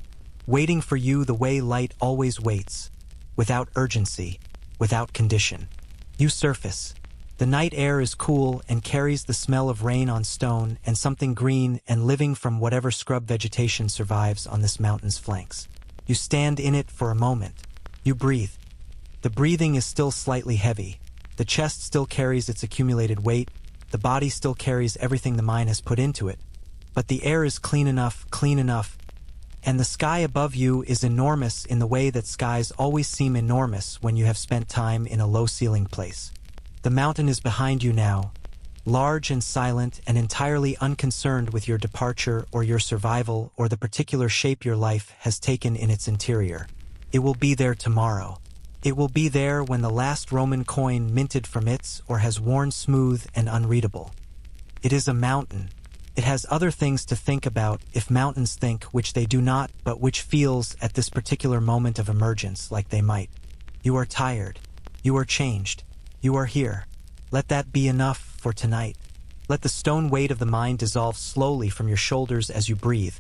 waiting for you the way light always waits, without urgency, without condition. You surface. The night air is cool and carries the smell of rain on stone and something green and living from whatever scrub vegetation survives on this mountain's flanks. You stand in it for a moment. You breathe. The breathing is still slightly heavy. The chest still carries its accumulated weight. The body still carries everything the mind has put into it. But the air is clean enough, and the sky above you is enormous in the way that skies always seem enormous when you have spent time in a low-ceilinged place. The mountain is behind you now, large and silent and entirely unconcerned with your departure or your survival or the particular shape your life has taken in its interior. It will be there tomorrow. It will be there when the last Roman coin minted from its or has worn smooth and unreadable. It is a mountain. It has other things to think about, if mountains think, which they do not, but which feels at this particular moment of emergence like they might. You are tired. You are changed. You are here. Let that be enough for tonight. Let the stone weight of the mind dissolve slowly from your shoulders as you breathe.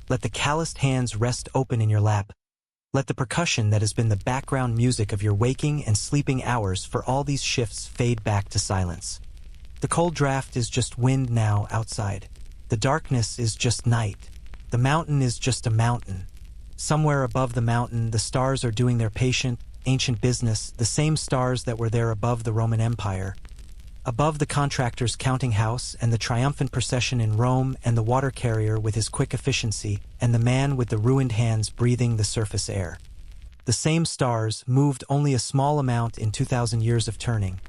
Let the calloused hands rest open in your lap. Let the percussion that has been the background music of your waking and sleeping hours for all these shifts fade back to silence. The cold draft is just wind now outside. The darkness is just night. The mountain is just a mountain. Somewhere above the mountain, the stars are doing their patient, ancient business, the same stars that were there above the Roman Empire, above the contractor's counting house and the triumphant procession in Rome and the water carrier with his quick efficiency and the man with the ruined hands breathing the surface air. The same stars, moved only a small amount in 2,000 years of turning.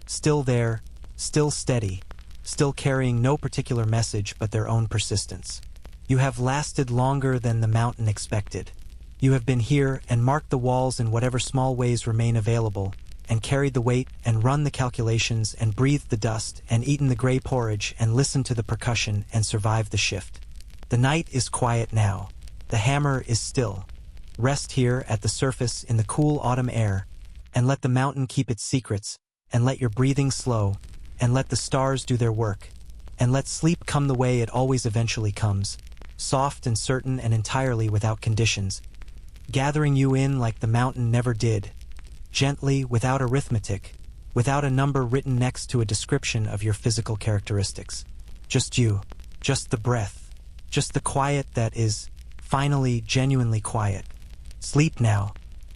Still there, still steady, still carrying no particular message but their own persistence. You have lasted longer than the mountain expected. You have been here and marked the walls in whatever small ways remain available, and carried the weight and run the calculations and breathed the dust and eaten the gray porridge and listened to the percussion and survived the shift. The night is quiet now. The hammer is still. Rest here at the surface in the cool autumn air, and let the mountain keep its secrets, and let your breathing slow, and let the stars do their work, and let sleep come the way it always eventually comes, soft and certain and entirely without conditions, gathering you in like the mountain never did, gently, without arithmetic, without a number written next to a description of your physical characteristics. Just you, just the breath, just the quiet that is, finally, genuinely quiet. Sleep now.